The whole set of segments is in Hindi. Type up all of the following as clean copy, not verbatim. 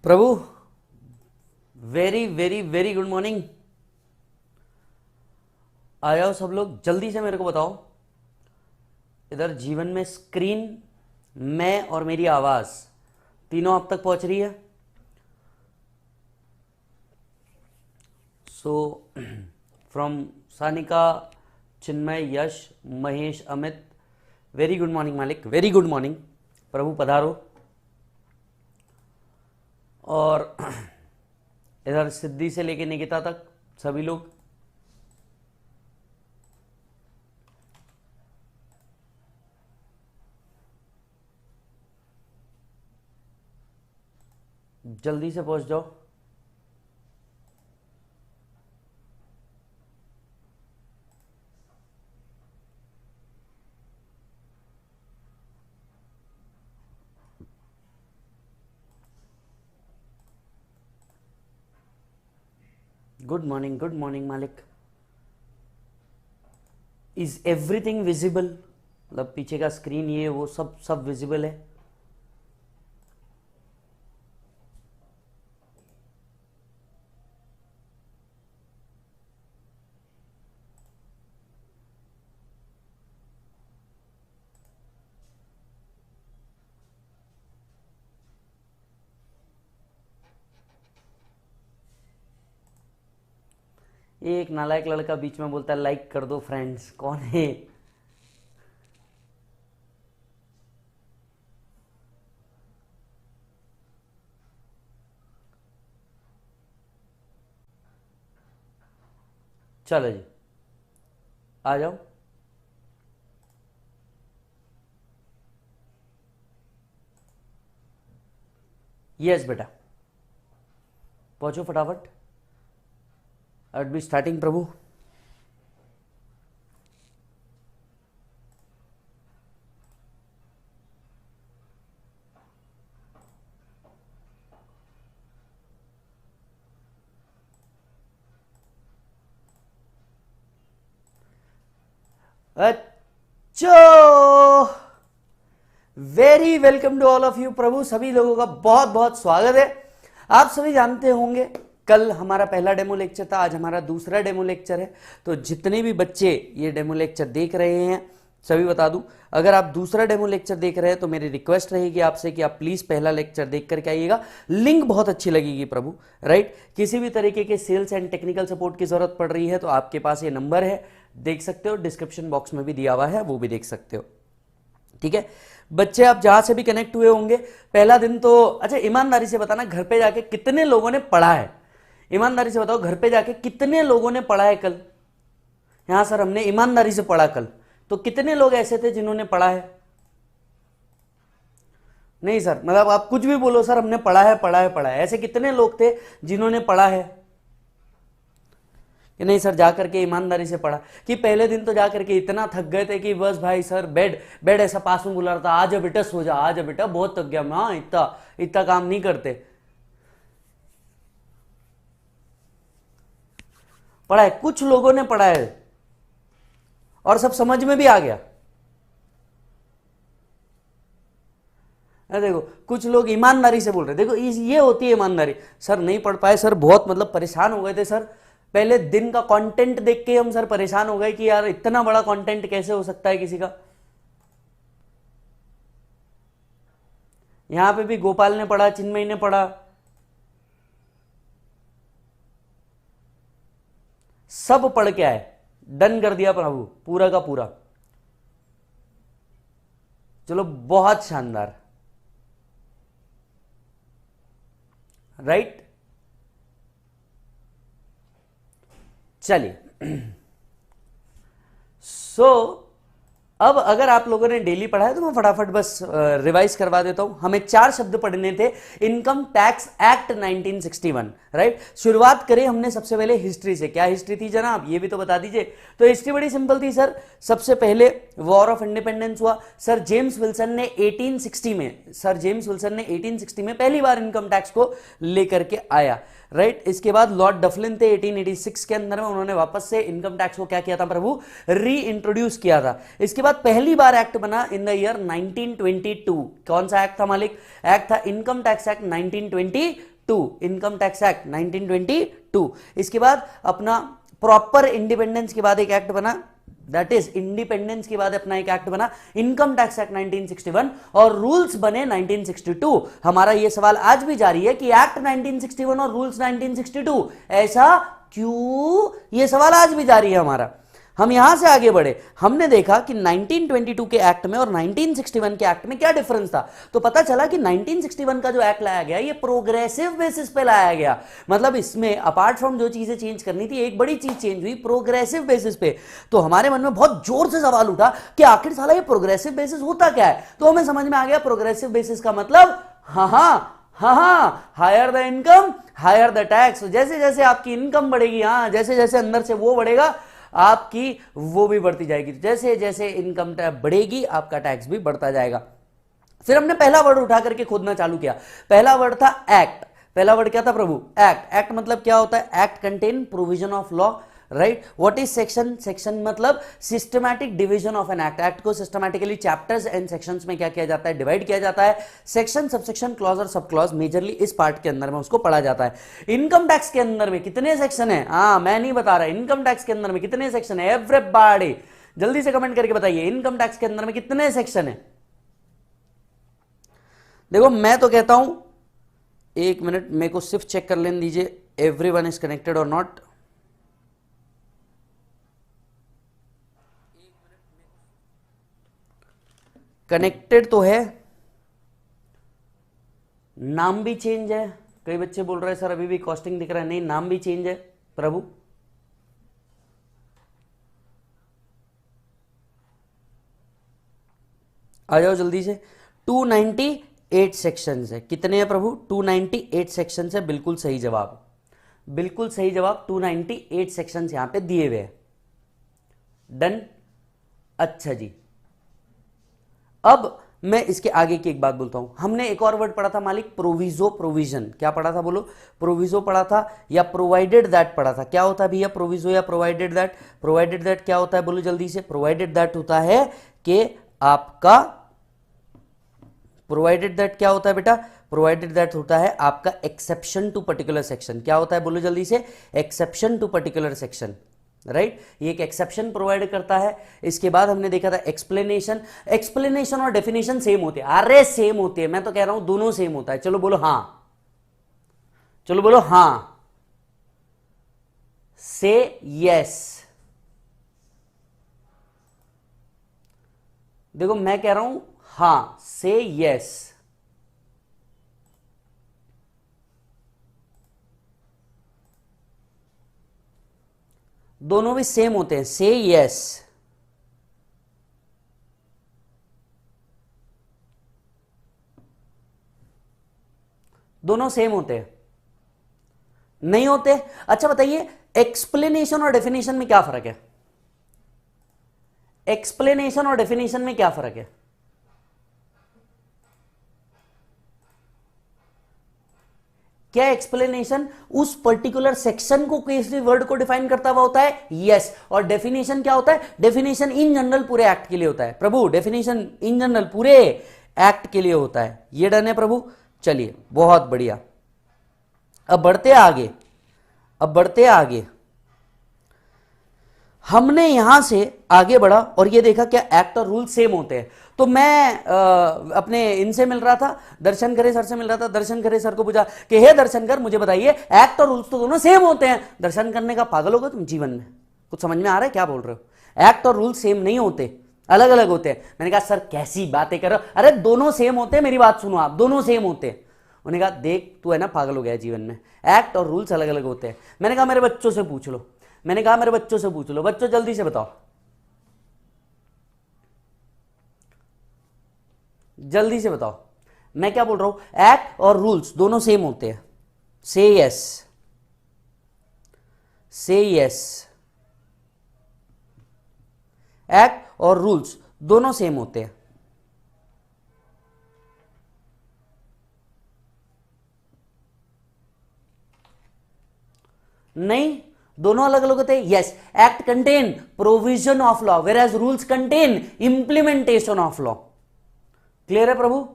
प्रभु very very very good morning. आ जाओ सब लोग, जल्दी से मेरे को बताओ। इधर जीवन में स्क्रीन, मैं और मेरी आवाज तीनों आप तक पहुंच रही है? So from Sanika, Chinmay, Yash, Mahesh, Amit, very good morning मालिक, वेरी गुड मॉर्निंग। प्रभु पधारो। और इधर सिद्धि से लेके निकिता तक सभी लोग। जल्दी से पहुंच जाओ। गुड मॉर्निंग मालिक। Is everything visible? मतलब पीछे का स्क्रीन, ये वो सब सब विजिबल है? एक नालायक लड़का बीच में बोलता है लाइक कर दो फ्रेंड्स। कौन है? चलो जी, आ जाओ। यस बेटा, पहुंचो फटाफट। आई विल बी स्टार्टिंग प्रभु। अच्छो, very welcome to all of you. प्रभु सभी लोगों का बहुत बहुत स्वागत है। आप सभी जानते होंगे कल हमारा पहला डेमो लेक्चर था, आज हमारा दूसरा डेमो लेक्चर है। तो जितने भी बच्चे ये डेमो लेक्चर देख रहे हैं सभी बता दूं, अगर आप दूसरा डेमो लेक्चर देख रहे हैं तो मेरी रिक्वेस्ट रहेगी आपसे कि आप प्लीज पहला लेक्चर देख करके आइएगा। लिंक बहुत अच्छी लगेगी प्रभु, राइट। किसी भी तरीके के सेल्स एंड टेक्निकल सपोर्ट की जरूरत पड़ रही है तो आपके पास ये नंबर है, देख सकते हो, डिस्क्रिप्शन बॉक्स में भी दिया हुआ है, वो भी देख सकते हो। ठीक है बच्चे, आप जहां से भी कनेक्ट हुए होंगे, पहला दिन तो अच्छा ईमानदारी से बताना घर पे जाके कितने लोगों ने पढ़ा है? ईमानदारी से बताओ घर पे जाके कितने लोगों ने पढ़ा है कल? यहां सर हमने ईमानदारी से पढ़ा कल, तो कितने लोग ऐसे थे जिन्होंने पढ़ा है? नहीं सर, मतलब आप कुछ भी बोलो सर, हमने पढ़ा है पढ़ा है पढ़ा है, ऐसे कितने लोग थे जिन्होंने पढ़ा है? कि नहीं सर जाकर के ईमानदारी से पढ़ा? कि पहले दिन तो जाकर के इतना थक गए थे कि बस भाई सर बेड बेड ऐसा पास में बुला रहा था, आजा बेटा सो जा, आजा बेटा बहुत थक गया मैं, हाँ इतना इतना काम नहीं करते। पढ़ा है, कुछ लोगों ने पढ़ा है और सब समझ में भी आ गया। देखो कुछ लोग ईमानदारी से बोल रहे, देखो ये होती है ईमानदारी। सर नहीं पढ़ पाए सर, बहुत मतलब परेशान हो गए थे सर, पहले दिन का कंटेंट देख के हम सर परेशान हो गए कि यार इतना बड़ा कंटेंट कैसे हो सकता है किसी का। यहां पे भी गोपाल ने पढ़ा, चिन्मय ने पढ़ा, सब पढ़ के आए, डन कर दिया प्रभु पूरा का पूरा। चलो बहुत शानदार, राइट। चलिए सो अब अगर आप लोगों ने डेली पढ़ा है तो मैं फटाफट बस रिवाइज करवा देता हूं। हमें 4 शब्द पढ़ने थे। Income tax act 1961, right. शुरुआत करें हमने सबसे पहले हिस्ट्री से। क्या हिस्ट्री थी जनाब, ये भी तो बता दीजिए। तो हिस्ट्री बड़ी सिंपल थी सर। सबसे पहले वॉर ऑफ इंडिपेंडेंस हुआ। सर जेम्स विल्सन ने 1860 में पहली बार इनकम टैक्स को लेकर के आया, राइट। इसके बाद लॉर्ड डफलिन थे 1886 के अंदर में, उन्होंने वापस से इनकम टैक्स को क्या किया था प्रभु, री इंट्रोड्यूस किया था। इसके बाद पहली बार एक्ट बना इन द ईयर 1922। कौन सा एक्ट था मालिक? एक्ट था income tax act 1922। Income tax act 1922। इसके बाद अपना प्रॉपर इंडिपेंडेंस के बाद एक एक्ट बना, दैट इज इंडिपेंडेंस के बाद अपना एक एक्ट बना इनकम टैक्स एक्ट 1961 और रूल्स बने 1962। हमारा यह सवाल आज भी जारी है कि एक्ट 1961 और रूल्स 1962 ऐसा क्यों, यह सवाल आज भी जारी है हमारा। हम यहां से आगे बढ़े, हमने देखा कि 1922 के एक्ट में और 1961 के एक्ट में क्या डिफरेंस था। तो पता चला कि 1961 का जो एक्ट लाया गया ये प्रोग्रेसिव बेसिस पे लाया गया, मतलब इसमें अपार्ट फ्रॉम जो चीजें चेंज करनी थी एक बड़ी चीज चेंज हुई प्रोग्रेसिव बेसिस पे। तो हमारे मन में बहुत जोर से सवाल उठा कि आखिर साला ये प्रोग्रेसिव बेसिस होता क्या है। तो हमें समझ में आ गया प्रोग्रेसिव बेसिस का मतलब हाँ, higher the income higher the tax. जैसे जैसे आपकी इनकम बढ़ेगी, हाँ, जैसे जैसे अंदर से वो बढ़ेगा आपकी वो भी बढ़ती जाएगी, जैसे जैसे इनकम टैक्स बढ़ेगी आपका टैक्स भी बढ़ता जाएगा। फिर हमने पहला वर्ड उठा करके खोदना चालू किया। पहला वर्ड था एक्ट। पहला वर्ड क्या था प्रभु? एक्ट। एक्ट मतलब क्या होता है? Act contain provision of law, right. What is section? Section मतलब systematic division of an act. Act को सिस्टमैटिकली चैप्टर्स एंड सेक्शंस में क्या किया जाता है? डिवाइड किया जाता है। सेक्शन, सबसेक्शन, क्लॉज और सब क्लॉज मेजरली इस पार्ट के अंदर में उसको पढ़ा जाता है। इनकम टैक्स के अंदर में कितने सेक्शन है? हाँ, मैं नहीं बता रहा, इनकम टैक्स के अंदर में कितने सेक्शन है? एवरीबॉडी जल्दी से कमेंट करके बताइए, इनकम टैक्स के अंदर में कितने सेक्शन है? देखो मैं तो कहता हूं, एक मिनट मेरे को सिर्फ चेक कर लेने दीजिए एवरीवन इज कनेक्टेड और नॉट। कनेक्टेड तो है, नाम भी चेंज है। कई बच्चे बोल रहे हैं सर अभी भी कॉस्टिंग दिख रहा है, नहीं नाम भी चेंज है प्रभु। आ जाओ जल्दी से। 298 सेक्शंस है। कितने हैं प्रभु? 298 सेक्शंस है। बिल्कुल सही जवाब, बिल्कुल सही जवाब। 298 सेक्शंस यहां पे दिए हुए हैं। डन। अच्छा जी, अब मैं इसके आगे की एक बात बोलता हूं। हमने एक और वर्ड पढ़ा था मालिक, प्रोविजो प्रोविजन। क्या पढ़ा था बोलो? प्रोविजो पढ़ा था या प्रोवाइडेड दैट पढ़ा था? क्या होता है भैया प्रोविजो या प्रोवाइडेड दैट? प्रोवाइडेड दैट क्या होता है बोलो जल्दी से? प्रोवाइडेड दैट होता है कि आपका, प्रोवाइडेड दैट क्या होता है बेटा? प्रोवाइडेड दैट होता है आपका एक्सेप्शन टू पर्टिकुलर सेक्शन। क्या होता है बोलो जल्दी से? Exception to particular section, right. ये एक एक्सेप्शन प्रोवाइड करता है। इसके बाद हमने देखा था एक्सप्लेनेशन। एक्सप्लेनेशन और डेफिनेशन सेम होते हैं? अरे सेम होते हैं, मैं तो कह रहा हूं दोनों सेम होता है। चलो बोलो हां, चलो बोलो हां, से यस। देखो मैं कह रहा हूं हां, से यस। दोनों भी सेम होते हैं, से यस। दोनों सेम होते हैं? नहीं होते। अच्छा बताइए, एक्सप्लेनेशन और डेफिनेशन में क्या फर्क है? एक्सप्लेनेशन और डेफिनेशन में क्या फर्क है? क्या एक्सप्लेनेशन उस पर्टिकुलर सेक्शन को, किसी वर्ड को डिफाइन करता हुआ होता है? यस। और डेफिनेशन क्या होता है? डेफिनेशन इन जनरल पूरे एक्ट के लिए होता है प्रभु। डेफिनेशन इन जनरल पूरे एक्ट के लिए होता है। ये डन है प्रभु। चलिए बहुत बढ़िया। अब बढ़ते आगे, अब बढ़ते आगे। हमने यहां से आगे बढ़ा और ये देखा क्या एक्ट और रूल सेम होते हैं। तो मैं अपने इनसे मिल रहा था, दर्शन करे सर से मिल रहा था। दर्शन करे सर को पूछा कि हे दर्शन कर, मुझे बताइए एक्ट और रूल्स तो दोनों सेम होते हैं। दर्शन करने का पागल होगा तुम जीवन में? कुछ समझ में आ रहा है क्या बोल रहे हो? एक्ट और रूल सेम नहीं होते, अलग अलग होते हैं। मैंने कहा सर कैसी बातें कर रहे हो? अरे दोनों सेम होते हैं, मेरी बात सुनो आप, दोनों सेम होते हैं। उन्होंने कहा देख तू है ना पागल हो गया जीवन में, एक्ट और रूल्स अलग अलग होते हैं। मैंने कहा मेरे बच्चों से पूछ लो, मैंने कहा मेरे बच्चों से पूछ लो। बच्चों जल्दी से बताओ, जल्दी से बताओ मैं क्या बोल रहा हूं। एक्ट और रूल्स दोनों सेम होते हैं। Say yes, say yes. Act और रूल्स दोनों सेम होते हैं। नहीं, दोनों अलग अलग होते हैं। Yes, act contain provision of law whereas rules contain implementation of law. Clear है प्रभु?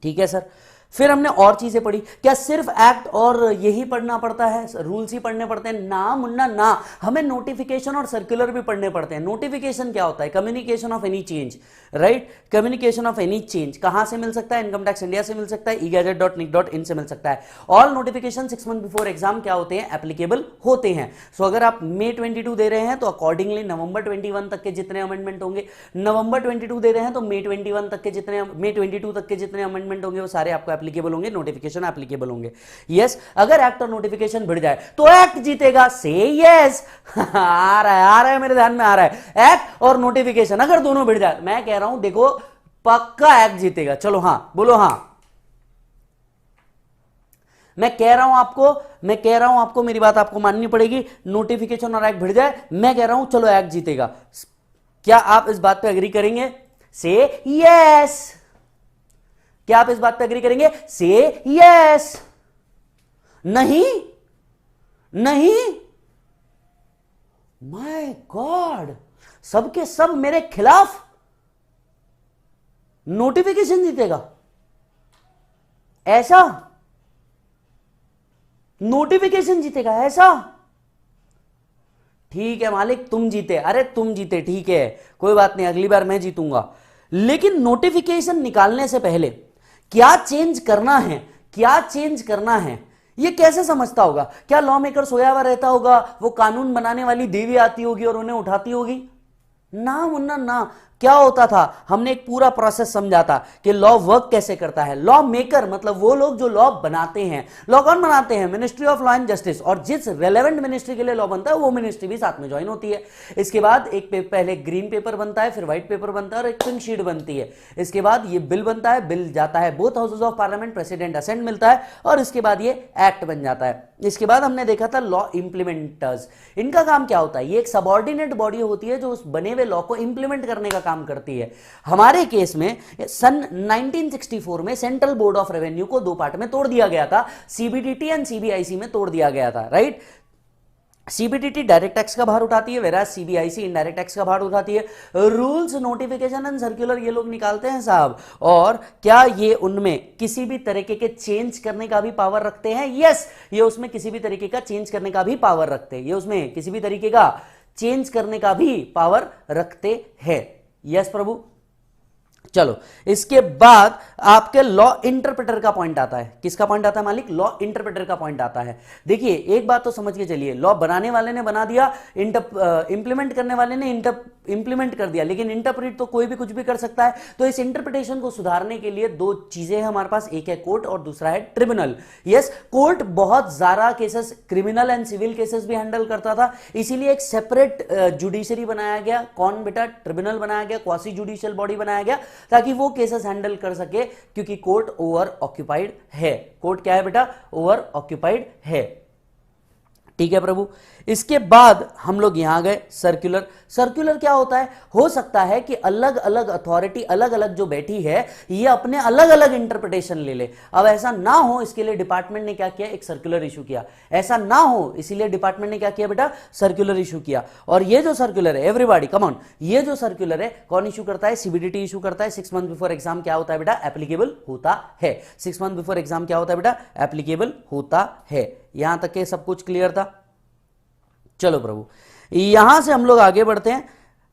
ठीक है सर। फिर हमने और चीजें पढ़ी। क्या सिर्फ एक्ट और यही पढ़ना पड़ता है, रूल्स ही पढ़ने पड़ते हैं? ना मुन्ना ना, हमें नोटिफिकेशन और सर्कुलर भी पढ़ने पड़ते हैं। नोटिफिकेशन क्या होता है? Communication of any change, right? Communication of any change कहां से मिल सकता है? इनकम टैक्स इंडिया से मिल सकता है, egazette.nic.in से मिल सकता है। All notification 6 month before exam क्या होते हैं? एप्लीकेबल होते हैं। सो अगर आप May 22 दे रहे हैं तो अकॉर्डिंगली नवंबर 21 तक के जितने अमेंडमेंट होंगे, नवंबर 22 दे रहे हैं तो May 22 तक के जितने अमेंडमेंट होंगे वो सारे आपको एप्लीकेबल होंगे, नोटिफिकेशन एप्लीकेबल होंगे। यस, अगर एक्ट और नोटिफिकेशन भिड़ जाए तो एक्ट जीतेगा। से यस आ रहा है मेरे ध्यान में आ रहा है। एक्ट और नोटिफिकेशन अगर दोनों भिड़ जाए, मैं कह रहा हूं देखो पक्का एक्ट जीतेगा। चलो हां बोलो हां। मैं कह रहा हूं आपको मेरी बात आपको माननी पड़ेगी। नोटिफिकेशन और एक्ट भिड़ जाए, मैं कह रहा हूं चलो एक्ट जीतेगा। क्या आप इस बात पे एग्री करेंगे? से यस। क्या आप इस बात पे एग्री करेंगे? से यस। नहीं माय गॉड, सबके सब मेरे खिलाफ। नोटिफिकेशन जीतेगा ऐसा? नोटिफिकेशन जीतेगा ऐसा? ठीक है मालिक, तुम जीते। अरे तुम जीते, ठीक है, कोई बात नहीं, अगली बार मैं जीतूंगा। लेकिन नोटिफिकेशन निकालने से पहले क्या चेंज करना है ये कैसे समझता होगा? क्या लॉ मेकर सोया हुआ रहता होगा, वो कानून बनाने वाली देवी आती होगी और उन्हें उठाती होगी? ना मुन्ना ना। क्या होता था, हमने एक पूरा प्रोसेस समझा था कि लॉ वर्क कैसे करता है। लॉ मेकर मतलब वो लोग जो लॉ बनाते हैं। लॉ कौन बनाते हैं? Ministry of law and justice. और जिस रेलेवेंट मिनिस्ट्री के लिए लॉ बनता है वो मिनिस्ट्री भी साथ में ज्वाइन होती है। इसके बाद एक पहले ग्रीन पेपर बनता है, फिर व्हाइट पेपर बनता है और एक पिंक शीट बनती है। इसके बाद ये बिल बनता है, बिल जाता है both houses of parliament, president assent मिलता है और इसके बाद ये एक्ट बन जाता है। इसके बाद हमने देखा था लॉ इंप्लीमेंटर्स। इनका काम क्या होता है? ये एक सबऑर्डिनेट बॉडी होती है जो उस बने हुए लॉ को इंप्लीमेंट करने का काम करती है। हमारे केस में सन 1964 में सेंट्रल बोर्ड ऑफ रेवेन्यू को दो पार्ट में तोड़ दिया गया था, सीबीडीटी एंड सीबीआईसी में तोड़ दिया गया था, राइट? सीबीडीटी डायरेक्ट टैक्स का भार उठाती है, वेराज सीबीआईसी इनडायरेक्ट टैक्स का भार उठाती है। रूल्स, नोटिफिकेशन एंड सर्कुलर ये लोग निकालते हैं साहब। और क्या ये उनमें किसी भी तरीके के चेंज करने का भी पावर रखते हैं? यस, ये उसमें किसी भी तरीके का चेंज करने का भी पावर रखते हैं। ये उसमें किसी भी तरीके का चेंज करने का भी पावर रखते हैं। यस प्रभु। चलो, इसके बाद आपके लॉ इंटरप्रेटर का पॉइंट आता है। किसका पॉइंट आता है मालिक? लॉ इंटरप्रेटर का पॉइंट आता है। देखिए एक बात तो समझ के चलिए, लॉ बनाने वाले ने बना दिया, इंप्लीमेंट करने वाले ने इंप्लीमेंट कर दिया, लेकिन इंटरप्रेट तो कोई भी कुछ भी कर सकता है। तो इस इंटरप्रिटेशन को सुधारने के लिए दो चीजें हैं हमारे पास, एक है कोर्ट और दूसरा है ट्रिब्यूनल। यस, कोर्ट बहुत ज्यादा cases, criminal and civil cases भी हैंडल करता था, इसीलिए एक सेपरेट जुडिशरी बनाया गया। कौन बेटा? ट्रिब्यूनल बनाया गया, क्वासी जुडिशियल बॉडी बनाया गया, ताकि वो केसेस हैंडल कर सके, क्योंकि कोर्ट ओवर ऑक्यूपाइड है। कोर्ट क्या है बेटा? ओवर ऑक्यूपाइड है। ठीक है प्रभु। इसके बाद हम लोग यहां गए सर्कुलर। सर्कुलर क्या होता है? हो सकता है कि अलग अलग अथॉरिटी अलग अलग जो बैठी है ये अपने अलग अलग इंटरप्रिटेशन ले ले। अब ऐसा ना हो इसके लिए डिपार्टमेंट ने क्या किया? एक सर्कुलर इशू किया। ऐसा ना हो इसीलिए डिपार्टमेंट ने क्या किया बेटा? सर्कुलर इशू किया। और ये जो सर्कुलर है, एवरीबॉडी कम ऑन, ये जो सर्कुलर है कौन इशू करता है? सीबीडीटी इशू करता है। 6 मंथ बिफोर एग्जाम क्या होता है बेटा? एप्लीकेबल होता है। 6 मंथ बिफोर एग्जाम क्या होता है बेटा? एप्लीकेबल होता है। यहां तक के सब कुछ क्लियर था? चलो प्रभु, यहां से हम लोग आगे बढ़ते हैं,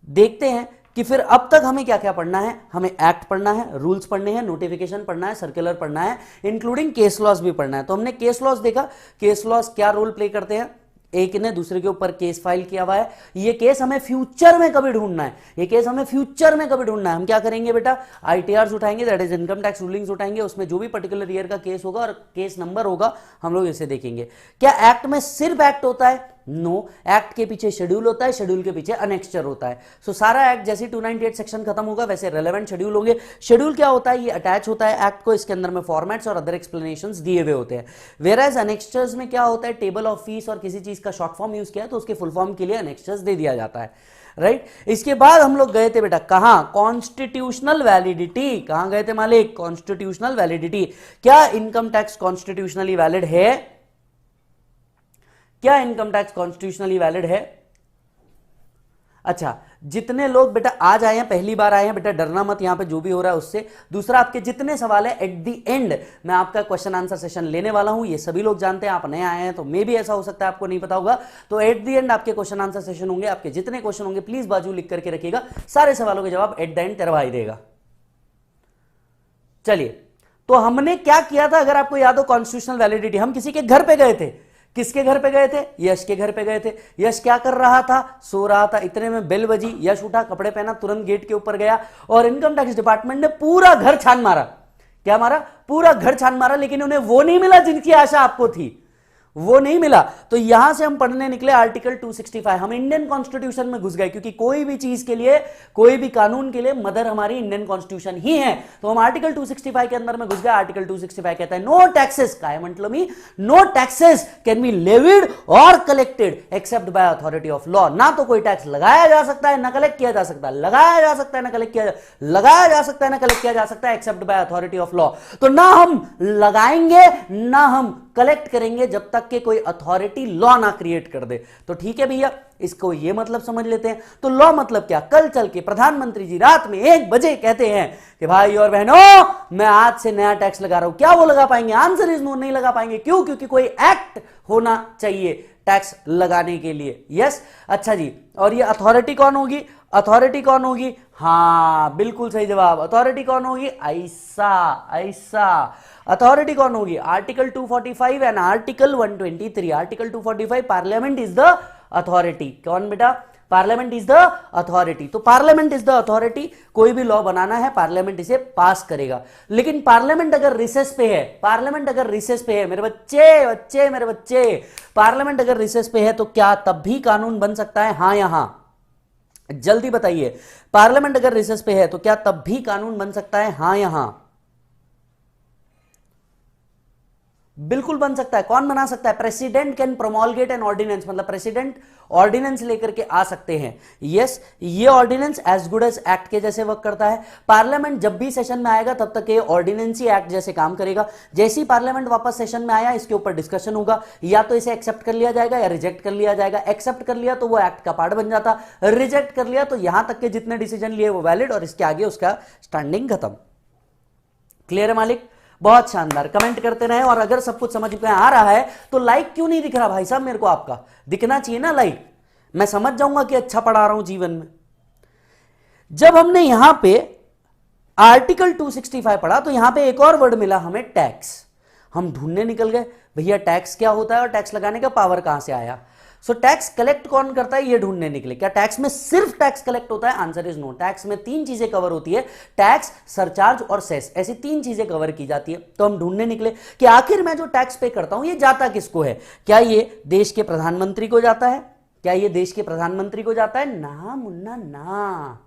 देखते हैं कि फिर अब तक हमें क्या क्या पढ़ना है। हमें एक्ट पढ़ना है, रूल्स पढ़ने हैं, नोटिफिकेशन पढ़ना है, सर्कुलर पढ़ना है, इंक्लूडिंग केस लॉज भी पढ़ना है। तो हमने केस लॉज देखा, केस लॉज क्या रोल प्ले करते हैं। एक ने दूसरे के ऊपर केस फाइल किया हुआ है, ये केस हमें फ्यूचर में कभी ढूंढना है, ये केस हमें फ्यूचर में कभी ढूंढना है। हम क्या करेंगे बेटा? आईटीआर उठाएंगे, that is income tax rulings उठाएंगे, उसमें जो भी पर्टिकुलर ईयर का केस होगा और केस नंबर होगा हम लोग इसे देखेंगे। क्या एक्ट में सिर्फ एक्ट होता है? नो, एक्ट के पीछे शेड्यूल होता है, शेड्यूल के पीछे अनेक्स्चर होता है। सो सारा एक्ट जैसे 298 सेक्शन खत्म होगा वैसे रेलेवेंट शेड्यूल होंगे। शेड्यूल क्या होता है? ये अटैच होता है एक्ट को, इसके अंदर में फॉर्मेट्स और अदर एक्सप्लेनेशंस दिए हुए होते हैं। वेयरएज अनेक्स्चर्स में क्या होता है? टेबल ऑफ फीस और किसी चीज का शॉर्ट फॉर्म यूज किया है तो उसके फुल फॉर्म के लिए अनेक्स्चर्स दे दिया जाता है, राइट? इसके बाद हम लोग गए थे बेटा कहां? Constitutional validity. कहां गए थे मालिक? Constitutional validity. क्या इनकम टैक्स कॉन्स्टिट्यूशनली वैलिड है? क्या इनकम टैक्स कॉन्स्टिट्यूशनली वैलिड है? अच्छा, जितने लोग बेटा आज आए हैं, पहली बार आए हैं, बेटा डरना मत यहां पे जो भी हो रहा है उससे। दूसरा, आपके जितने सवाल है एट द एंड मैं आपका क्वेश्चन आंसर सेशन लेने वाला हूं, ये सभी लोग जानते हैं। आप नए आए हैं तो मे भी ऐसा हो सकता है आपको नहीं पता होगा, तो एट द एंड आपके क्वेश्चन आंसर सेशन होंगे। आपके जितने क्वेश्चन होंगे प्लीज बाजू लिख करके रखिएगा, सारे सवालों के जवाब एट द एंड तेरा भाई देगा। चलिए, तो हमने क्या किया था, अगर आपको याद हो, कॉन्स्टिट्यूशनल वैलिडिटी। हम किसी के घर पे गए थे। किसके घर पे गए थे? यश के घर पे गए थे। यश क्या कर रहा था? सो रहा था। इतने में बेल बजी, यश उठा, कपड़े पहना, तुरंत गेट के ऊपर गया और इनकम टैक्स डिपार्टमेंट ने पूरा घर छान मारा। क्या मारा? पूरा घर छान मारा, लेकिन उन्हें वो नहीं मिला जिनकी आशा आपको थी, वो नहीं मिला। तो यहां से हम पढ़ने निकले आर्टिकल 265। हम इंडियन कॉन्स्टिट्यूशन में घुस गए, क्योंकि कोई भी चीज के लिए, कोई भी कानून के लिए मदर हमारी इंडियन कॉन्स्टिट्यूशन ही है। तो हम आर्टिकल 265 के अंदर में घुस गए। आर्टिकल 265 कहता है नो टैक्सेस, काय म्हटलं मी, no taxes can be levied और collected except by authority of law. ना तो कोई टैक्स लगाया जा सकता है, ना कलेक्ट किया जा सकता है, लगाया जा सकता है, ना कलेक्ट किया, लगाया जा सकता है, ना कलेक्ट किया जा सकता है, accept by authority of law. तो ना हम लगाएंगे ना हम कलेक्ट करेंगे जब तक कि कोई अथॉरिटी लॉ ना क्रिएट कर दे। तो ठीक है भैया, इसको ये मतलब समझ लेते हैं। तो लॉ मतलब क्या? कल चल के प्रधानमंत्री जी रात में 1 बजे कहते हैं कि भाई और बहनों मैं आज से नया टैक्स लगा रहा हूं, क्या वो लगा पाएंगे? आंसर इज नो, नहीं लगा पाएंगे। क्यों? क्योंकि कोई एक्ट होना चाहिए टैक्स लगाने के लिए। यस, अच्छा जी, और ये अथॉरिटी कौन होगी? अथॉरिटी कौन होगी? हां बिल्कुल सही जवाब। अथॉरिटी कौन होगी? ऐसा ऐसा अथॉरिटी कौन होगी? Article 245 and article 123। Article 245 parliament is the authority. कौन बेटा? Parliament is the authority. तो पार्लियामेंट इज द अथॉरिटी, कोई भी लॉ बनाना है पार्लियामेंट इसे पास करेगा। लेकिन पार्लियामेंट अगर रिसेस पे है, पार्लियामेंट अगर रिसेस पे है, मेरे बच्चे मेरे बच्चे, पार्लियामेंट अगर रिसेस पे है तो क्या तब भी कानून बन सकता है? हां या हां? जल्दी बताइए, पार्लियामेंट अगर रिसेस पे है तो क्या तब भी कानून बन सकता है? हां या हां? बिल्कुल बन सकता है। कौन बना सकता है? President can promulgate an ordinance, मतलब प्रेसिडेंट ऑर्डिनेंस लेकर के आ सकते हैं। यस, ये ordinance as good as act के जैसे वर्क करता है। पार्लियामेंट जब भी सेशन में आएगा तब तक ये ऑर्डिनेंस ही एक्ट जैसे काम करेगा। जैसे ही पार्लियामेंट वापस सेशन में आया, इसके ऊपर डिस्कशन होगा, या तो इसे एक्सेप्ट कर लिया जाएगा या रिजेक्ट कर लिया जाएगा। एक्सेप्ट कर लिया तो वो एक्ट का पार्ट बन जाता, रिजेक्ट कर लिया तो यहां तक के जितने डिसीजन लिए वो वैलिड, और इसके आगे उसका स्टैंडिंग खत्म। क्लियर है मालिक? बहुत शानदार, कमेंट करते रहे। और अगर सब कुछ समझ में आ रहा है तो लाइक क्यों नहीं दिख रहा भाई साहब? मेरे को आपका दिखना चाहिए ना लाइक, मैं समझ जाऊंगा कि अच्छा पढ़ा रहा हूं जीवन में। जब हमने यहां पे आर्टिकल 265 पढ़ा तो यहां पे एक और वर्ड मिला हमें, टैक्स। हम ढूंढने निकल गए भैया टैक्स क्या होता है और टैक्स लगाने का पावर कहां से आया। सो टैक्स कलेक्ट कौन करता है, ये ढूंढने निकले। क्या टैक्स में सिर्फ टैक्स कलेक्ट होता है? Answer is no. टैक्स में 3 चीजें कवर होती है, टैक्स, सरचार्ज और सेस, ऐसी 3 चीजें कवर की जाती है। तो हम ढूंढने निकले कि आखिर मैं जो टैक्स पे करता हूं ये जाता किसको है। क्या ये देश के प्रधानमंत्री को जाता है? क्या ये देश के प्रधानमंत्री को जाता है? ना मुन्ना ना,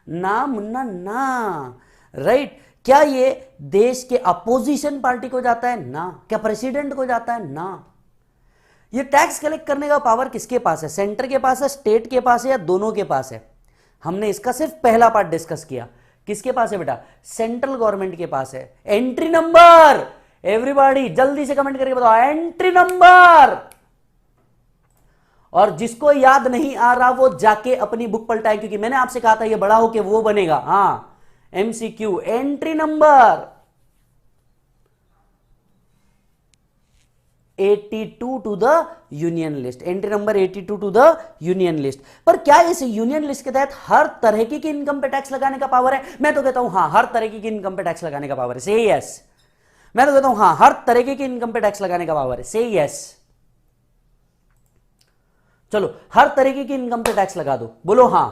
ना मुन्ना ना, राइट। क्या ये देश के अपोजिशन पार्टी को जाता है? ना। क्या प्रेसिडेंट को जाता है? ना। ये टैक्स कलेक्ट करने का पावर किसके पास है? सेंटर के पास है, स्टेट के पास है, या दोनों के पास है? हमने इसका सिर्फ पहला पार्ट डिस्कस किया। किसके पास है बेटा? सेंट्रल गवर्नमेंट के पास है। एंट्री नंबर, एवरीबॉडी जल्दी से कमेंट करके बताओ एंट्री नंबर। और जिसको याद नहीं आ रहा वो जाके अपनी बुक पलटाए, क्योंकि मैंने आपसे कहा था ये बड़ा होके वो बनेगा। हां, MCQ, entry number 82 to the union list. Entry number 82 to the union list. पर क्या इस यूनियन लिस्ट के तहत हर तरह की इनकम पे टैक्स लगाने का पावर है? मैं तो कहता हूं हां, हर तरह की इनकम पे टैक्स लगाने का पावर है। से यस। मैं तो कहता हूं हां, हर तरह की इनकम पे टैक्स लगाने का पावर है। से यस। चलो, हर तरीके की इनकम पे टैक्स लगा दो, बोलो हां।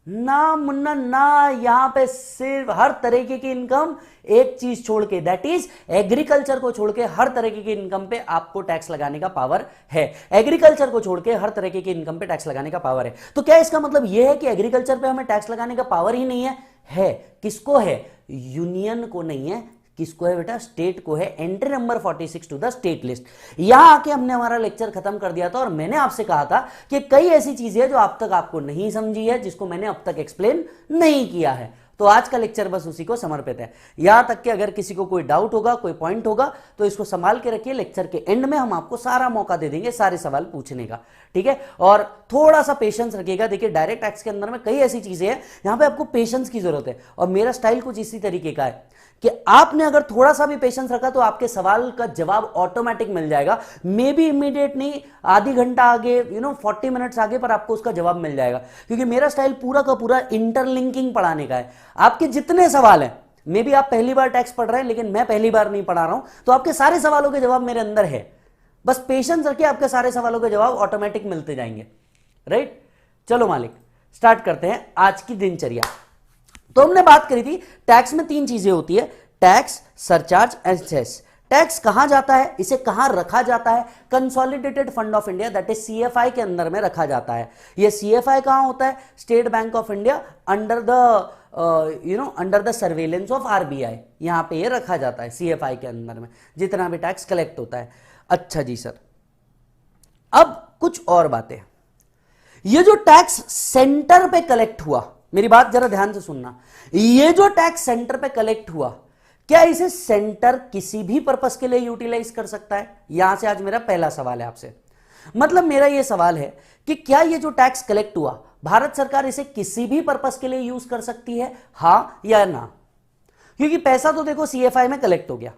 ना मुन्ना ना, यहां पे सिर्फ हर तरीके की इनकम, एक चीज छोड़ के, दैट इज एग्रीकल्चर को छोड़ के हर तरीके की इनकम पे आपको टैक्स लगाने का पावर है। एग्रीकल्चर को छोड़ के हर तरीके की इनकम पे टैक्स लगाने का पावर है। तो क्या इसका मतलब यह है कि एग्रीकल्चर पे हमें टैक्स लगाने का पावर ही नहीं है? है। किसको है? यूनियन को नहीं है। किसको है बेटा? स्टेट को है। Entry number 46 to the state list. यहां आके हमने हमारा लेक्चर खत्म कर दिया था, और मैंने आपसे कहा था कि कई ऐसी चीजें जो अब तक आपको नहीं समझी है, जिसको मैंने अब तक एक्सप्लेन नहीं किया है। तो आज का लेक्चर बस उसी को समर्पित है। यहां तक कि अगर किसी को कोई डाउट होगा, कोई पॉइंट होगा, तो इसको संभाल के रखिए, लेक्चर के एंड में हम आपको सारा मौका दे देंगे सारे सवाल पूछने का, ठीक है। और थोड़ा सा पेशेंस रखिएगा। देखिए डायरेक्ट टैक्स के अंदर में कई ऐसी चीजें हैं यहां पे आपको पेशेंस की जरूरत है, और मेरा स्टाइल कुछ इसी तरीके का है कि आपने अगर थोड़ा सा भी पेशेंस रखा तो आपके सवाल का जवाब ऑटोमेटिक मिल जाएगा। मे बी इमीडिएट नहीं, आधी घंटा आगे, 40 मिनट्स आगे, पर आपको उसका जवाब मिल जाएगा, क्योंकि मेरा स्टाइल पूरा का पूरा इंटरलिंकिंग पढ़ाने का है। आपके जितने सवाल हैं, मे बी आप पहली बार टैक्स पढ़ रहे हैं, लेकिन मैं पहली बार नहीं पढ़ा रहा हूं, तो आपके सारे सवालों के जवाब मेरे अंदर है। बस पेशेंस रखिए, आपके सारे सवालों के जवाब ऑटोमेटिक मिलते जाएंगे, राइट। चलो मालिक, स्टार्ट करते हैं आज की दिनचर्या। तो हमने बात करी थी टैक्स में 3 चीजें होती है, tax, surcharge and cess. Tax कहां जाता है, इसे कहां रखा जाता है? Consolidated fund of India, that is CFI के अंदर में रखा जाता है। यह सीएफआई कहां होता है? State bank of India under the surveillance of RBI, यहां पे ये रखा जाता है सीएफआई के अंदर में, जितना भी टैक्स कलेक्ट होता है। अच्छा जी सर, अब कुछ और बातें। ये जो टैक्स सेंटर पे कलेक्ट हुआ, मेरी बात जरा ध्यान से सुनना, ये जो टैक्स सेंटर पे कलेक्ट हुआ, क्या इसे सेंटर किसी भी पर्पस के लिए यूटिलाइज कर सकता है? यहां से आज मेरा पहला सवाल है आपसे। मतलब मेरा यह सवाल है कि क्या ये जो टैक्स कलेक्ट हुआ, भारत सरकार इसे किसी भी पर्पस के लिए यूज कर सकती है, हां या ना? क्योंकि पैसा तो देखो सीएफआई में कलेक्ट हो गया,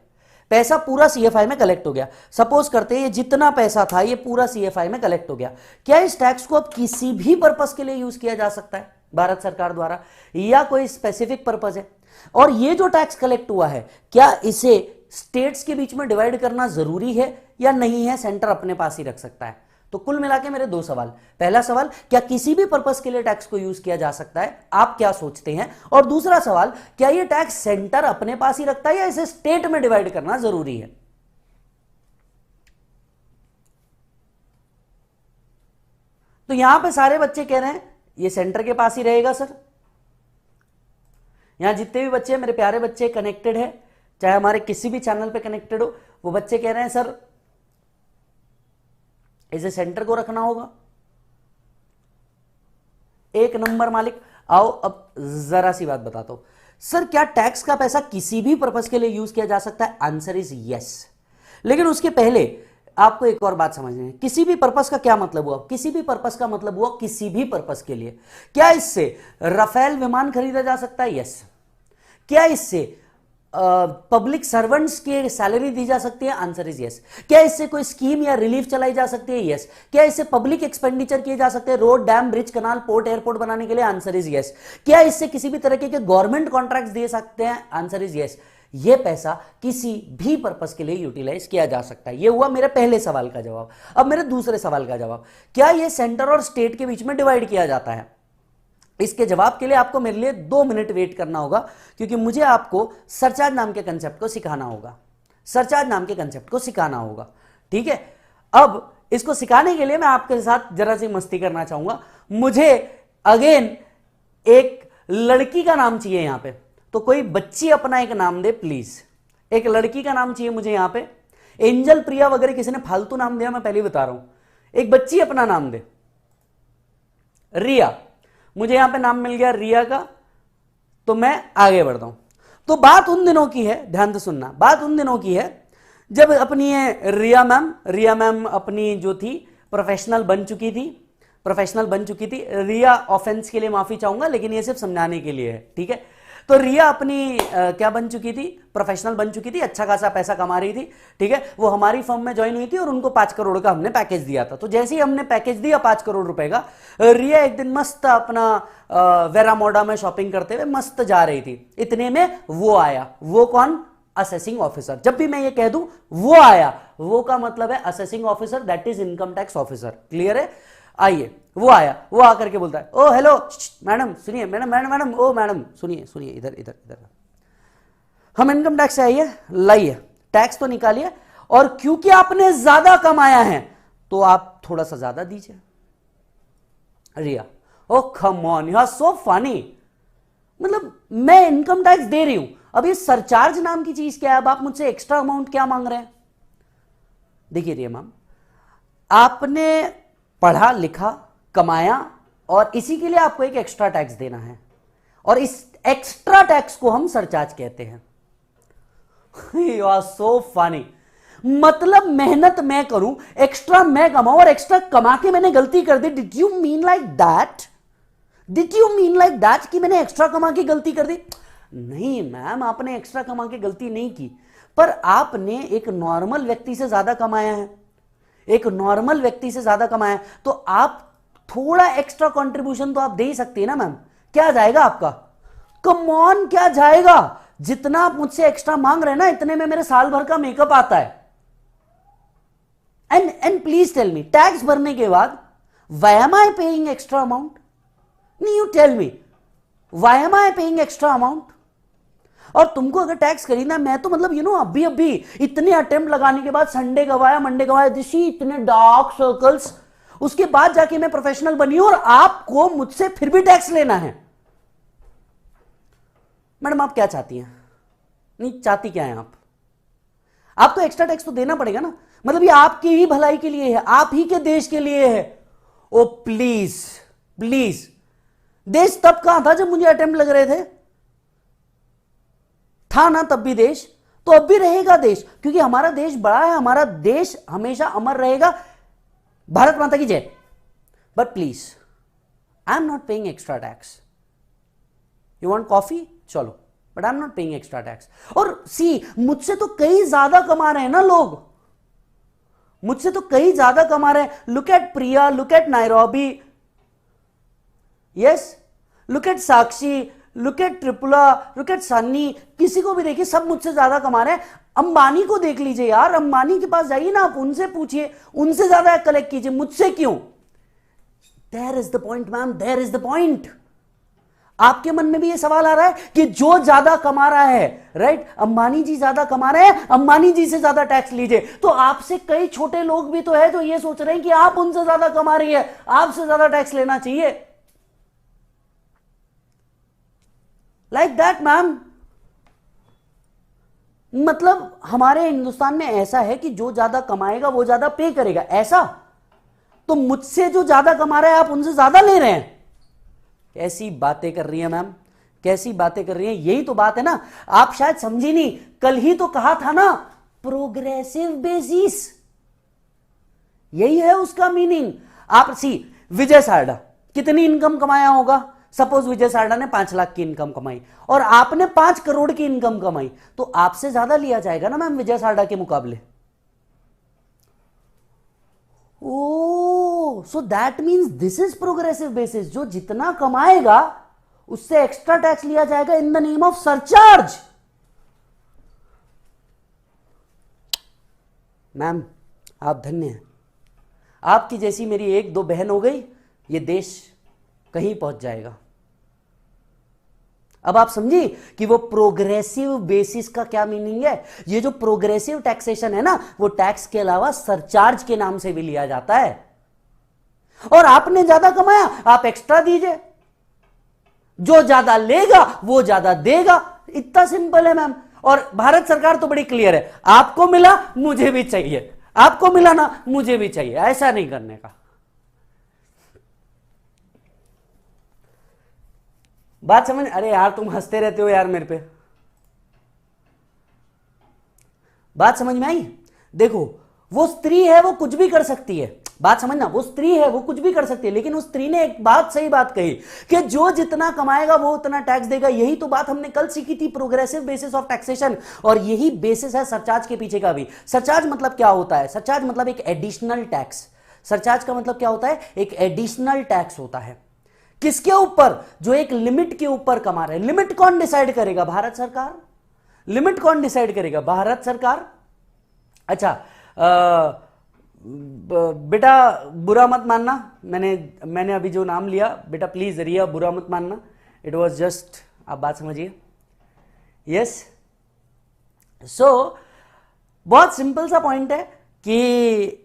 पैसा पूरा सीएफआई में कलेक्ट हो गया। सपोज करते हैं ये जितना पैसा था ये पूरा सीएफआई में कलेक्ट हो गया, क्या इस टैक्स को अब किसी भी पर्पस के लिए यूज किया जा सकता है भारत सरकार द्वारा, या कोई स्पेसिफिक पर्पस है? और ये जो टैक्स कलेक्ट हुआ है, क्या इसे स्टेट्स के बीच में डिवाइड करना जरूरी है या नहीं है, सेंटर अपने पास ही रख सकता है? तो कुल मिला के मेरे 2 सवाल। पहला सवाल, क्या किसी भी पर्पस के लिए टैक्स को यूज किया जा सकता है, आप क्या सोचते हैं? और दूसरा सवाल, क्या यह टैक्स सेंटर अपने पास ही रखता है या इसे स्टेट में डिवाइड करना जरूरी है? तो यहां पे सारे बच्चे कह रहे हैं ये सेंटर के पास ही रहेगा सर। यहां जितने भी बच्चे मेरे प्यारे बच्चे कनेक्टेड है, चाहे हमारे किसी भी चैनल पे कनेक्टेड हो, वो बच्चे कह रहे हैं सर इसे सेंटर को रखना होगा। एक नंबर मालिक। आओ अब जरा सी बात बताता हूं सर, क्या टैक्स का पैसा किसी भी पर्पस के लिए यूज किया जा सकता है? Answer is yes. लेकिन उसके पहले आपको एक और बात समझनी है, किसी भी पर्पस का क्या मतलब हुआ? किसी भी पर्पस का मतलब हुआ किसी भी पर्पस के लिए। क्या इससे राफेल विमान खरीदा जा सकता है? यस। क्या इससे पब्लिक सर्वेंट्स की सैलरी दी जा सकती है? Answer is yes. क्या इससे कोई स्कीम या रिलीफ चलाई जा सकती है? यस। क्या इससे पब्लिक एक्सपेंडिचर किए जा सकते हैं, रोड, डैम, ब्रिज, कनाल, पोर्ट, एयरपोर्ट बनाने के लिए? Answer is yes. क्या इससे किसी भी तरह के गवर्नमेंट कॉन्ट्रैक्ट्स दे सकते हैं? Answer is yes. यह पैसा किसी भी पर्पस के लिए यूटिलाइज किया जा सकता है। यह हुआ मेरे पहले सवाल का जवाब। अब मेरे दूसरे सवाल का जवाब, क्या यह सेंटर और स्टेट के बीच में डिवाइड किया जाता है? इसके जवाब के लिए आपको मेरे लिए 2 मिनट वेट करना होगा, क्योंकि मुझे आपको सरचार्ज नाम के कंसेप्ट को सिखाना होगा। सरचार्ज नाम के कंसेप्ट को सिखाना होगा, ठीक है। अब इसको सिखाने के लिए मैं आपके साथ जरा सी मस्ती करना चाहूंगा। मुझे अगेन एक लड़की का नाम चाहिए यहां पे, तो कोई बच्ची अपना एक नाम दे प्लीज। एक लड़की का नाम चाहिए मुझे यहां पे। एंजल, प्रिया वगैरह किसी ने फालतू नाम दिया, मैं पहले बता रहा हूं। एक बच्ची अपना नाम दे। रिया, मुझे यहां पे नाम मिल गया रिया का, तो मैं आगे बढ़ता हूं। तो बात उन दिनों की है, ध्यान से सुनना, बात उन दिनों की है जब अपनी ये रिया मैम अपनी जो थी प्रोफेशनल बन चुकी थी। रिया ऑफेंस के लिए माफी चाहूंगा, लेकिन ये सिर्फ समझाने के लिए है, ठीक है। तो रिया अपनी क्या बन चुकी थी? प्रोफेशनल बन चुकी थी, अच्छा खासा पैसा कमा रही थी, ठीक है। वो हमारी फर्म में ज्वाइन हुई थी और उनको 5 करोड़ का हमने पैकेज दिया था। तो जैसे ही हमने पैकेज दिया 5 करोड़ रुपए का, रिया एक दिन मस्त अपना वेरा मोडा में शॉपिंग करते हुए मस्त जा रही थी। इतने में वो आया। वो कौन? Assessing officer. जब भी मैं ये कह दूं वो आया, वो का मतलब है assessing officer, that is income tax officer. Clear है? आइए, वो आया, वो आकर के बोलता है, ओ हेलो मैडम, सुनिए मैडम, ओ मैडम सुनिए, इधर हम इनकम टैक्स से आइए, लाइए, टैक्स तो निकालिए, और क्योंकि आपने ज्यादा कमाया है तो आप थोड़ा सा ज्यादा दीजिए। Riya, oh come on, you are so funny. मतलब मैं इनकम टैक्स दे रही हूं, अब ये सरचार्ज नाम की चीज क्या है? अब आप मुझसे एक्स्ट्रा अमाउंट क्या मांग रहे हैं? देखिए रिया मैम, आपने पढ़ा लिखा, कमाया, और इसी के लिए आपको एक एक्स्ट्रा टैक्स देना है। और इस एक्स्ट्रा टैक्स को हम सरचार्ज कहते हैं। You are so funny. मतलब मेहनत मैं करूं, एक्स्ट्रा मैं कमाऊं और एक्स्ट्रा कमा के मैंने गलती कर दी। Did you mean like that? Did you mean like that कि मैंने एक्स्ट्रा कमा के गलती कर दी? नहीं मैम, आपने एक्स्ट्रा कमा के गलती नहीं की, पर आपने एक नॉर्मल व्यक्ति से ज्यादा कमाया है, एक नॉर्मल व्यक्ति से ज्यादा कमाया है, तो आप थोड़ा एक्स्ट्रा कंट्रीब्यूशन तो आप दे ही सकती है ना मैम। क्या जाएगा आपका? कम ऑन, क्या जाएगा? जितना आप मुझसे एक्स्ट्रा मांग रहे हैं ना, इतने में मेरे साल भर का मेकअप आता है। And please tell me, tax भरने के बाद why am I paying extra amount? नहीं, you tell me why am I paying extra amount? और तुमको अगर टैक्स खरीदना, मैं तो मतलब अभी अभी इतने अटेम्प्ट लगाने के बाद संडे गवाया, मंडे गवाया, दिशी इतने डार्क सर्कल्स, उसके बाद जाके मैं प्रोफेशनल बनी और आपको मुझसे फिर भी टैक्स लेना है। मैडम आप क्या चाहती हैं? नहीं चाहती क्या है आप? आपको एक्स्ट्रा टैक्स तो देना पड़ेगा ना, मतलब ये आपकी ही भलाई के लिए है, आप ही के देश के लिए है। ओ प्लीज प्लीज, देश तब कहां था जब मुझे अटेम्प्ट लग रहे थे? था ना तब भी देश, तो अब भी रहेगा देश, क्योंकि हमारा देश बड़ा है, हमारा देश हमेशा अमर रहेगा। भारत माता की जय। But please, I am not paying extra tax. You want coffee? चलो, but I am not paying extra tax. और सी, मुझसे तो कई ज्यादा कमा रहे हैं ना लोग, मुझसे तो कई ज्यादा कमा रहे हैं। Look at Priya, look at Nairobi, yes, look at Sakshi, look at ट्रिपुला, लुक एट सन्नी, किसी को भी देखिए, सब मुझसे ज्यादा कमा रहे हैं। अंबानी को देख लीजिए यार, अंबानी के पास जाइए ना, आप उनसे पूछिए, उनसे ज्यादा कलेक्ट कीजिए, मुझसे क्यों? There is the point ma'am, there is the point. आपके मन में भी ये सवाल आ रहा है कि जो ज्यादा कमा रहा है, राइट, अंबानी जी ज्यादा कमा रहे हैं, अंबानी जी से ज्यादा टैक्स लीजिए। तो आपसे कई छोटे लोग भी तो है जो ये सोच रहे हैं कि आप उनसे ज्यादा कमा रही है, आपसे ज्यादा टैक्स लेना चाहिए। Like that ma'am. मतलब हमारे हिंदुस्तान में ऐसा है कि जो ज्यादा कमाएगा वो ज्यादा पे करेगा, ऐसा। तो मुझसे जो ज्यादा कमा रहा है आप उनसे ज्यादा ले रहे हैं। कैसी बातें कर रही है मैम, कैसी बातें कर रही है? यही तो बात है ना, आप शायद समझी नहीं। कल ही तो कहा था ना, प्रोग्रेसिव बेसिस, यही है उसका मीनिंग। आप सी, विजय सारडा कितनी इनकम कमाया होगा? सपोज विजय सारडा ने 5 लाख की इनकम कमाई और आपने 5 करोड़ की इनकम कमाई, तो आपसे ज्यादा लिया जाएगा ना मैम विजय सारडा के मुकाबले। Oh, so that means this is progressive basis. जो जितना कमाएगा उससे एक्स्ट्रा टैक्स लिया जाएगा in the name of surcharge. Ma'am आप धन्य हैं, आपकी जैसी मेरी 1-2 बहन हो गई, ये देश कहीं पहुंच जाएगा। अब आप समझी कि वो प्रोग्रेसिव बेसिस का क्या मीनिंग है। ये जो प्रोग्रेसिव टैक्सेशन है ना, वो टैक्स के अलावा सरचार्ज के नाम से भी लिया जाता है। और आपने ज्यादा कमाया, आप एक्स्ट्रा दीजिए, जो ज्यादा लेगा वो ज्यादा देगा, इतना सिंपल है मैम। और भारत सरकार तो बड़ी क्लियर है, आपको मिला मुझे भी चाहिए, आपको मिला ना मुझे भी चाहिए, ऐसा नहीं करने का। बात समझ? अरे यार तुम हंसते रहते हो यार मेरे पे। बात समझ में आई? देखो, वो स्त्री है, वो कुछ भी कर सकती है। बात समझना, वो स्त्री है, वो कुछ भी कर सकती है, लेकिन उस स्त्री ने एक बात, सही बात कही कि जो जितना कमाएगा वो उतना टैक्स देगा। यही तो बात हमने कल सीखी थी, प्रोग्रेसिव बेसिस ऑफ टैक्सेशन। और यही बेसिस है सरचार्ज के पीछे का भी। सरचार्ज मतलब क्या होता है? सरचार्ज मतलब एक एडिशनल टैक्स। सरचार्ज का मतलब क्या होता है? एक एडिशनल टैक्स होता है। किसके ऊपर? जो एक लिमिट के ऊपर कमा रहे हैं। लिमिट कौन डिसाइड करेगा? भारत सरकार। लिमिट कौन डिसाइड करेगा? भारत सरकार। अच्छा बेटा बुरा मत मानना, मैंने अभी जो नाम लिया, बेटा प्लीज रिया बुरा मत मानना, इट वाज जस्ट, आप बात समझिए। यस, सो बहुत सिंपल सा पॉइंट है कि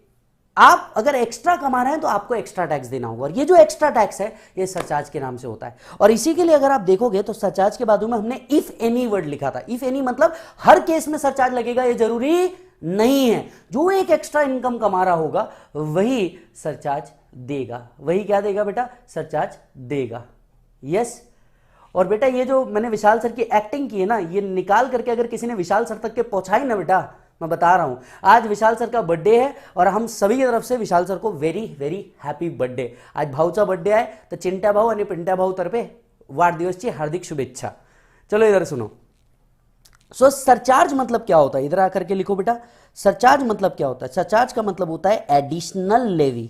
आप अगर एक्स्ट्रा कमा रहे हैं तो आपको एक्स्ट्रा टैक्स देना होगा। और ये जो एक्स्ट्रा टैक्स है ये सरचार्ज के नाम से होता है। और इसी के लिए अगर आप देखोगे तो सरचार्ज के बाद में हमने इफ एनी वर्ड लिखा था। इफ एनी मतलब हर केस में सरचार्ज लगेगा, ये जरूरी नहीं है। जो एक एक्स्ट्रा इनकम कमा रहा होगा वही सरचार्ज देगा। वही क्या देगा बेटा? सरचार्ज देगा। यस। और बेटा ये जो मैंने विशाल सर की एक्टिंग की है ना, ये निकाल करके अगर किसी ने विशाल सर तक के पहुंचाई ना बेटा, मैं बता रहा हूं आज विशाल सर का बर्थडे है और हम सभी की तरफ से विशाल सर को वेरी वेरी हैप्पी बर्थडे। आज भाऊचा बर्थडे आहे तर चिंट्या भाऊ आणि पिंट्या भाऊ तर्फे वाढदिवसची हार्दिक शुभेच्छा। चलो इधर सुनो। सो सरचार्ज मतलब क्या होता है, इधर आकर के लिखो बेटा। सरचार्ज मतलब क्या होता है? सरचार्ज का मतलब होता है additional levy.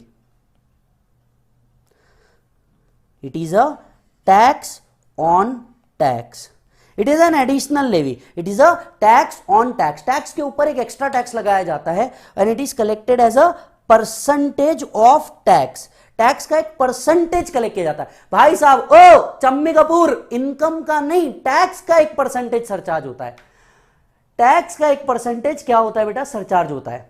It is a tax on tax. It is an additional levy. It is a tax on tax. Tax के ऊपर एक एक्स्ट्रा टैक्स लगाया जाता है and it is collected as a percentage of tax. Tax का एक परसेंटेज कलेक्ट किया जाता है। भाई साहब ओ चम्मी कपूर, इनकम का नहीं, टैक्स का एक परसेंटेज सरचार्ज होता है। टैक्स का एक परसेंटेज क्या होता है बेटा? सरचार्ज होता है।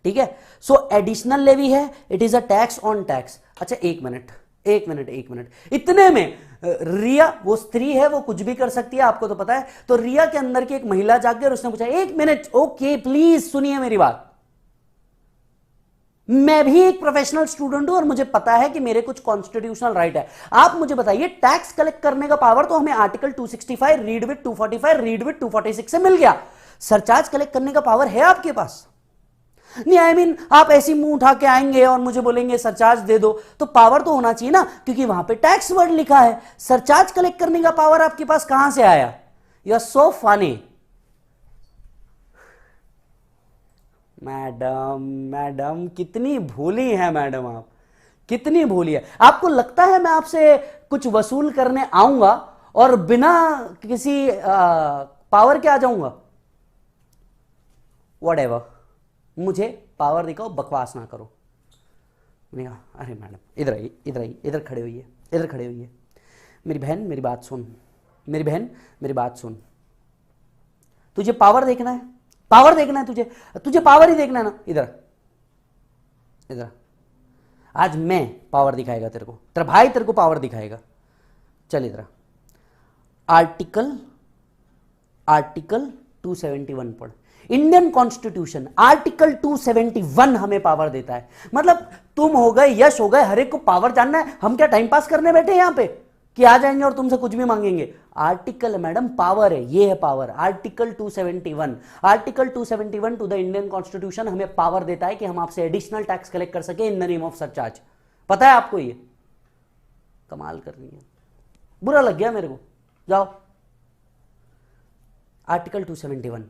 ठीक है। सो एडिशनल लेवी है, it is a tax on tax. अच्छा एक मिनट एक मिनट एक मिनट, इतने में रिया वो स्त्री है, वो कुछ भी कर सकती है, आपको तो पता है। तो रिया के अंदर की एक महिला जाग गई और उसने पूछा एक मिनट, ओके प्लीज सुनिए मेरी बात। मैं भी एक प्रोफेशनल स्टूडेंट हूं और मुझे पता है कि मेरे कुछ कॉन्स्टिट्यूशनल राइट है। आप मुझे बताइए टैक्स कलेक्ट करने का पावर तो हमें article 265 read with 245 read with 246 से मिल गया। सरचार्ज कलेक्ट करने का पावर है आपके पास? नहीं, आई मीन आप ऐसी मुंह उठा के आएंगे और मुझे बोलेंगे सरचार्ज दे दो, तो पावर तो होना चाहिए ना, क्योंकि वहां पे टैक्स वर्ड लिखा है। सरचार्ज कलेक्ट करने का पावर आपके पास कहां से आया? You are so funny. Madam madam कितनी भोली है मैडम, आप कितनी भोली है। आपको लगता है मैं आपसे कुछ वसूल करने आऊंगा और बिना किसी पावर के आ जाऊंगा? व्हाटएवर, मुझे पावर दिखाओ, बकवास ना करो। मैंने कहा अरे मैडम इधर आइए इधर आइए, इधर खड़े हुई है, इधर खड़े हुई है। मेरी बहन मेरी बात सुन, मेरी बहन मेरी बात सुन। तुझे पावर देखना है, पावर देखना है तुझे, तुझे पावर ही देखना है ना। इधर इधर, आज मैं पावर दिखाएगा तेरे को, तेरा भाई तेरे को पावर दिखाएगा। चल इधर, आर्टिकल 271 पढ़। इंडियन कॉन्स्टिट्यूशन आर्टिकल 271 हमें पावर देता है। मतलब तुम हो गए, यश हो गए, हर एक को पावर जानना है। हम क्या टाइम पास करने बैठे हैं यहां पे कि आ जाएंगे और तुमसे कुछ भी मांगेंगे? आर्टिकल मैडम पावर है, ये है power. Article 271, article 271 to the Indian constitution हमें पावर देता है कि हम आपसे एडिशनल टैक्स कलेक्ट कर सके इन द नेम ऑफ सरचार्ज। पता है आपको? ये कमाल कर रही है, बुरा लग गया मेरे को। जाओ, आर्टिकल 271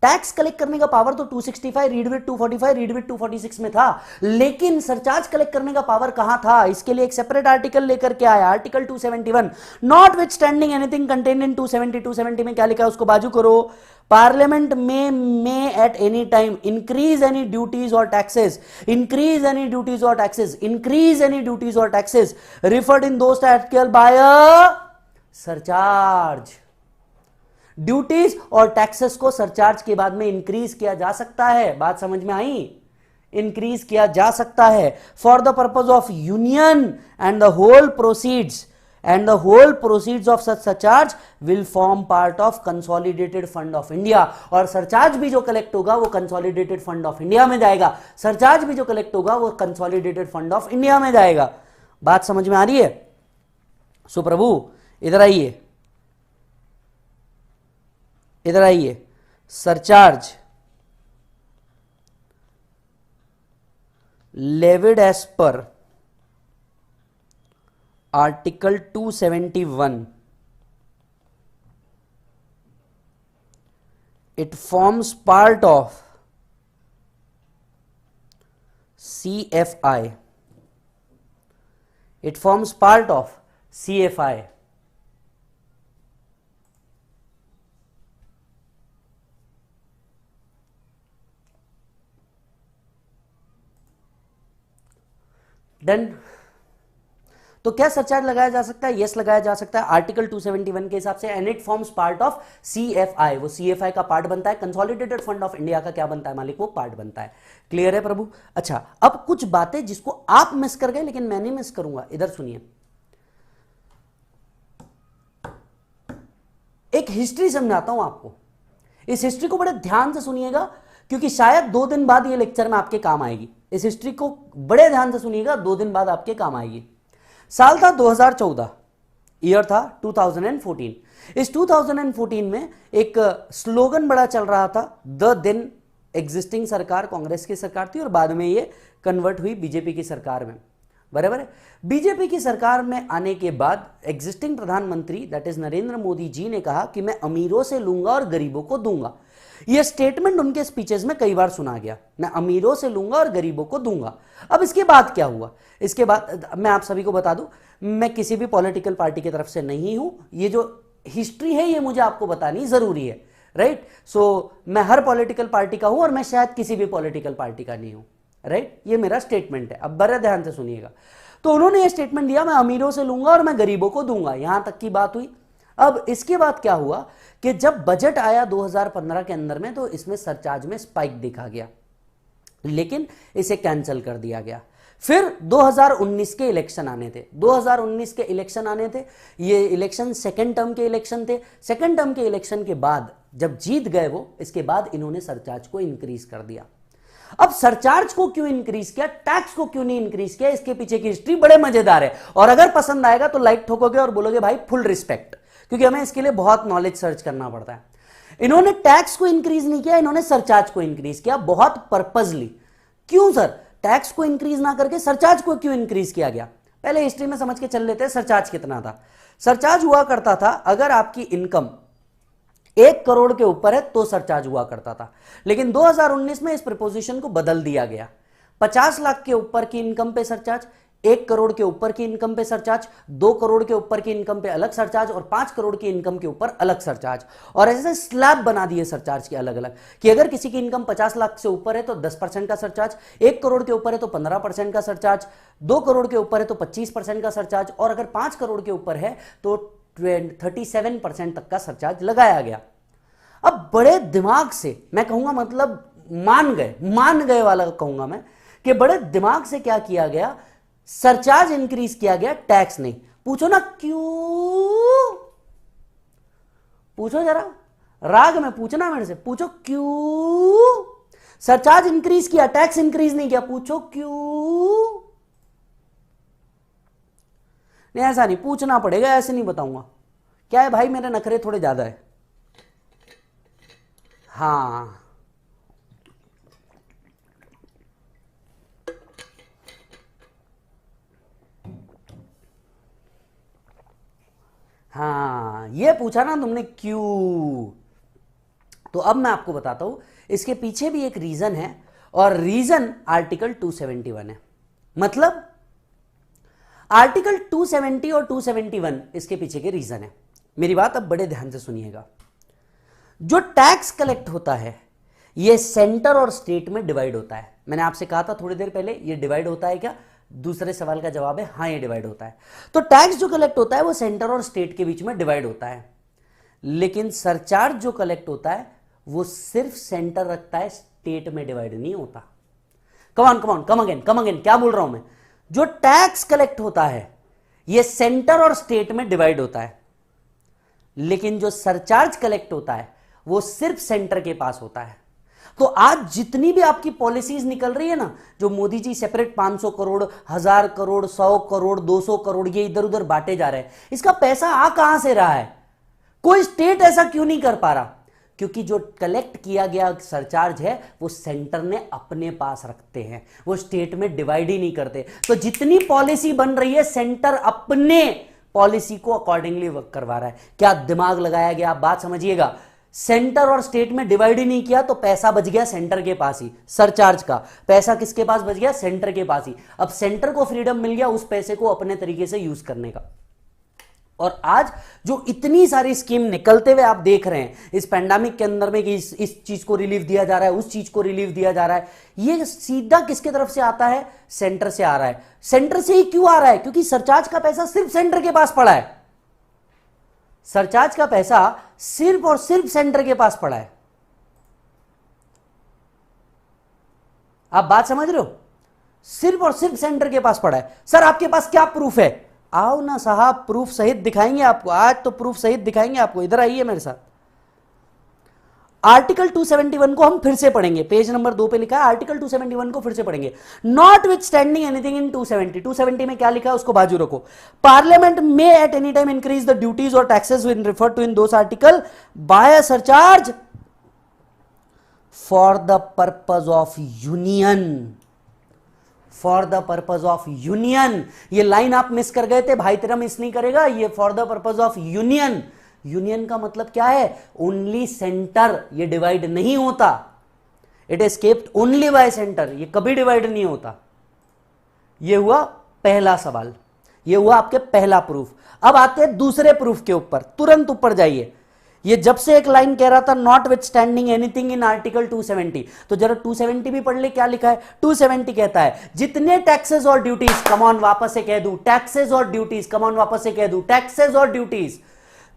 टैक्स कलेक्ट करने का पावर तो 265 रीड विद 245 रीड विद 246 में था, लेकिन सरचार्ज कलेक्ट करने का पावर कहां था? इसके लिए एक सेपरेट आर्टिकल लेकर के आया, article 271। Not with standing anything contained in 270। 270 में क्या लिखा है उसको बाजू करो। पार्लियामेंट में at any time increase any duties और टैक्सेस, इंक्रीज एनी ड्यूटीज और टैक्सेस, इंक्रीज एनी ड्यूटीज और टैक्सेस रिफर्ड इन दोस्त आर्टिकल बाय सरचार्ज। ड्यूटीज और टैक्सेस को सरचार्ज के बाद में इंक्रीज किया जा सकता है। बात समझ में आई? इंक्रीज किया जा सकता है for the purpose of union and the whole proceeds of such surcharge will form part of consolidated fund of India. और सरचार्ज भी जो कलेक्ट होगा वो कंसोलिडेटेड फंड ऑफ इंडिया में जाएगा। सरचार्ज भी जो कलेक्ट होगा वो कंसोलिडेटेड फंड ऑफ इंडिया में जाएगा। बात समझ में आ रही है? सो प्रभु इधर आइए, इधर आइए। Surcharge levied as per article 271, it forms part of CFI, it forms part of CFI. Done. तो क्या सरचार्ज लगाया जा सकता है? यस लगाया जा सकता है आर्टिकल 271 के हिसाब से, and it forms part of CFI। वो CFI का पार्ट बनता है। कंसोलिडेटेड फंड ऑफ इंडिया का क्या बनता है मालिक? वो पार्ट बनता है। क्लियर है प्रभु? अच्छा, अब कुछ बातें जिसको आप मिस कर गए लेकिन मैं नहीं मिस करूंगा, इधर सुनिए। एक हिस्ट्री समझाता हूं आपको। इस हिस्ट्री को बड़े ध्यान से सुनिएगा क्योंकि शायद 2 दिन बाद ये लेक्चर में आपके काम आएगी। इस हिस्ट्री को बड़े ध्यान से सुनिएगा, 2 दिन बाद आपके काम आएगी। साल था 2014, ईयर था 2014। इस 2014 में एक स्लोगन बड़ा चल रहा था, द देन एग्जिस्टिंग सरकार कांग्रेस की सरकार थी और बाद में ये कन्वर्ट हुई बीजेपी की सरकार में, बराबर है। बीजेपी की सरकार में आने के बाद एग्जिस्टिंग प्रधानमंत्री दैट इज नरेंद्र मोदी जी ने कहा कि मैं अमीरों से लूंगा और गरीबों को दूंगा। यह स्टेटमेंट उनके स्पीचेस में कई बार सुना गया, मैं अमीरों से लूंगा और गरीबों को दूंगा। अब इसके बाद क्या हुआ, इसके बाद मैं आप सभी को बता दूं, मैं किसी भी पॉलिटिकल पार्टी की तरफ से नहीं हूं, ये जो हिस्ट्री है ये मुझे आपको बतानी जरूरी है, राइट। सो मैं हर पॉलिटिकल पार्टी का हूं और मैं शायद किसी भी पॉलिटिकल पार्टी का नहीं हूं, राइट। ये मेरा स्टेटमेंट है, अब बड़े ध्यान से सुनिएगा। तो उन्होंने ये स्टेटमेंट दिया, मैं अमीरों से लूंगा और मैं गरीबों को दूंगा, यहां तक की बात हुई। अब इसके बाद क्या हुआ कि जब बजट आया 2015 के अंदर में, तो इसमें सरचार्ज में स्पाइक देखा गया, लेकिन इसे कैंसिल कर दिया गया। फिर 2019 के इलेक्शन आने थे, 2019 के इलेक्शन आने थे, ये इलेक्शन सेकेंड टर्म के इलेक्शन थे। सेकेंड टर्म के इलेक्शन के बाद जब जीत गए वो, इसके बाद इन्होंने सरचार्ज को इंक्रीज कर दिया। अब सरचार्ज को क्यों इंक्रीज किया, टैक्स को क्यों नहीं इंक्रीज किया, इसके पीछे की हिस्ट्री बड़े मजेदार है। और अगर पसंद आएगा तो लाइक ठोकोगे और बोलोगे भाई फुल रिस्पेक्ट, क्योंकि हमें इसके लिए बहुत नॉलेज सर्च करना पड़ता है। इन्होंने टैक्स को इंक्रीज नहीं किया, इन्होंने सरचार्ज को इंक्रीज किया, बहुत पर्पजली। क्यों सर, टैक्स को इंक्रीज ना करके सरचार्ज को क्यों इंक्रीज किया गया? पहले हिस्ट्री में समझ के चल लेते हैं सरचार्ज कितना था। सरचार्ज हुआ करता था, अगर आपकी इनकम 1 करोड़ के ऊपर है तो सरचार्ज हुआ करता था, लेकिन 2019 में इस प्रपोजिशन को बदल दिया गया। 50 लाख के ऊपर की इनकम पे सरचार्ज, 1 करोड़ के ऊपर की इनकम पे सरचार्ज, 2 करोड़ के ऊपर की इनकम पे अलग सरचार्ज और 5 करोड़ की इनकम के ऊपर अलग सरचार्ज। और ऐसे स्लैब बना दिए सरचार्ज के अलग अलग, कि अगर किसी की इनकम 50 लाख से ऊपर है तो 10% का सरचार्ज, 1 करोड़ के ऊपर है तो 15% का सरचार्ज, 2 करोड़ के ऊपर है तो 25% का सरचार्ज, और अगर 5 करोड़ के ऊपर है तो 37% तक का सरचार्ज लगाया गया। अब बड़े दिमाग से मैं कहूंगा, मतलब मान गए वाला कहूंगा मैं, कि बड़े दिमाग से क्या किया गया, सरचार्ज इंक्रीज किया गया, टैक्स नहीं। पूछो ना क्यों, पूछो जरा, राग में पूछना मेरे से, पूछो क्यों सरचार्ज इंक्रीज किया, टैक्स इंक्रीज नहीं किया, पूछो क्यों। नहीं ऐसा नहीं पूछना पड़ेगा, ऐसे नहीं बताऊंगा। क्या है भाई, मेरे नखरे थोड़े ज्यादा है। हाँ हाँ, ये पूछा ना तुमने क्यों, तो अब मैं आपको बताता हूं, इसके पीछे भी एक रीजन है, और रीजन आर्टिकल 271 है। मतलब आर्टिकल 270 और 271 इसके पीछे के रीजन है। मेरी बात अब बड़े ध्यान से सुनिएगा। जो टैक्स कलेक्ट होता है ये सेंटर और स्टेट में डिवाइड होता है। मैंने आपसे कहा था थोड़ी देर पहले, ये डिवाइड होता है क्या? दूसरे सवाल का जवाब है हाँ, ये डिवाइड होता है। तो टैक्स जो कलेक्ट होता है वो सेंटर और स्टेट के बीच में डिवाइड होता है, लेकिन सरचार्ज जो कलेक्ट होता है वो सिर्फ सेंटर रखता है, स्टेट में डिवाइड नहीं होता। कम अगेन, क्या बोल रहा हूं मैं? जो टैक्स कलेक्ट होता है ये सेंटर और स्टेट में डिवाइड होता है, लेकिन जो सरचार्ज कलेक्ट होता है वो सिर्फ सेंटर के पास होता है। तो आज जितनी भी आपकी पॉलिसीज निकल रही है ना, जो मोदी जी सेपरेट 500 करोड़, 1000 करोड़, 100 करोड़, 200 करोड़ ये इधर उधर बांटे जा रहे हैं, इसका पैसा आ कहां से रहा है? कोई स्टेट ऐसा क्यों नहीं कर पा रहा? क्योंकि जो कलेक्ट किया गया सरचार्ज है वो सेंटर ने अपने पास रखते हैं, वो स्टेट में डिवाइड ही नहीं करते। तो जितनी पॉलिसी बन रही है सेंटर अपने पॉलिसी को अकॉर्डिंगली वर्क करवा रहा है। क्या दिमाग लगाया गया? आप बात समझिएगा। सेंटर और स्टेट में डिवाइड ही नहीं किया तो पैसा बच गया सेंटर के पास ही। सरचार्ज का पैसा किसके पास बच गया? सेंटर के पास ही। अब सेंटर को फ्रीडम मिल गया उस पैसे को अपने तरीके से यूज करने का। और आज जो इतनी सारी स्कीम निकलते हुए आप देख रहे हैं इस पैंडेमिक के अंदर में कि इस चीज को रिलीफ दिया जा रहा है, उस चीज को रिलीफ दिया जा रहा है, ये सीधा किसके तरफ से आता है? सेंटर से आ रहा है। सेंटर से ही क्यों आ रहा है? क्योंकि सरचार्ज का पैसा सिर्फ सेंटर के पास पड़ा है। सरचार्ज का पैसा सिर्फ और सिर्फ सेंटर के पास पड़ा है। आप बात समझ रहे हो? सिर्फ और सिर्फ सेंटर के पास पड़ा है। सर आपके पास क्या प्रूफ है? आओ ना साहब, प्रूफ सहित दिखाएंगे आपको। आज तो प्रूफ सहित दिखाएंगे आपको। इधर आइए मेरे साथ। आर्टिकल 271 को हम फिर से पढ़ेंगे, पेज नंबर 2 पे लिखा है आर्टिकल 271 को फिर से पढ़ेंगे। Not with standing anything in 270 में क्या लिखा है उसको बाजू रखो। पार्लियामेंट में at any time increase the duties और taxes when referred to in those article by a surcharge for the purpose of union, for the purpose of union. ये लाइन आप मिस कर गए थे, भाई तेरा मिस नहीं करेगा, ये for the purpose of union. Union का मतलब क्या है? ओनली सेंटर, ये डिवाइड नहीं होता, it escaped only by centre, ये कभी डिवाइड नहीं होता। ये हुआ पहला सवाल, ये हुआ आपके पहला प्रूफ। अब आते हैं दूसरे प्रूफ के ऊपर, तुरंत ऊपर जाइए। ये जब से एक लाइन कह रहा था not with standing anything in article 270, तो जरा 270 भी पढ़ ले क्या लिखा है। 270 कहता है जितने टैक्सेस और ड्यूटीज, कमॉन वापस से कह दूं, टैक्सेस और ड्यूटीज, कमॉन वापस से कह दूं, टैक्सेस और ड्यूटीज,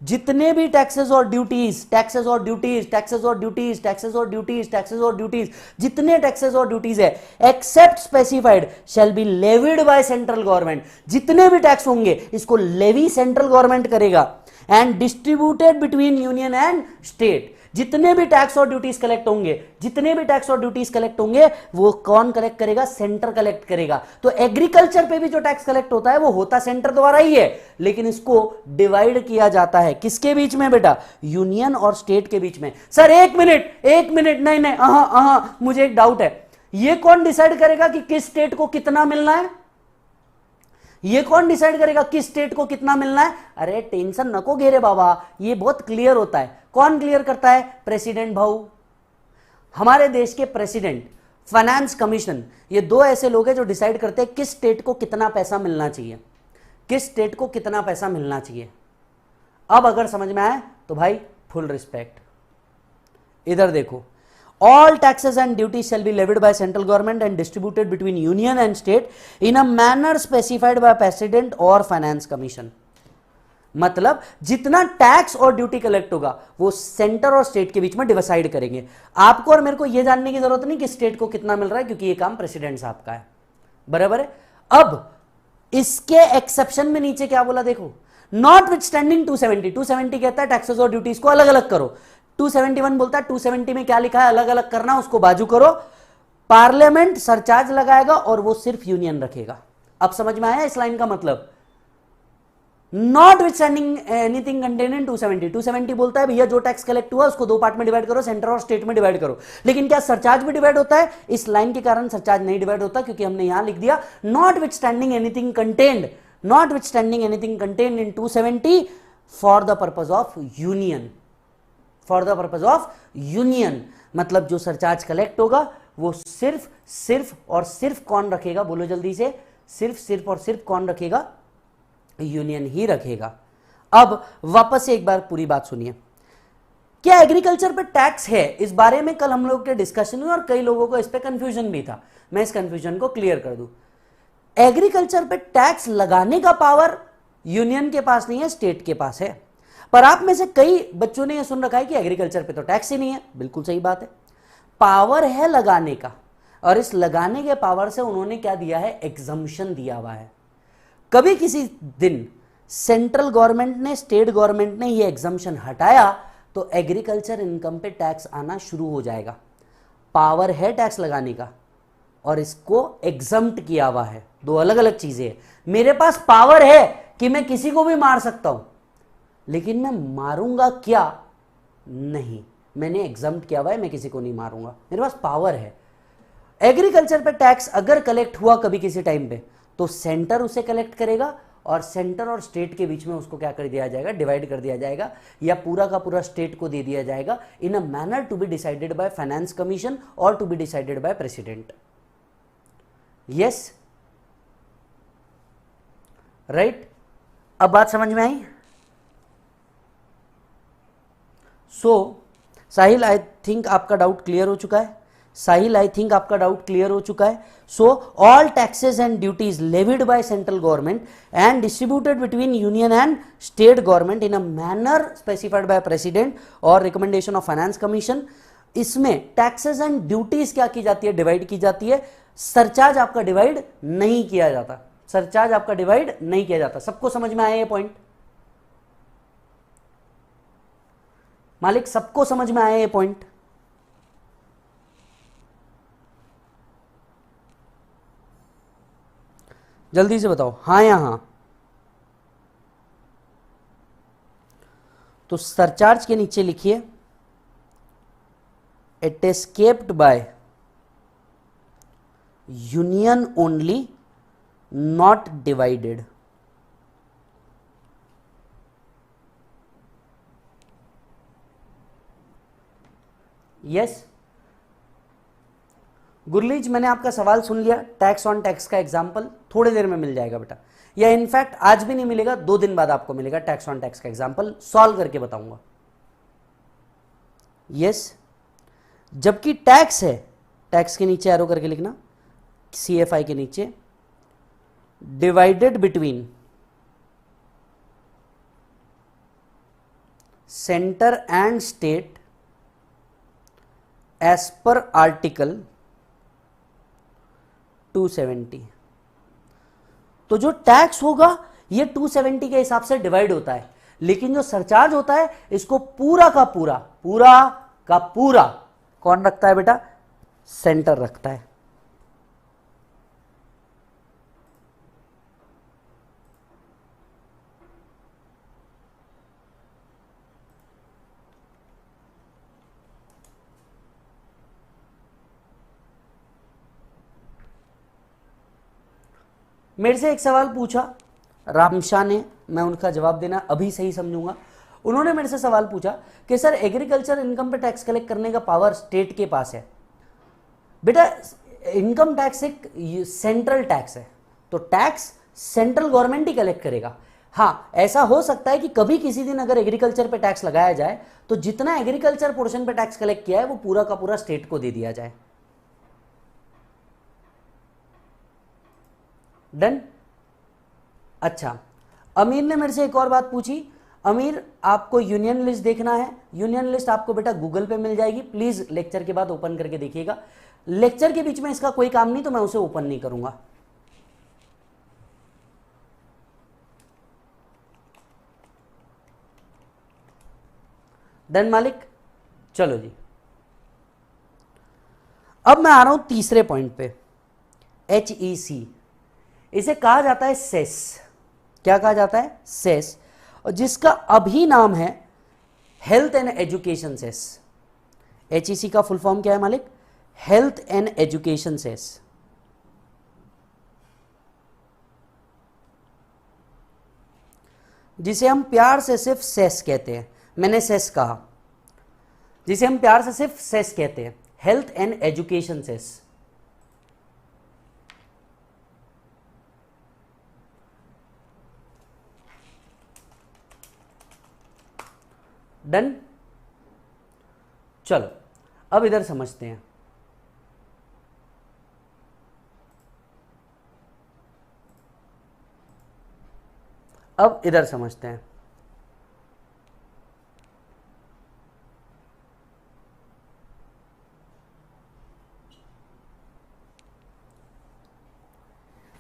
जितने भी टैक्सेस और ड्यूटीज, टैक्सेस और ड्यूटीज, टैक्सेस और ड्यूटीज, टैक्सेस और ड्यूटीज, टैक्सेस और ड्यूटीज, जितने टैक्सेस और ड्यूटीज है except specified shall be levied by central government. जितने भी टैक्स होंगे इसको लेवी सेंट्रल गवर्नमेंट करेगा and distributed between union and state. जितने भी टैक्स और ड्यूटीज कलेक्ट होंगे, जितने भी टैक्स और ड्यूटीज कलेक्ट होंगे वो कौन कलेक्ट करेगा? सेंटर कलेक्ट करेगा। तो एग्रीकल्चर पे भी जो टैक्स कलेक्ट होता है वो होता सेंटर द्वारा ही है, लेकिन इसको डिवाइड किया जाता है किसके बीच में बेटा? यूनियन और स्टेट के बीच में। सर एक मिनट, नहीं, मुझे एक डाउट है, ये कौन डिसाइड करेगा कि किस स्टेट को कितना मिलना है? ये कौन डिसाइड करेगा किस स्टेट को कितना मिलना है? अरे टेंशन नको घेरे बाबा, ये बहुत क्लियर होता है। कौन क्लियर करता है? प्रेसिडेंट भाऊ, हमारे देश के प्रेसिडेंट, फाइनेंस कमीशन, ये दो ऐसे लोग हैं जो डिसाइड करते हैं किस स्टेट को कितना पैसा मिलना चाहिए, किस स्टेट को कितना पैसा मिलना चाहिए। अब अगर समझ में आए तो भाई फुल रिस्पेक्ट। इधर देखो, all taxes and duties shall be levied by central government and distributed between union and state in a manner specified by president or finance commission। मतलब जितना टैक्स और ड्यूटी कलेक्ट होगा वो सेंटर और स्टेट के बीच में डिसाइड करेंगे। आपको और मेरे को यह जानने की जरूरत नहीं कि स्टेट को कितना मिल रहा है, क्योंकि ये काम प्रेसिडेंट साहब का है, बराबर है। अब इसके एक्सेप्शन में नीचे क्या बोला देखो, नॉट विथ स्टैंडिंग 270 कहता है टैक्सेस और ड्यूटीज को अलग अलग करो। 271 बोलता है 270 में क्या लिखा है, अलग अलग करना, उसको बाजू करो। पार्लियामेंट सरचार्ज लगाएगा और वो सिर्फ यूनियन रखेगा। अब समझ में आया इस लाइन का मतलब? Notwithstanding anything contain in 270 बोलता है भैया जो टैक्स कलेक्ट हुआ उसको दो पार्ट में डिवाइड करो, सेंटर और स्टेट में डिवाइड करो। लेकिन क्या सरचार्ज भी डिवाइड होता है? इस लाइन के कारण सरचार्ज नहीं डिवाइड होता, क्योंकि हमने यहां लिख दिया not with standing anything contained, not with standing anything contained in 270 for the purpose of union, for the purpose of union. मतलब जो सरचार्ज कलेक्ट होगा वो सिर्फ और सिर्फ कौन रखेगा? बोलो जल्दी से, सिर्फ और सिर्फ कौन रखेगा? यूनियन ही रखेगा। अब वापस से एक बार पूरी बात सुनिए। क्या एग्रीकल्चर पे टैक्स है? इस बारे में कल हम लोग के डिस्कशन हुई और कई लोगों को इस पे कंफ्यूजन भी था। मैं इस कंफ्यूजन को क्लियर कर दूं। एग्रीकल्चर पे टैक्स लगाने का पावर यूनियन के पास नहीं है, स्टेट के पास है। पर आप में से कई बच्चों ने यह सुन रखा है कि एग्रीकल्चर पे तो टैक्स ही नहीं है। बिल्कुल सही बात है, पावर है लगाने का, और इस लगाने के पावर से उन्होंने क्या दिया है? एग्जम्पशन दिया हुआ है। कभी किसी दिन सेंट्रल गवर्नमेंट ने, स्टेट गवर्नमेंट ने ये एग्जम्पशन हटाया तो एग्रीकल्चर इनकम पे टैक्स आना शुरू हो जाएगा। पावर है टैक्स लगाने का और इसको एग्जम्प्ट किया हुआ है, दो अलग अलग चीजें हैं। मेरे पास पावर है कि मैं किसी को भी मार सकता हूं, लेकिन मैं मारूंगा क्या? नहीं, मैंने एग्जम्प्ट किया हुआ है, मैं किसी को नहीं मारूंगा, मेरे पास पावर है। एग्रीकल्चर पे टैक्स अगर कलेक्ट हुआ कभी किसी टाइम पे तो सेंटर उसे कलेक्ट करेगा और सेंटर और स्टेट के बीच में उसको क्या कर दिया जाएगा? डिवाइड कर दिया जाएगा, या पूरा का पूरा स्टेट को दे दिया जाएगा in a manner to be decided by finance commission और to be decided by president. Yes, right. अब बात समझ में आई? साहिल आई थिंक आपका डाउट क्लियर हो चुका है। साहिल आई थिंक आपका डाउट क्लियर हो चुका है। So all taxes and duties levied by central government and distributed between union and state government in a manner specified by president और रिकमेंडेशन ऑफ फाइनेंस कमीशन। इसमें टैक्सेस एंड ड्यूटीज क्या की जाती है? डिवाइड की जाती है। सरचार्ज आपका डिवाइड नहीं किया जाता, सरचार्ज आपका डिवाइड नहीं किया जाता। सबको समझ में आया ये पॉइंट? मालिक सबको समझ में आया ये पॉइंट? जल्दी से बताओ, हाँ या हाँ? तो सरचार्ज के नीचे लिखिए it escaped by union only, not divided. Yes गुरलीज, मैंने आपका सवाल सुन लिया। टैक्स ऑन टैक्स का एग्जाम्पल थोड़ी देर में मिल जाएगा बेटा, या इनफैक्ट आज भी नहीं मिलेगा, 2 दिन बाद आपको मिलेगा। टैक्स ऑन टैक्स का एग्जाम्पल सॉल्व करके बताऊंगा। यस जबकि टैक्स है, टैक्स के नीचे एरो करके लिखना, CFI के नीचे, divided between centre and state as per article 270। तो जो टैक्स होगा ये 270 के हिसाब से डिवाइड होता है, लेकिन जो सरचार्ज होता है इसको पूरा का पूरा कौन रखता है बेटा? सेंटर रखता है। मेरे से एक सवाल पूछा रामशाह ने, मैं उनका जवाब देना अभी सही समझूंगा। उन्होंने मेरे से सवाल पूछा कि सर एग्रीकल्चर इनकम पे टैक्स कलेक्ट करने का पावर स्टेट के पास है। बेटा इनकम टैक्स एक सेंट्रल टैक्स है, तो टैक्स सेंट्रल गवर्नमेंट ही कलेक्ट करेगा। हाँ ऐसा हो सकता है कि कभी किसी दिन अगर एग्रीकल्चर पे टैक्स लगाया जाए तो जितना एग्रीकल्चर पोर्शन पे टैक्स कलेक्ट किया है वो पूरा का पूरा स्टेट को दे दिया जाए। डन। अच्छा अमीर ने मेरे से एक और बात पूछी, अमीर आपको यूनियन लिस्ट देखना है। यूनियन लिस्ट आपको बेटा गूगल पे मिल जाएगी, प्लीज लेक्चर के बाद ओपन करके देखिएगा। लेक्चर के बीच में इसका कोई काम नहीं तो मैं उसे ओपन नहीं करूंगा। डन मालिक, चलो जी। अब मैं आ रहा हूं तीसरे पॉइंट पे, HEC। इसे कहा जाता है सेस। क्या कहा जाता है? सेस, और जिसका अभी नाम है health and education cess. HEC का फुल फॉर्म क्या है मालिक? Health and education cess. जिसे हम प्यार से सिर्फ सेस कहते हैं। मैंने सेस कहा, जिसे हम प्यार से सिर्फ सेस कहते हैं, health and education cess. Done. चलो अब इधर समझते हैं। अब इधर समझते हैं।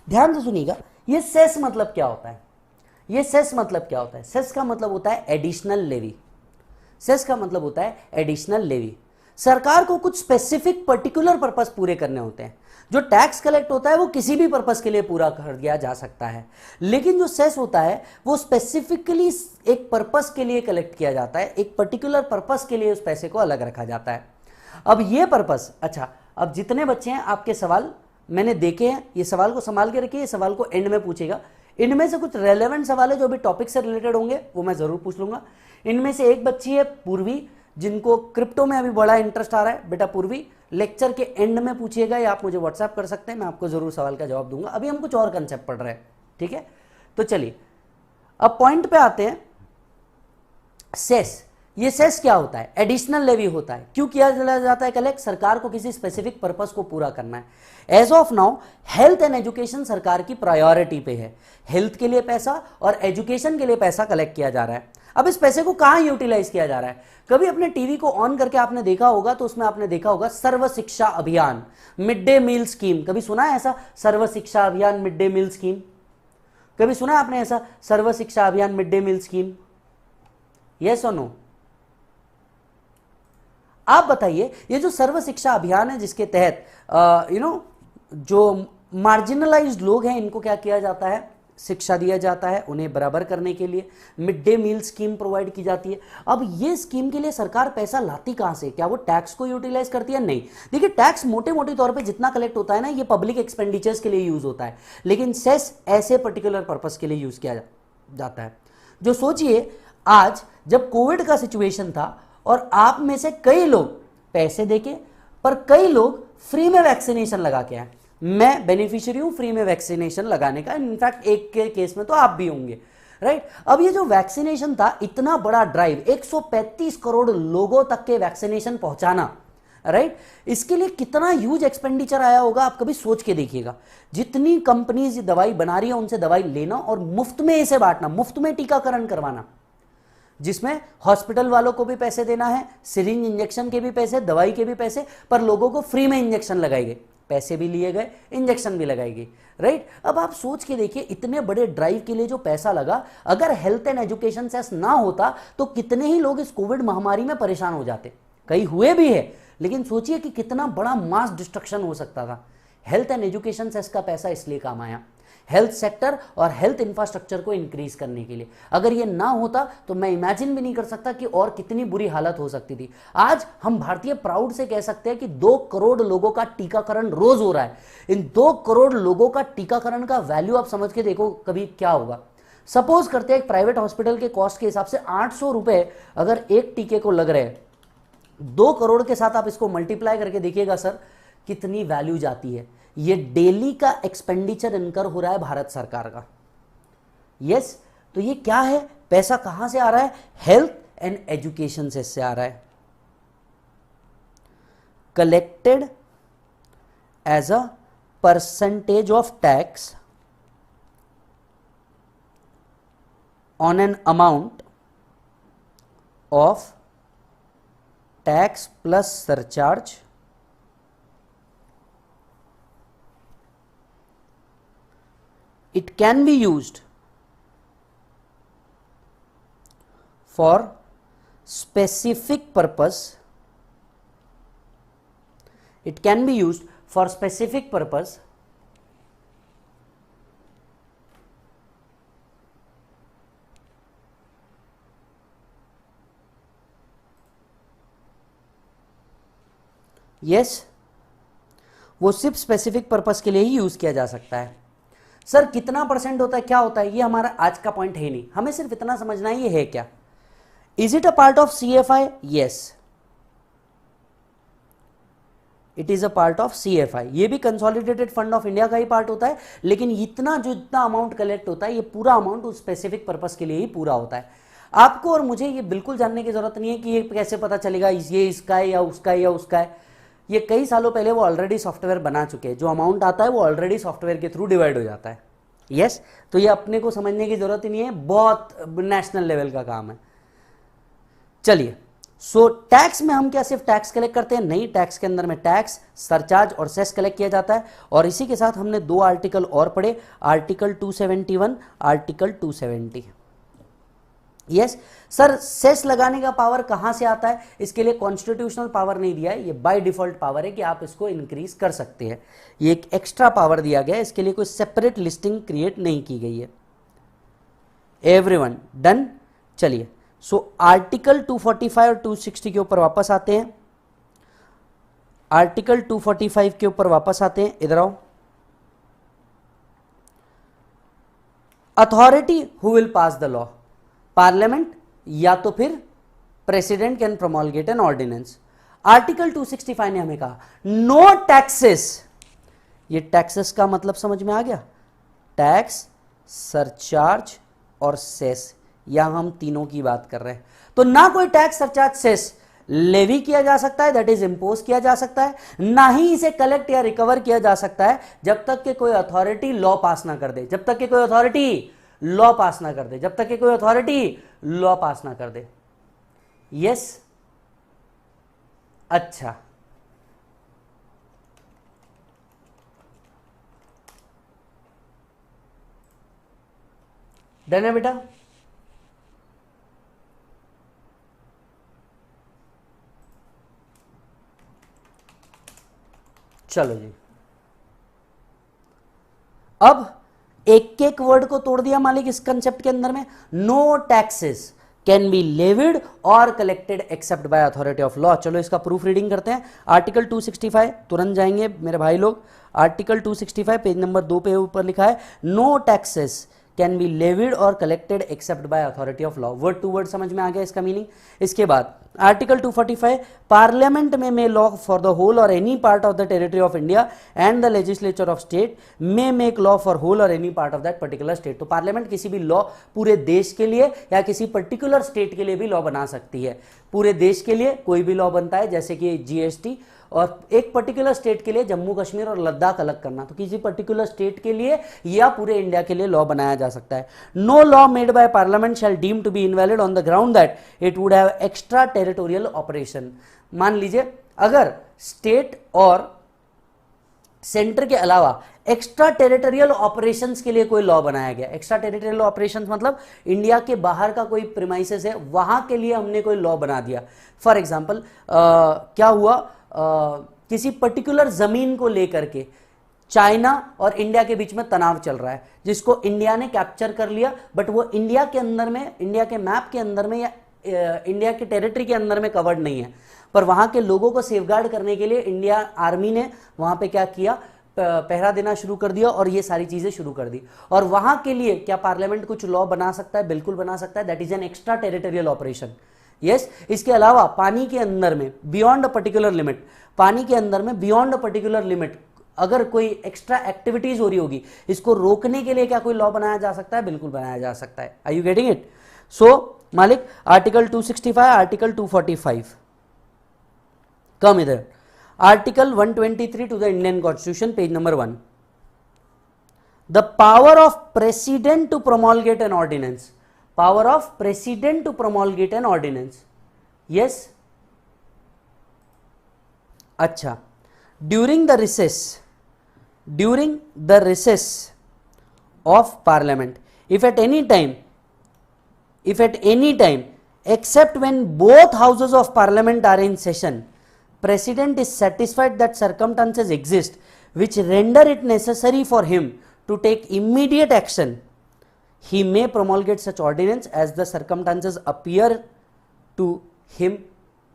ध्यान से सुनिएगा, ये सेस मतलब क्या होता है? ये सेस मतलब क्या होता है? सेस का मतलब होता है एडिशनल लेवी। सेस का मतलब होता है एडिशनल लेवी। सरकार को कुछ स्पेसिफिक पर्टिकुलर पर्पस पूरे करने होते हैं। जो टैक्स कलेक्ट होता है वो किसी भी पर्पस के लिए पूरा कर दिया जा सकता है, लेकिन जो सेस होता है वो स्पेसिफिकली एक पर्पस के लिए कलेक्ट किया जाता है, एक पर्टिकुलर पर्पस के लिए उस पैसे को अलग रखा जाता है। अब ये पर्पस, अच्छा अब जितने बच्चे हैं आपके सवाल मैंने देखे हैं, ये सवाल को संभाल के रखिए, ये सवाल को एंड में पूछेगा। इनमें से कुछ रेलेवेंट सवाल है जो भी टॉपिक से रिलेटेड होंगे वो मैं जरूर पूछ लूंगा। इनमें से एक बच्ची है पूर्वी, जिनको क्रिप्टो में अभी बड़ा इंटरेस्ट आ रहा है। बेटा पूर्वी लेक्चर के एंड में पूछिएगा या आप मुझे व्हाट्सएप कर सकते हैं, मैं आपको जरूर सवाल का जवाब दूंगा। अभी हम कुछ और कंसेप्ट पढ़ रहे हैं, ठीक है? तो चलिए अब पॉइंट पे आते हैं। सेस, ये सेस क्या होता है? एडिशनल लेवी होता है। क्यों किया जाता है कलेक्ट? सरकार को किसी स्पेसिफिक पर्पस को पूरा करना है। As of now health and education सरकार की प्रायोरिटी पे है। हेल्थ के लिए पैसा और एजुकेशन के लिए पैसा कलेक्ट किया जा रहा है। अब इस पैसे को कहां यूटिलाइज किया जा रहा है? कभी अपने टीवी को ऑन करके आपने देखा होगा तो उसमें आपने देखा होगा सर्व Shiksha Abhiyan, mid day meal scheme. कभी सुना है ऐसा Sarva Shiksha Abhiyan, mid day meal scheme? कभी सुना है आपने ऐसा Sarva Shiksha Abhiyan, mid day meal scheme? Yes और नो? आप बताइए, ये जो सर्व शिक्षा अभियान है जिसके तहत जो मार्जिनलाइज्ड लोग हैं, इनको क्या किया जाता है, शिक्षा दिया जाता है उन्हें बराबर करने के लिए। Mid day meal scheme provide की जाती है। अब ये स्कीम के लिए सरकार पैसा लाती कहां से, क्या वो टैक्स को यूटिलाइज करती है? नहीं। देखिए टैक्स मोटे मोटे तौर पे जितना कलेक्ट होता है ना, ये पब्लिक एक्सपेंडिचर्स के लिए यूज होता है, लेकिन सेस ऐसे पर्टिकुलर पर्पस के लिए यूज किया जाता है। जो सोचिए आज जब कोविड का सिचुएशन था और आप में से कई लोग पैसे देके पर कई लोग फ्री में वैक्सीनेशन लगा के आए। मैं बेनिफिशियरी हूं फ्री में वैक्सीनेशन लगाने का, इनफैक्ट एक के केस में तो आप भी होंगे, राइट। अब ये जो वैक्सीनेशन था, इतना बड़ा ड्राइव, 135 करोड़ लोगों तक के वैक्सीनेशन पहुंचाना, राइट, इसके लिए कितना ह्यूज एक्सपेंडिचर आया होगा, आप कभी सोच के देखिएगा। जितनी कंपनीज दवाई बना रही है उनसे दवाई लेना और मुफ्त में इसे बांटना, मुफ्त में टीकाकरण करवाना, जिसमें हॉस्पिटल वालों को भी पैसे देना है, सिरिंज इंजेक्शन के भी पैसे, दवाई के भी पैसे, पर लोगों को फ्री में इंजेक्शन लगाए गए, पैसे भी लिए गए, इंजेक्शन भी लगाई गई, राइट। अब आप सोच के देखिए इतने बड़े ड्राइव के लिए जो पैसा लगा, अगर हेल्थ एंड एजुकेशन सेस ना होता तो कितने ही लोग इस कोविड महामारी में परेशान हो जाते। कई हुए भी है, लेकिन सोचिए कि कितना बड़ा मास डिस्ट्रक्शन हो सकता था। हेल्थ एंड एजुकेशन सेस का पैसा इसलिए काम आया, हेल्थ सेक्टर और हेल्थ इंफ्रास्ट्रक्चर को इंक्रीज करने के लिए। अगर ये ना होता तो मैं इमेजिन भी नहीं कर सकता कि और कितनी बुरी हालत हो सकती थी। आज हम भारतीय प्राउड से कह सकते हैं कि 2 करोड़ लोगों का टीकाकरण रोज हो रहा है। इन 2 करोड़ लोगों का टीकाकरण का वैल्यू आप समझ के देखो कभी क्या होगा। सपोज करते हैं एक प्राइवेट हॉस्पिटल के कॉस्ट के हिसाब से 800 रुपए अगर एक टीके को लग रहे हैं, 2 करोड़ के साथ आप इसको मल्टीप्लाई करके देखिएगा सर कितनी वैल्यू जाती है। ये डेली का एक्सपेंडिचर इनकर हो रहा है भारत सरकार का। यस, तो ये क्या है, पैसा कहां से आ रहा है? हेल्थ एंड एजुकेशन से आ रहा है। Collected as a percentage of tax on an amount of tax plus surcharge it can be used for specific purpose. It can be used for specific purpose yes, वो सिर्फ स्पेसिफिक पर्पस के लिए ही यूज किया जा सकता है। सर कितना परसेंट होता है, क्या होता है, ये हमारा आज का पॉइंट है नहीं, हमें सिर्फ इतना समझना है ये है क्या। Is it a part of CFI? Yes, it is a part of CFI। ये भी कंसोलिडेटेड फंड ऑफ इंडिया का ही पार्ट होता है, लेकिन जितना अमाउंट कलेक्ट होता है, ये पूरा अमाउंट उस स्पेसिफिक पर्पस के लिए ही पूरा होता है। आपको और मुझे ये बिल्कुल जानने की जरूरत नहीं है कि ये कैसे पता चलेगा ये इसका है या उसका है या उसका है। ये कई सालों पहले वो ऑलरेडी सॉफ्टवेयर बना चुके हैं, जो अमाउंट आता है वो ऑलरेडी सॉफ्टवेयर के थ्रू डिवाइड हो जाता है। यस, तो ये अपने को समझने की जरूरत ही नहीं है, बहुत नेशनल लेवल का काम है। चलिए, सो टैक्स में हम क्या सिर्फ टैक्स कलेक्ट करते हैं? नहीं, टैक्स के अंदर में टैक्स, सरचार्ज और सेस कलेक्ट किया जाता है। और इसी के साथ हमने 2 आर्टिकल और पढ़े, article 271, article 270। Yes sir, cess लगाने का पावर कहां से आता है? इसके लिए कॉन्स्टिट्यूशनल पावर नहीं दिया है, ये बाय डिफॉल्ट पावर है कि आप इसको इंक्रीज कर सकते हैं। ये एक एक्स्ट्रा पावर दिया गया है, इसके लिए कोई सेपरेट लिस्टिंग क्रिएट नहीं की गई है। Everyone done? चलिए, सो आर्टिकल 245 और 260 के ऊपर वापस आते हैं। आर्टिकल 245 के ऊपर वापस आते हैं, इधर आओ। Authority who will pass the law? Parliament या तो फिर president can promulgate an ordinance. Article 265 ने हमें कहा नो टैक्सेस। ये टैक्सेस का मतलब समझ में आ गया? टैक्स, सरचार्ज और सेस, यहां हम तीनों की बात कर रहे हैं। तो ना कोई टैक्स, सरचार्ज, सेस लेवी किया जा सकता है, दैट इज इंपोज किया जा सकता है, ना ही इसे कलेक्ट या रिकवर किया जा सकता है जब तक कि कोई अथॉरिटी लॉ पास ना कर दे। जब तक कि कोई अथॉरिटी लॉ पास ना कर दे, जब तक कि कोई अथॉरिटी लॉ पास ना कर दे। यस, अच्छा, डन है बेटा? चलो जी, अब एक एक वर्ड को तोड़ दिया मालिक इस कंसेप्ट के अंदर में। No taxes can be levied और collected except by authority of law. चलो इसका प्रूफ रीडिंग करते हैं। आर्टिकल 265 तुरंत जाएंगे मेरे भाई लोग। आर्टिकल 265 पेज नंबर 2 पे ऊपर लिखा है no taxes can be levied और collected except by authority of law. Word to word समझ में आ गया इसका मीनिंग। इसके बाद आर्टिकल 245 पार्लियामेंट में may law for the whole और any part of the territory of India and the legislature of state may make law for whole और any part of that particular state. तो पार्लियामेंट किसी भी लॉ पूरे देश के लिए या किसी पर्टिकुलर स्टेट के लिए भी लॉ बना सकती है। पूरे देश के लिए कोई भी लॉ बनता है, जैसे कि जीएसटी, और एक पर्टिकुलर स्टेट के लिए जम्मू कश्मीर और लद्दाख अलग करना, तो किसी पर्टिकुलर स्टेट के लिए या पूरे इंडिया के लिए लॉ बनाया जा सकता है। No law made by parliament shall deem to be invalid on the ground that it would have extra territorial operation. मान लीजिए अगर स्टेट और सेंटर के अलावा एक्स्ट्रा टेरिटोरियल ऑपरेशंस के लिए कोई लॉ बनाया गया। एक्स्ट्रा टेरिटोरियल ऑपरेशंस मतलब इंडिया के बाहर का कोई प्रीमाइसेस है, वहां के लिए हमने कोई लॉ बना दिया। फॉर एग्जांपल क्या हुआ, किसी पर्टिकुलर जमीन को लेकर के चाइना और इंडिया के बीच में तनाव चल रहा है, जिसको इंडिया ने कैप्चर कर लिया, बट वो इंडिया के अंदर में, इंडिया के मैप के अंदर में या इंडिया के टेरिटरी के अंदर में कवर्ड नहीं है। पर वहां के लोगों को सेफगार्ड करने के लिए इंडिया आर्मी ने वहां पे क्या किया, पहरा देना शुरू कर दिया और ये सारी चीजें शुरू कर दी। और वहां के लिए क्या पार्लियामेंट कुछ लॉ बना सकता है? बिल्कुल बना सकता है। That is an extra territorial operation. Yes, इसके अलावा पानी के अंदर में बियॉन्ड अ पर्टिकुलर लिमिट, पानी के अंदर में बियॉन्ड अ पर्टिकुलर लिमिट अगर कोई एक्स्ट्रा एक्टिविटीज हो रही होगी, इसको रोकने के लिए क्या कोई लॉ बनाया जा सकता है? बिल्कुल बनाया जा सकता है। Are you getting it? So मालिक आर्टिकल 265, आर्टिकल 245, कम इधर, article 123 to the Indian constitution page number 1, the power of president to promulgate an ordinance, power of president to promulgate an ordinance. Yes, अच्छा, during the recess of parliament, if at any time except when both houses of parliament are in session, president is satisfied that circumstances exist which render it necessary for him to take immediate action, he may promulgate such ordinance as the circumstances appear to him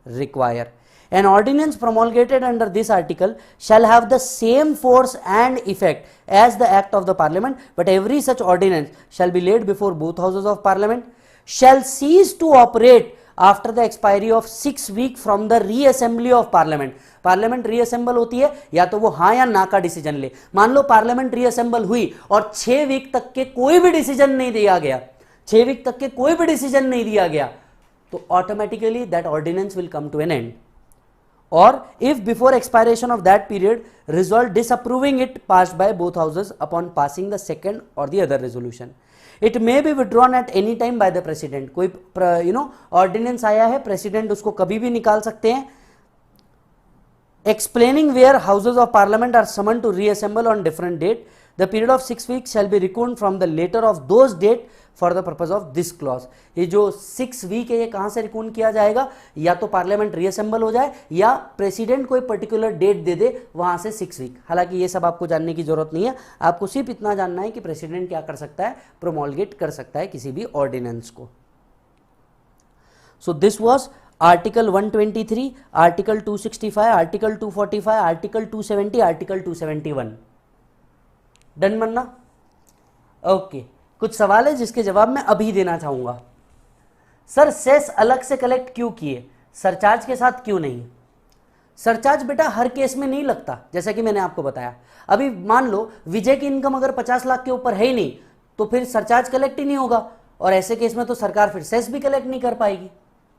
require. An ordinance promulgated under this article shall have the same force and effect as the act of the parliament, but every such ordinance shall be laid before both houses of parliament, shall cease to operate after the expiry of 6 weeks from the reassembly of parliament. Parliament reassemble होती है या तो वो हाँ या ना का डिसीजन ले। मान लो पार्लियामेंट रीअसेंबल हुई और 6 वीक तक के कोई भी डिसीजन नहीं दिया गया, 6 वीक तक के कोई भी डिसीजन नहीं दिया गया, तो automatically that ordinance will come to an end. Or if before expiration of that period resolved disapproving it passed by both houses upon passing the second or the other resolution, it may be withdrawn at any time by the president. कोई ordinance आया है, president उसको कभी भी निकाल सकते हैं। Explaining where houses of parliament are summoned to reassemble on different date, the period of 6 weeks shall be reckoned from the later of those date for the purpose of this clause. ये जो 6 वीक है ये कहां से रिकॉन किया जाएगा? या तो पार्लियामेंट रीअसेंबल हो जाए या प्रेसिडेंट कोई पर्टिकुलर डेट दे दे, वहां से 6 वीक। हालांकि ये सब आपको जानने की जरूरत नहीं है, आपको सिर्फ इतना जानना है कि प्रेसिडेंट क्या कर सकता है, प्रोमोलगेट कर सकता है किसी भी ऑर्डिनेंस को। So this was article 123, article 265, article 245, article 270, article 271। Done बनना? ओके, कुछ सवाल है जिसके जवाब मैं अभी देना चाहूंगा। सर सेस अलग से कलेक्ट क्यों किए, सरचार्ज के साथ क्यों नहीं? सरचार्ज बेटा हर केस में नहीं लगता, जैसा कि मैंने आपको बताया। अभी मान लो विजय की इनकम अगर 50 लाख के ऊपर है ही नहीं, तो फिर सरचार्ज कलेक्ट ही नहीं होगा, और ऐसे केस में तो सरकार फिर सेस भी कलेक्ट नहीं कर पाएगी।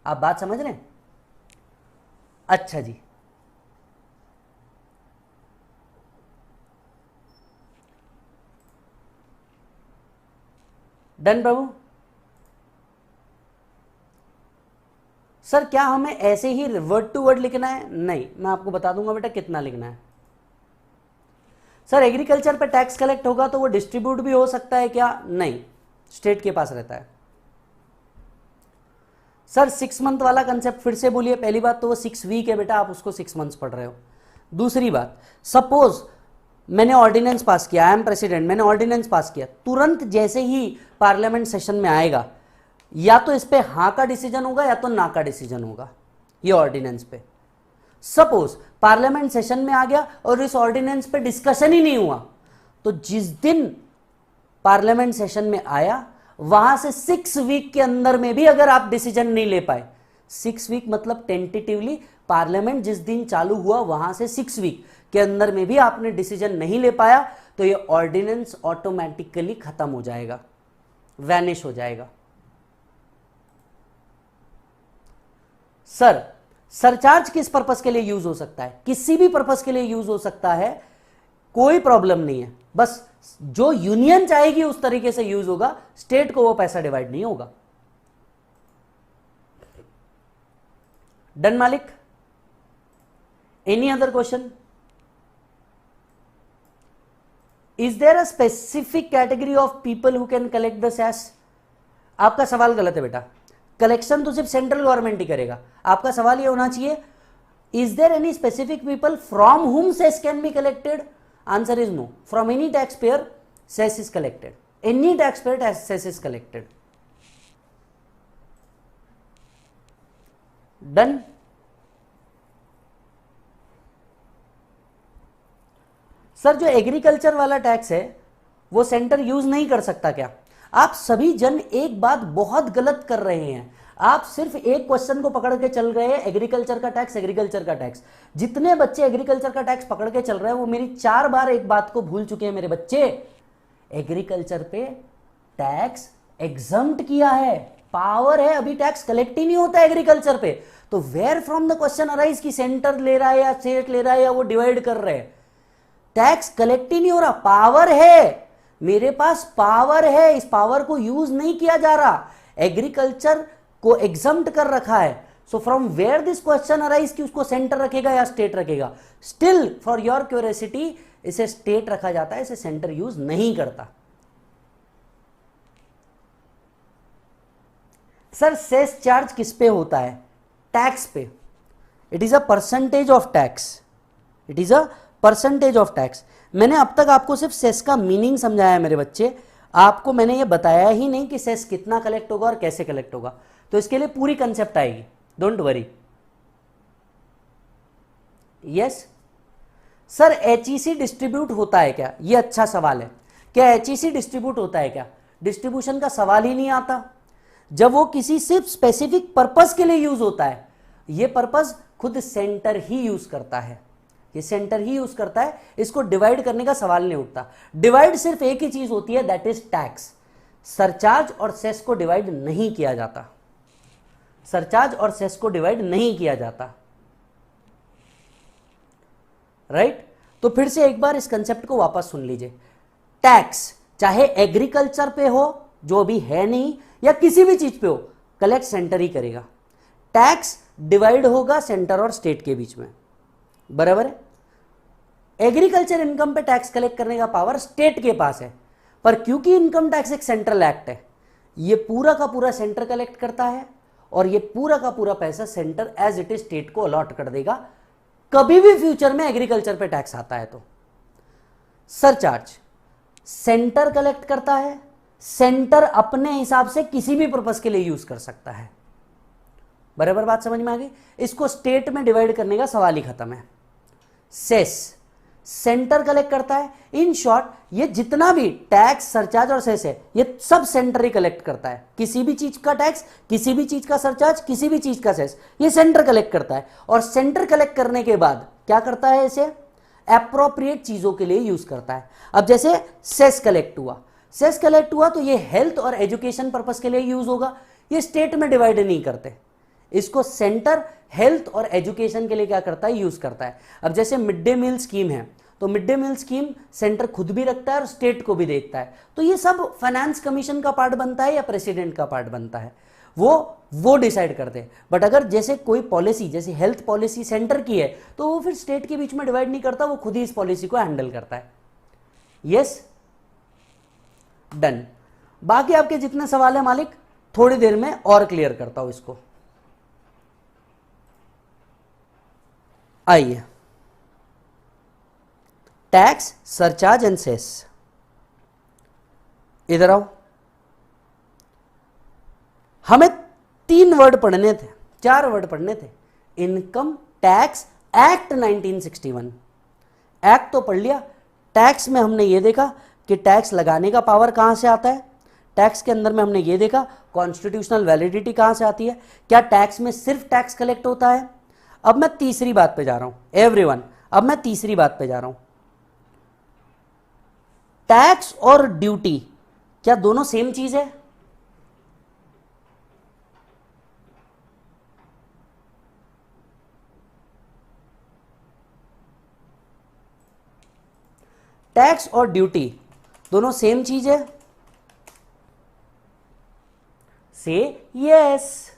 आप बात समझ रहे हैं? अच्छा जी, डन प्रभु। सर क्या हमें ऐसे ही वर्ड टू वर्ड लिखना है? नहीं, मैं आपको बता दूंगा बेटा कितना लिखना है। सर एग्रीकल्चर पे टैक्स कलेक्ट होगा तो वो डिस्ट्रीब्यूट भी हो सकता है क्या? नहीं, स्टेट के पास रहता है। सर 6 मंथ वाला कंसेप्ट फिर से बोलिए। पहली बात तो वो 6 वीक है बेटा, आप उसको 6 मंथ्स पढ़ रहे हो। दूसरी बात, सपोज मैंने ऑर्डिनेंस पास किया, आई एम प्रेसिडेंट, मैंने ऑर्डिनेंस पास किया, तुरंत जैसे ही पार्लियामेंट सेशन में आएगा या तो इस पे हां का डिसीजन होगा या तो ना का डिसीजन होगा ये ऑर्डिनेंस पे। सपोज पार्लियामेंट सेशन में आ गया और इस ऑर्डिनेंस पे डिस्कशन ही नहीं हुआ, तो जिस दिन पार्लियामेंट सेशन में आया वहां से 6 वीक के अंदर में भी अगर आप डिसीजन नहीं ले पाए, 6 वीक मतलब टेंटेटिवली पार्लियामेंट जिस दिन चालू हुआ वहां से 6 वीक के अंदर में भी आपने डिसीजन नहीं ले पाया, तो ये ऑर्डिनेंस ऑटोमेटिकली खत्म हो जाएगा, वैनिश हो जाएगा। सर सरचार्ज किस पर्पस के लिए यूज हो सकता है? किसी भी पर्पस के लिए यूज हो सकता है, कोई प्रॉब्लम नहीं है, बस जो यूनियन चाहेगी उस तरीके से यूज होगा, स्टेट को वो पैसा डिवाइड नहीं होगा। डन मालिक? Any other question? Is there a specific category of people who can collect the cess? आपका सवाल गलत है बेटा, कलेक्शन तो सिर्फ सेंट्रल गवर्नमेंट ही करेगा। आपका सवाल ये होना चाहिए, is there any specific people from whom cess can be collected? Answer is no, from any tax payer cess is collected, any tax payer cess is collected. Done? Sir जो एग्रीकल्चर वाला टैक्स है वो सेंटर यूज नहीं कर सकता क्या? आप सभी जन एक बात बहुत गलत कर रहे हैं, आप सिर्फ एक क्वेश्चन को पकड़ के चल रहे हैं, एग्रीकल्चर का टैक्स, एग्रीकल्चर का टैक्स। जितने बच्चे एग्रीकल्चर का टैक्स पकड़ के चल रहे हैं वो मेरी 4 बार एक बात को भूल चुके हैं मेरे बच्चे, एग्रीकल्चर पे टैक्स एग्जम्प्ट किया है, पावर है, अभी टैक्स कलेक्ट ही नहीं होता एग्रीकल्चर पे। तो where from the question arise कि सेंटर ले रहा है या स्टेट ले रहा है या वो डिवाइड कर रहे हैं, टैक्स कलेक्ट ही नहीं हो रहा, पावर है मेरे पास, पावर है, इस पावर को यूज नहीं किया जा रहा, एग्रीकल्चर को एग्जम्प्ट कर रखा है। So from where this question arise कि उसको सेंटर रखेगा या स्टेट रखेगा, स्टिल फॉर योर क्यूरियोसिटी इसे स्टेट रखा जाता है, इसे सेंटर यूज नहीं करता। सर सेस चार्ज किस पे होता है? टैक्स पे। It is a percentage of tax, it is a percentage of tax. मैंने अब तक आपको सिर्फ सेस का मीनिंग समझाया है मेरे बच्चे, आपको मैंने ये बताया ही नहीं कि सेस कितना कलेक्ट होगा और कैसे कलेक्ट होगा, तो इसके लिए पूरी कंसेप्ट आएगी, don't worry. Yes sir HEC distribute होता है क्या? ये अच्छा सवाल है, क्या एचईसी डिस्ट्रीब्यूट होता है क्या? डिस्ट्रीब्यूशन का सवाल ही नहीं आता, जब वो किसी सिर्फ स्पेसिफिक पर्पस के लिए यूज होता है, ये पर्पस खुद सेंटर ही यूज करता है, ये सेंटर ही यूज करता है, इसको डिवाइड करने का सवाल नहीं उठता। डिवाइड सिर्फ एक ही चीज होती है, दैट इज टैक्स। सरचार्ज और सेस को डिवाइड नहीं किया जाता, सरचार्ज और सेस को डिवाइड नहीं किया जाता, राइट? तो फिर से एक बार इस कंसेप्ट को वापस सुन लीजिए, टैक्स चाहे एग्रीकल्चर पे हो जो अभी है नहीं, या किसी भी चीज पे हो, कलेक्ट सेंटर ही करेगा। टैक्स डिवाइड होगा सेंटर और स्टेट के बीच में, बराबर है? एग्रीकल्चर इनकम पे टैक्स कलेक्ट करने का पावर स्टेट के पास है, पर क्योंकि इनकम टैक्स एक सेंट्रल एक्ट है, ये पूरा का पूरा सेंटर कलेक्ट करता है और ये पूरा का पूरा पैसा centre as it is state को अलॉट कर देगा, कभी भी फ्यूचर में एग्रीकल्चर पे टैक्स आता है तो। सरचार्ज सेंटर कलेक्ट करता है, सेंटर अपने हिसाब से किसी भी पर्पस के लिए यूज कर सकता है, बराबर बात समझ में आ गई? इसको स्टेट में डिवाइड करने का सवाल ही खत्म है। सेस सेंटर कलेक्ट करता है, इन शॉर्ट ये जितना भी टैक्स, सरचार्ज और सेस है ये सब सेंटर ही कलेक्ट करता है, किसी भी चीज का टैक्स, किसी भी चीज का सरचार्ज, किसी भी चीज का सेस, ये सेंटर कलेक्ट करता है। और सेंटर कलेक्ट करने के बाद क्या करता है, इसे एप्रोप्रिएट चीजों के लिए यूज करता है। अब जैसे सेस कलेक्ट हुआ, सेस कलेक्ट हुआ तो ये हेल्थ और एजुकेशन पर्पस के लिए यूज होगा, ये स्टेट में डिवाइड नहीं करते, इसको सेंटर हेल्थ और एजुकेशन के लिए क्या करता है, यूज करता है। अब जैसे मिड डे मील स्कीम है, तो mid day meal scheme centre खुद भी रखता है और स्टेट को भी देखता है, तो ये सब फाइनेंस कमीशन का पार्ट बनता है या प्रेसिडेंट का पार्ट बनता है, वो डिसाइड करते हैं। बट अगर जैसे कोई पॉलिसी, जैसे हेल्थ पॉलिसी सेंटर की है, तो वो फिर स्टेट के बीच में डिवाइड नहीं करता, वो खुद ही इस पॉलिसी को हैंडल करता है। Yes, done. बाकी आपके जितने सवाल है मालिक थोड़ी देर में और क्लियर करता हूं इसको। आइए, टैक्स, सरचार्ज एंड सेस। इधर आओ, हमें 3 वर्ड पढ़ने थे, 4 वर्ड पढ़ने थे। इनकम टैक्स एक्ट 1961, एक्ट तो पढ़ लिया। टैक्स में हमने ये देखा कि टैक्स लगाने का पावर कहां से आता है। टैक्स के अंदर में हमने ये देखा कॉन्स्टिट्यूशनल वैलिडिटी कहां से आती है, क्या टैक्स में सिर्फ टैक्स कलेक्ट होता है। अब मैं तीसरी बात पे जा रहा हूं एवरीवन, अब मैं तीसरी बात पे जा रहा हूं। टैक्स और ड्यूटी क्या दोनों सेम चीज है? टैक्स और ड्यूटी दोनों सेम चीज है? से यस।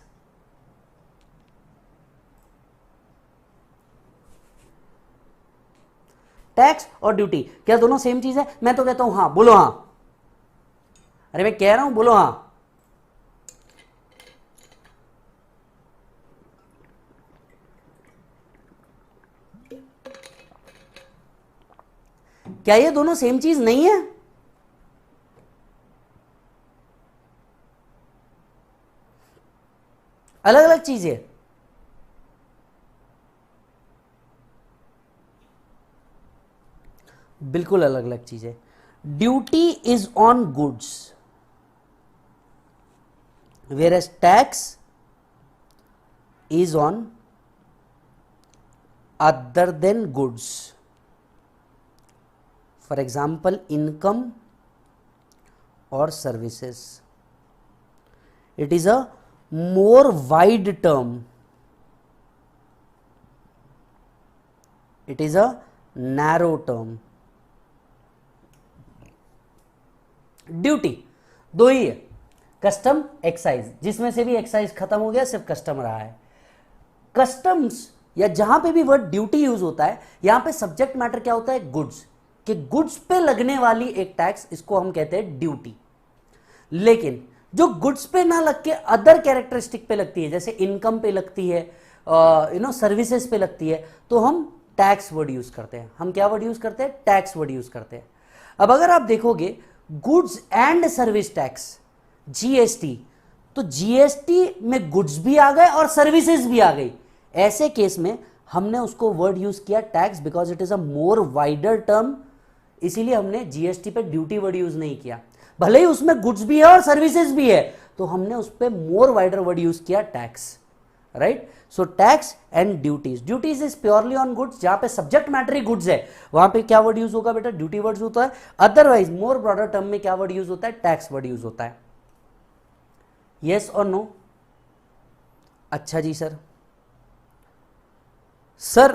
टैक्स और ड्यूटी क्या दोनों सेम चीज है? मैं तो कहता हूं हां, बोलो हां। अरे मैं कह रहा हूं बोलो हां। क्या ये दोनों सेम चीज नहीं है? अलग अलग चीज है। बिल्कुल अलग अलग चीज है। Duty is on goods, whereas tax is on other than goods. For example, income or services. It is a more wide term. It is a narrow term. Duty दो ही है, कस्टम, एक्साइज, जिसमें से भी एक्साइज खत्म हो गया, सिर्फ कस्टम रहा है। कस्टम्स या जहां पे भी वर्ड ड्यूटी यूज होता है, यहां पे सब्जेक्ट मैटर क्या होता है? गुड्स, कि गुड्स पे लगने वाली एक टैक्स, इसको हम कहते हैं ड्यूटी। लेकिन जो गुड्स पे ना लग के अदर कैरेक्टरिस्टिक पे लगती है, जैसे इनकम पे लगती है, सर्विसेज पे लगती है, तो हम टैक्स वर्ड यूज करते हैं। हम क्या वर्ड यूज करते हैं? टैक्स वर्ड यूज करते हैं। अब अगर आप देखोगे goods and service tax, GST, तो जीएसटी में गुड्स भी आ गए और सर्विसेज भी आ गई। ऐसे केस में हमने उसको वर्ड यूज किया tax, because it is a more wider term, इसीलिए हमने जीएसटी पे ड्यूटी वर्ड यूज नहीं किया। भले ही उसमें गुड्स भी है और सर्विसेज भी है, तो हमने उस पर मोर वाइडर वर्ड यूज किया tax, right. So tax and duties, duties is purely on goods, जहां पे सब्जेक्ट मैटर ही गुड्स है, वहां पे क्या वर्ड यूज होगा बेटा? ड्यूटी वर्ड होता है। अदरवाइज मोर ब्रॉडर टर्म में क्या वर्ड यूज होता है? टैक्स वर्ड यूज होता है। यस और नो? अच्छा जी सर। सर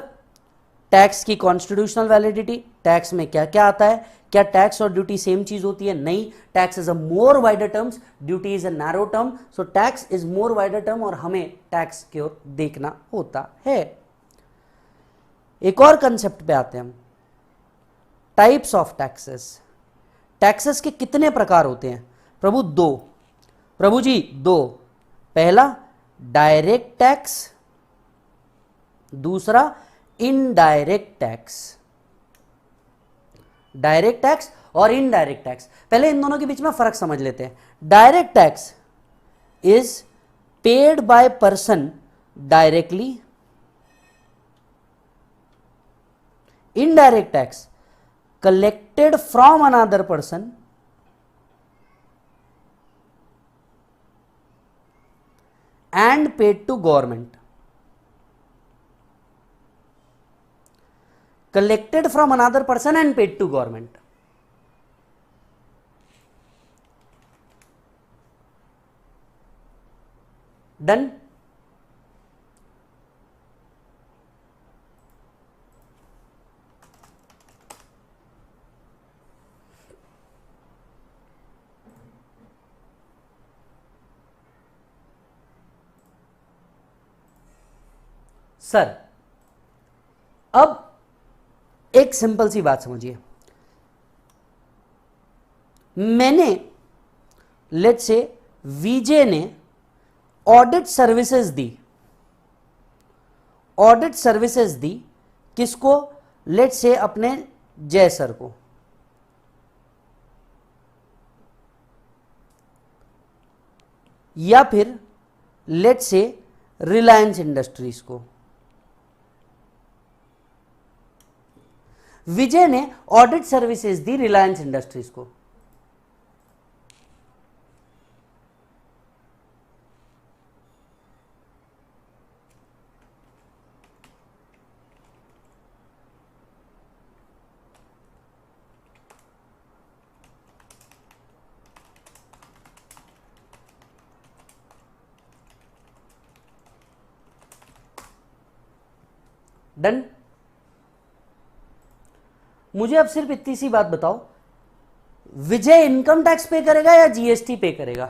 टैक्स की कॉन्स्टिट्यूशनल वैलिडिटी, टैक्स में क्या क्या आता है? क्या टैक्स और ड्यूटी सेम चीज होती है? नहीं, tax is a more wider terms, duty is a narrow term. So tax is more wider term और हमें टैक्स की ओर देखना होता है। एक और कंसेप्ट पे आते हैं हम, टाइप्स ऑफ टैक्सेस। टैक्सेस के कितने प्रकार होते हैं प्रभु? 2। प्रभु जी 2। पहला डायरेक्ट टैक्स, दूसरा इनडायरेक्ट टैक्स। डायरेक्ट टैक्स और इनडायरेक्ट टैक्स, पहले इन दोनों के बीच में फर्क समझ लेते हैं। Direct tax is paid by person directly, indirect tax collected from another person and paid to government. Collected from another person and paid to government. Done? Sir अब एक सिंपल सी बात समझिए, मैंने लेट्स से वीजे ने ऑडिट सर्विसेज दी, ऑडिट सर्विसेज दी किसको? लेट्स से अपने जय सर को, या फिर लेट से रिलायंस इंडस्ट्रीज को। विजय ने ऑडिट सर्विसेज दी रिलायंस इंडस्ट्रीज को। डन। मुझे अब सिर्फ इतनी सी बात बताओ, विजय इनकम टैक्स पे करेगा या जीएसटी पे करेगा?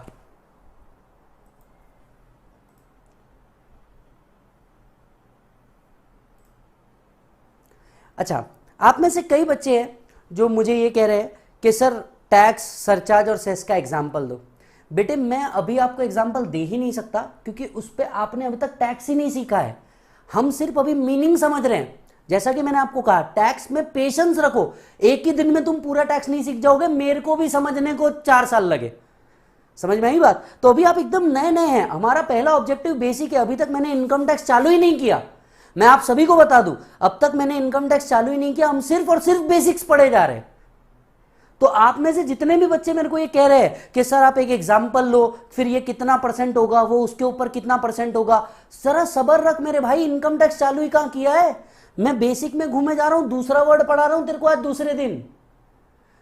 अच्छा, आप में से कई बच्चे हैं जो मुझे ये कह रहे हैं कि सर टैक्स, सरचार्ज और सेस का एग्जाम्पल दो। बेटे मैं अभी आपको एग्जाम्पल दे ही नहीं सकता, क्योंकि उस पर आपने अभी तक टैक्स ही नहीं सीखा है। हम सिर्फ अभी मीनिंग समझ रहे हैं। जैसा कि मैंने आपको कहा, टैक्स में पेशेंस रखो, एक ही दिन में तुम पूरा टैक्स नहीं सीख जाओगे, मेरे को भी समझने को 4 साल लगे। समझ में आई बात? तो अभी आप एकदम नए नए हैं। हमारा पहला ऑब्जेक्टिव बेसिक है, अभी तक मैंने इनकम टैक्स चालू ही नहीं किया। मैं आप सभी को बता दूं, अब तक मैंने इनकम टैक्स चालू ही नहीं किया। हम सिर्फ और सिर्फ बेसिक्स पढ़े जा रहे हैं। तो आप में से जितने भी बच्चे मेरे को ये कह रहे हैं कि सर आप एक एग्जाम्पल लो, फिर ये कितना परसेंट होगा, वो उसके ऊपर कितना परसेंट होगा, जरा सबर रख मेरे भाई। इनकम टैक्स चालू ही कहां किया है? मैं बेसिक में घूमे जा रहा हूं, दूसरा वर्ड पढ़ा रहा हूं तेरे को आज दूसरे दिन।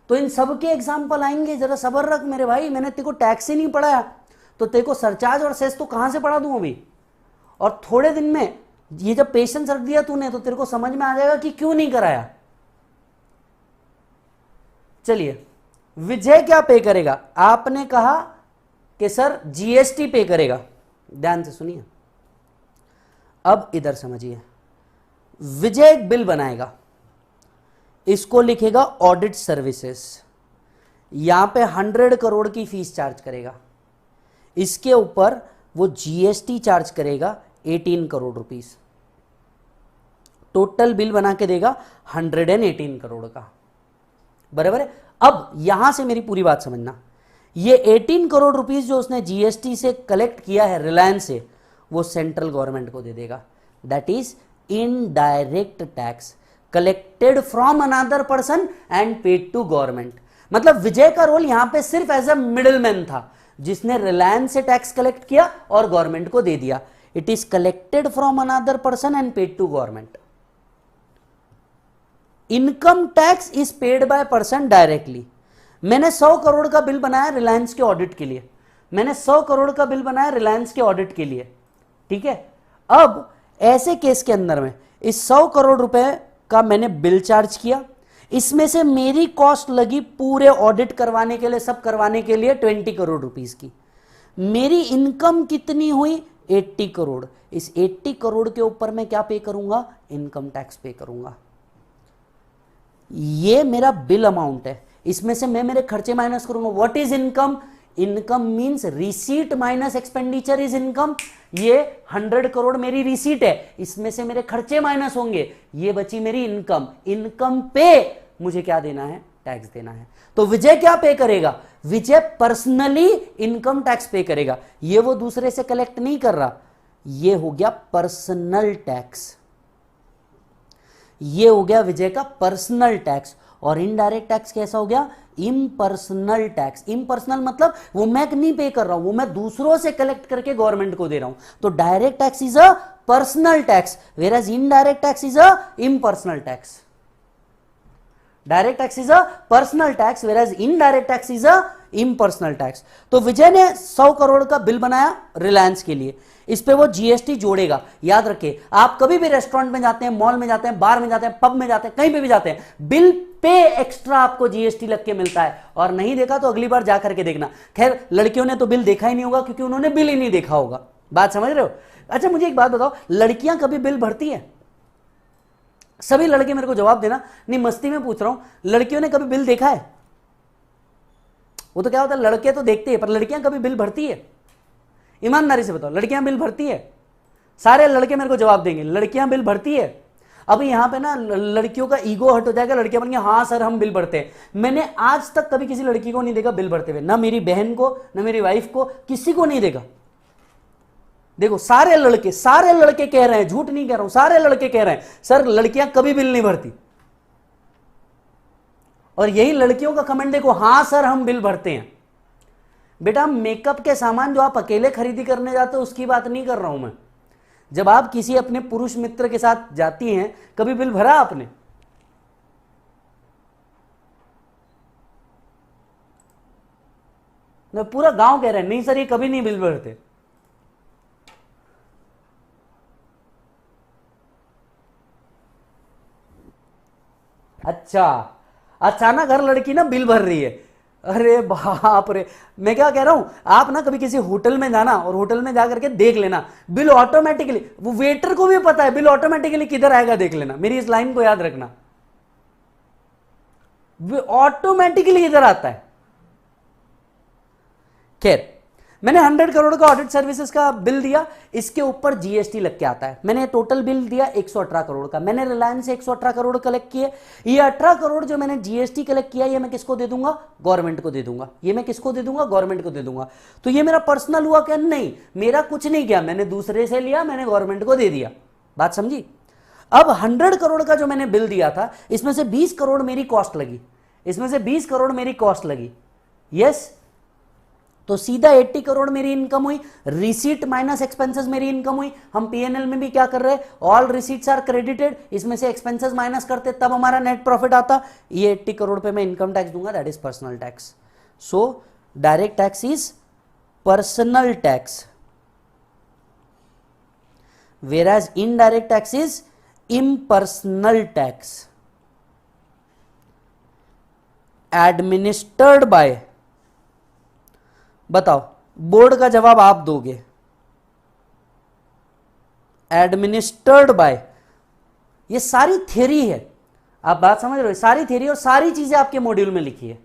तो इन सब के एग्जाम्पल आएंगे, जरा सबर रख मेरे भाई। मैंने तेरे को टैक्स ही नहीं पढ़ाया तो तेरे को सरचार्ज और सेस तो कहां से पढ़ा दूं अभी। और थोड़े दिन में ये जब पेशेंस रख दिया तूने तो तेरे को समझ में आ जाएगा कि क्यों नहीं कराया। चलिए, विजय क्या पे करेगा? आपने कहा कि सर जीएसटी पे करेगा। ध्यान से सुनिए, अब इधर समझिए। विजय एक बिल बनाएगा, इसको लिखेगा ऑडिट सर्विसेज। यहां पे 100 करोड़ की फीस चार्ज करेगा, इसके ऊपर वो जीएसटी चार्ज करेगा 18 करोड़ रुपीस। टोटल बिल बना के देगा 118 करोड़ का। बराबर है? अब यहां से मेरी पूरी बात समझना, ये 18 करोड़ रुपीस जो उसने जीएसटी से कलेक्ट किया है रिलायंस से, वो सेंट्रल गवर्नमेंट को दे देगा। That is indirect tax collected from another person and paid to government. मतलब विजय का रोल यहां पे सिर्फ एज अ मिडलमैन था, जिसने रिलायंस से टैक्स कलेक्ट किया और गवर्नमेंट को दे दिया। It is collected from another person and paid to government. Income tax is paid by person directly. मैंने 100 करोड़ का बिल बनाया रिलायंस के ऑडिट के लिए। मैंने 100 करोड़ का बिल बनाया रिलायंस के ऑडिट के लिए, ठीक है। अब ऐसे केस के अंदर में इस 100 करोड़ रुपए का मैंने बिल चार्ज किया, इसमें से मेरी कॉस्ट लगी पूरे ऑडिट करवाने के लिए, सब करवाने के लिए 20 करोड़ रुपीस की। मेरी इनकम कितनी हुई? 80 करोड़। इस 80 करोड़ के ऊपर मैं क्या पे करूंगा? इनकम टैक्स पे करूंगा। ये मेरा बिल अमाउंट है, इसमें से मैं मेरे खर्चे माइनस करूंगा। What is income? Income means receipt minus expenditure is income. ये 100 करोड़ मेरी रिसीट है, इसमें से मेरे खर्चे माइनस होंगे, ये बची मेरी इनकम। इनकम पे मुझे क्या देना है? टैक्स देना है। तो विजय क्या पे करेगा? विजय पर्सनली इनकम टैक्स पे करेगा। ये वो दूसरे से कलेक्ट नहीं कर रहा, ये हो गया पर्सनल टैक्स। ये हो गया विजय का पर्सनल टैक्स। और इनडायरेक्ट टैक्स कैसा हो गया? Impersonal tax. इम्पर्सनल मतलब वो मैं नहीं पे कर रहा हूं, वो मैं दूसरों से कलेक्ट करके गवर्नमेंट को दे रहा हूं। तो direct tax is a personal tax, where indirect tax is an impersonal tax. Direct tax is a personal tax, where indirect tax is an impersonal tax. तो विजय ने 100 करोड़ का बिल बनाया रिलायंस के लिए, इस पे वो जीएसटी जोड़ेगा। याद रखिए, आप कभी भी रेस्टोरेंट में जाते हैं, मॉल में जाते हैं, बार में जाते हैं, पब में जाते हैं, कहीं पे भी जाते हैं, बिल पे एक्स्ट्रा आपको जीएसटी लग के मिलता है। और नहीं देखा तो अगली बार जाकर के देखना। खैर लड़कियों ने तो बिल देखा ही नहीं होगा, क्योंकि उन्होंने बिल ही नहीं देखा होगा। बात समझ रहे हो? अच्छा मुझे एक बात बताओ, लड़कियां कभी बिल भरती है? सभी लड़के मेरे को जवाब देना। नहीं मस्ती में पूछ रहा हूं, लड़कियों ने कभी बिल देखा है? वो तो क्या होता है, लड़के तो देखते हैं, पर लड़कियां कभी बिल भरती है? ईमानदारी से बताओ, लड़कियां बिल भरती है? सारे लड़के मेरे को जवाब देंगे, लड़कियां बिल भरती है। अब यहां पे ना लड़कियों का ईगो हट हो जाएगा, लड़कियां बन गई हाँ सर हम बिल भरते हैं। मैंने आज तक कभी किसी लड़की को नहीं देखा बिल भरते हुए, ना मेरी बहन को ना मेरी वाइफ को, किसी को नहीं देखा। देखो सारे लड़के कह रहे हैं, झूठ नहीं कह रहा हूं, सारे लड़के कह रहे हैं सर लड़कियां कभी बिल नहीं भरती। और यही लड़कियों का कमेंट देखो, हां सर हम बिल भरते हैं। बेटा मेकअप के सामान जो आप अकेले खरीदी करने जाते हो उसकी बात नहीं कर रहा हूं मैं। जब आप किसी अपने पुरुष मित्र के साथ जाती हैं, कभी बिल भरा आपने? पूरा गांव कह रहा है नहीं सर ये कभी नहीं बिल भरते। अच्छा, अचानक हर लड़की ना बिल भर रही है, अरे बाप रे। मैं क्या कह रहा हूं, आप ना कभी किसी होटल में जाना और होटल में जाकर के देख लेना बिल ऑटोमेटिकली, वो वेटर को भी पता है बिल ऑटोमेटिकली किधर आएगा, देख लेना, मेरी इस लाइन को याद रखना, ऑटोमेटिकली इधर आता है। खैर मैंने 100 करोड़ का ऑडिट सर्विसेज का बिल दिया, इसके ऊपर जीएसटी लग के आता है। मैंने टोटल बिल दिया 118 करोड़ का, मैंने रिलायंस से 118 करोड़ कलेक्ट किए। ये 18 करोड़ जो मैंने जीएसटी कलेक्ट किया ये मैं किसको दे दूंगा? गवर्नमेंट को दे दूंगा। ये मैं किसको दे दूंगा? गवर्नमेंट को दे दूंगा। तो ये मेरा पर्सनल हुआ क्या? नहीं, मेरा कुछ नहीं किया, मैंने दूसरे से लिया, मैंने गवर्नमेंट को दे दिया। बात समझी? अब 100 करोड़ का जो मैंने बिल दिया था इसमें से 20 करोड़ मेरी कॉस्ट लगी, इसमें से 20 करोड़ मेरी कॉस्ट लगी। यस, तो सीधा 80 करोड़ मेरी इनकम हुई, रिसीट माइनस एक्सपेंसेस मेरी इनकम हुई। हम पीएनएल में भी क्या कर रहे हैं, ऑल रिसीट्स आर क्रेडिटेड, इसमें से एक्सपेंसेस माइनस करते तब हमारा नेट प्रॉफिट आता। ये 80 करोड़ पे मैं इनकम टैक्स दूंगा, that is personal tax. So direct tax is personal tax, whereas indirect tax is impersonal tax administered by, बताओ बोर्ड का जवाब आप दोगे, एडमिनिस्टर्ड बाय। ये सारी थ्योरी है, आप बात समझ रहे हो, सारी थ्योरी और सारी चीजें आपके मॉड्यूल में लिखी है।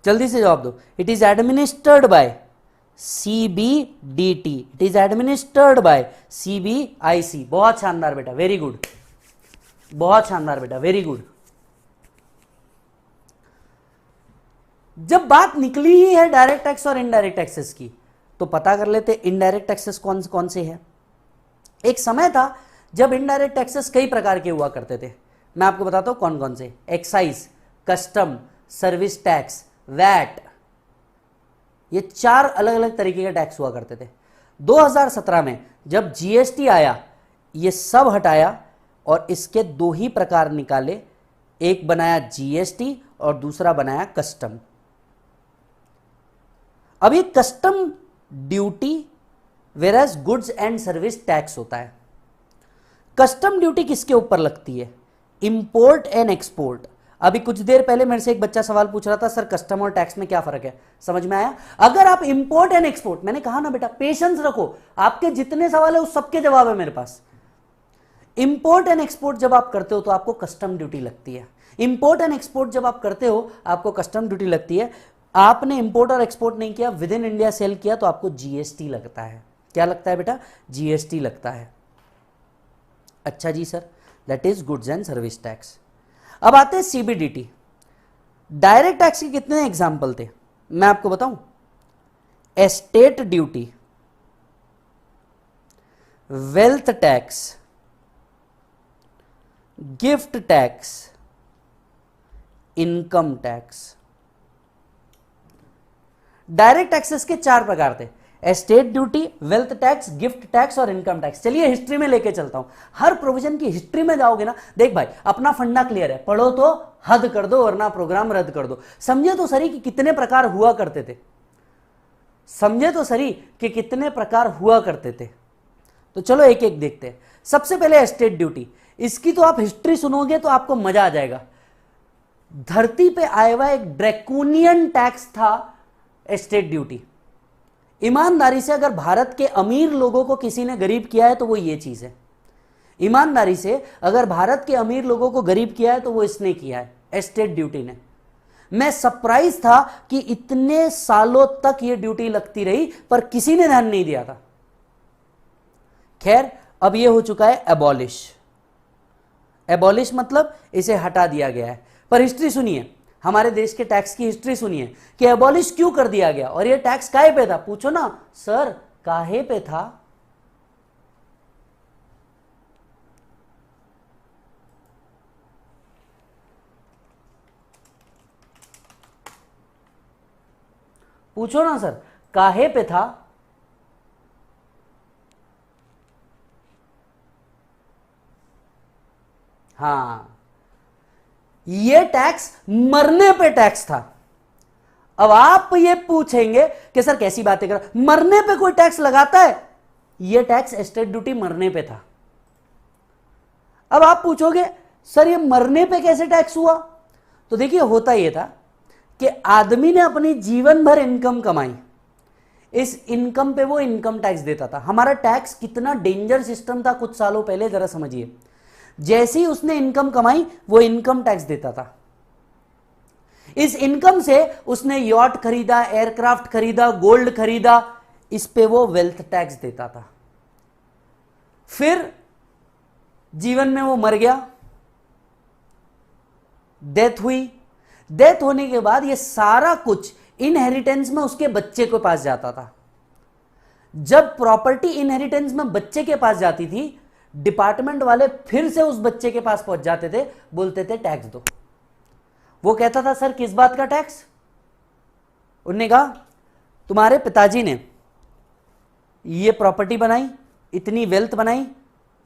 जल्दी से जवाब दो। It is administered by CBDT, it is administered by CBIC। बहुत शानदार बेटा, वेरी गुड, बहुत शानदार बेटा, वेरी गुड। जब बात निकली ही है डायरेक्ट टैक्स और इनडायरेक्ट टैक्सेस की, तो पता कर लेते इनडायरेक्ट टैक्सेस कौन कौन से हैं। एक समय था जब इनडायरेक्ट टैक्सेस कई प्रकार के हुआ करते थे, मैं आपको बताता हूं कौन कौन से। Excise, custom, service tax, VAT, ये 4 अलग अलग तरीके के टैक्स हुआ करते थे। 2017 में जब जीएसटी आया, ये सब हटाया और इसके 2 ही प्रकार निकाले, एक बनाया जीएसटी और दूसरा बनाया कस्टम। अब ये custom duty whereas goods and service tax होता है। कस्टम ड्यूटी किसके ऊपर लगती है? Import and export. अभी कुछ देर पहले मेरे से एक बच्चा सवाल पूछ रहा था, सर कस्टम और टैक्स में क्या फर्क है? समझ में आया? अगर आप इंपोर्ट एंड एक्सपोर्ट, मैंने कहा ना बेटा पेशेंस रखो, आपके जितने सवाल है उस सबके जवाब है मेरे पास। इंपोर्ट एंड एक्सपोर्ट जब आप करते हो तो आपको कस्टम ड्यूटी लगती है। इंपोर्ट एंड एक्सपोर्ट जब आप करते हो आपको कस्टम ड्यूटी लगती है। आपने इंपोर्ट और एक्सपोर्ट नहीं किया, विद इन इंडिया सेल किया, तो आपको जीएसटी लगता है। क्या लगता है बेटा? जीएसटी लगता है। अच्छा जी sir, that is goods and service tax. अब आते हैं सीबीडीटी। डायरेक्ट टैक्स के कितने एग्जाम्पल थे मैं आपको बताऊं? Estate duty, wealth tax, gift tax, income tax. Direct taxes के 4 प्रकार थे, estate duty, wealth tax, gift tax और इनकम टैक्स। चलिए हिस्ट्री में लेके चलता हूं। हर प्रोविजन की हिस्ट्री में जाओगे ना, देख भाई अपना फंडा क्लियर है, पढ़ो तो हद कर दो वरना प्रोग्राम रद्द कर दो। समझे तो सही कि कितने प्रकार हुआ करते थे, समझे तो सही कि कितने प्रकार हुआ करते थे। तो चलो एक एक देखते हैं। सबसे पहले एस्टेट ड्यूटी, इसकी तो आप हिस्ट्री सुनोगे तो आपको मजा आ जाएगा। धरती पे आया हुआ एक ड्रैकोनियन टैक्स था एस्टेट ड्यूटी। ईमानदारी से अगर भारत के अमीर लोगों को किसी ने गरीब किया है तो वो ये चीज है। ईमानदारी से अगर भारत के अमीर लोगों को गरीब किया है तो वो इसने किया है, एस्टेट ड्यूटी ने। मैं सरप्राइज था कि इतने सालों तक ये ड्यूटी लगती रही पर किसी ने ध्यान नहीं दिया था। खैर, अब ये हो चुका है एबॉलिश। एबॉलिश मतलब इसे हटा दिया गया है। पर हिस्ट्री सुनिए, हमारे देश के टैक्स की हिस्ट्री सुनिए कि एबॉलिश क्यों कर दिया गया और ये टैक्स काहे पे था। पूछो ना सर, काहे पे था? पूछो ना सर, काहे पे था? हाँ, ये टैक्स मरने पे टैक्स था। अब आप ये पूछेंगे कि सर कैसी बातें कर, मरने पे कोई टैक्स लगाता है? ये टैक्स एस्टेट ड्यूटी मरने पे था। अब आप पूछोगे सर ये मरने पे कैसे टैक्स हुआ? तो देखिए, होता यह था कि आदमी ने अपनी जीवन भर इनकम कमाई, इस इनकम पे वो इनकम टैक्स देता था। हमारा टैक्स कितना डेंजर सिस्टम था कुछ सालों पहले, जरा समझिए। जैसे ही उसने इनकम कमाई वो इनकम टैक्स देता था। इस इनकम से उसने यॉट खरीदा, एयरक्राफ्ट खरीदा, गोल्ड खरीदा, इस पे वो वेल्थ टैक्स देता था। फिर जीवन में वो मर गया, डेथ हुई। डेथ होने के बाद ये सारा कुछ इनहेरिटेंस में उसके बच्चे के पास जाता था। जब प्रॉपर्टी इनहेरिटेंस में बच्चे के पास जाती थी, डिपार्टमेंट वाले फिर से उस बच्चे के पास पहुंच जाते थे, बोलते थे टैक्स दो। वो कहता था सर किस बात का टैक्स? उन्होंने कहा तुम्हारे पिताजी ने ये प्रॉपर्टी बनाई, इतनी वेल्थ बनाई,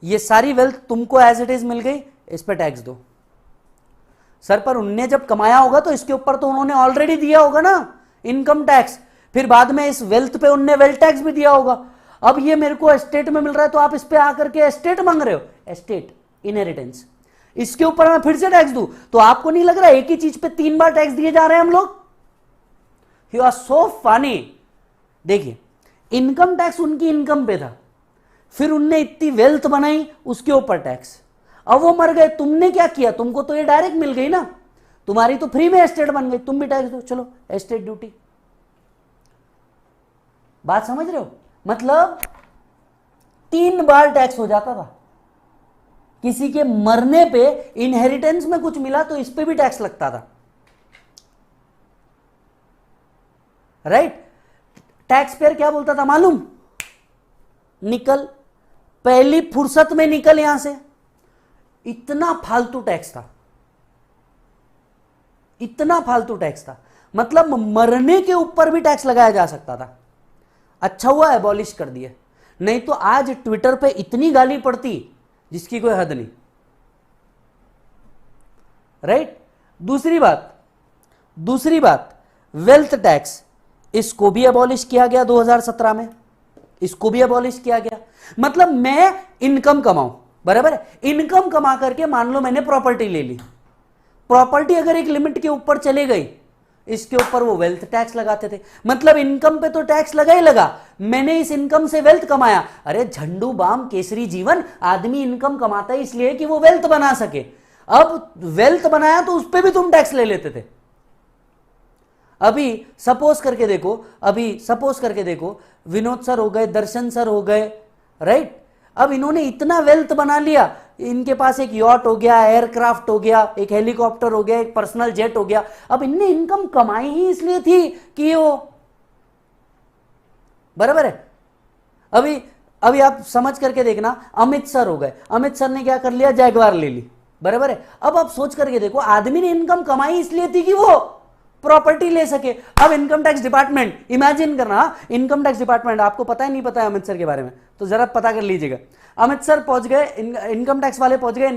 ये सारी वेल्थ तुमको एज इट इज मिल गई, इस पर टैक्स दो। सर पर उनने जब कमाया होगा तो इसके ऊपर तो उन्होंने ऑलरेडी दिया होगा ना इनकम टैक्स, फिर बाद में इस वेल्थ पे उनने वेल्थ टैक्स भी दिया होगा। अब ये मेरे को एस्टेट में मिल रहा है तो आप इस पे आकर के एस्टेट मांग रहे हो, एस्टेट इनहेरिटेंस, इसके ऊपर मैं फिर से टैक्स दूं? तो आपको नहीं लग रहा एक ही चीज पे 3 बार टैक्स दिए जा रहे हैं हम लोग? You are so funny. देखिए, इनकम टैक्स उनकी इनकम पे था, फिर उनने इतनी वेल्थ बनाई, उसके ऊपर टैक्स। अब वो मर गए, तुमने क्या किया? तुमको तो ये डायरेक्ट मिल गई ना, तुम्हारी तो फ्री में एस्टेट बन गई, तुम भी टैक्स दो, चलो एस्टेट ड्यूटी। बात समझ रहे हो? मतलब 3 बार टैक्स हो जाता था। किसी के मरने पे इनहेरिटेंस में कुछ मिला तो इस पे भी टैक्स लगता था, राइट? टैक्स पेयर क्या बोलता था मालूम? निकल, पहली फुर्सत में निकल यहां से। इतना फालतू टैक्स था, इतना फालतू टैक्स था, मतलब मरने के ऊपर भी टैक्स लगाया जा सकता था। अच्छा हुआ एबॉलिश कर दिया, नहीं तो आज ट्विटर पे इतनी गाली पड़ती जिसकी कोई हद नहीं, राइट? दूसरी बात वेल्थ टैक्स, इसको भी एबॉलिश किया गया 2017 में, इसको भी एबॉलिश किया गया। मतलब मैं इनकम कमाऊं, बराबर है? इनकम कमा करके मान लो मैंने प्रॉपर्टी ले ली, प्रॉपर्टी अगर एक लिमिट के ऊपर चले गई, इसके ऊपर वो वेल्थ टैक्स लगाते थे। मतलब इनकम पे तो टैक्स लगा ही लगा, मैंने इस इनकम से वेल्थ कमाया। अरे झंडू बाम केसरी जीवन, आदमी इनकम कमाता है इसलिए कि वो वेल्थ बना सके। अब वेल्थ बनाया तो उस पे भी तुम टैक्स ले लेते थे। अभी सपोज करके देखो, विनोद सर हो गए, दर्शन सर हो गए, राइट? अब इन्होंने इतना वेल्थ बना लिया, इनके पास एक यॉट हो गया, एयरक्राफ्ट हो गया, एक हेलीकॉप्टर हो गया, एक पर्सनल जेट हो गया। अब इनने इनकम कमाई ही इसलिए थी कि वो, बराबर है? अभी आप समझ करके देखना, अमित सर हो गए, अमित सर ने क्या कर लिया? जैगवार ले ली, बराबर है? अब आप सोच करके देखो, आदमी ने इनकम कमाई इसलिए थी कि वो प्रॉपर्टी ले सके। अब इनकम टैक्स डिपार्टमेंट, इमेजिन करना, इनकम टैक्स डिपार्टमेंट, आपको पता है नहीं पता है अमित सर के बारे में तो जरा पता कर लीजिएगा। अमित सर पहुंच गए, इनकम टैक्स वाले पहुंच गए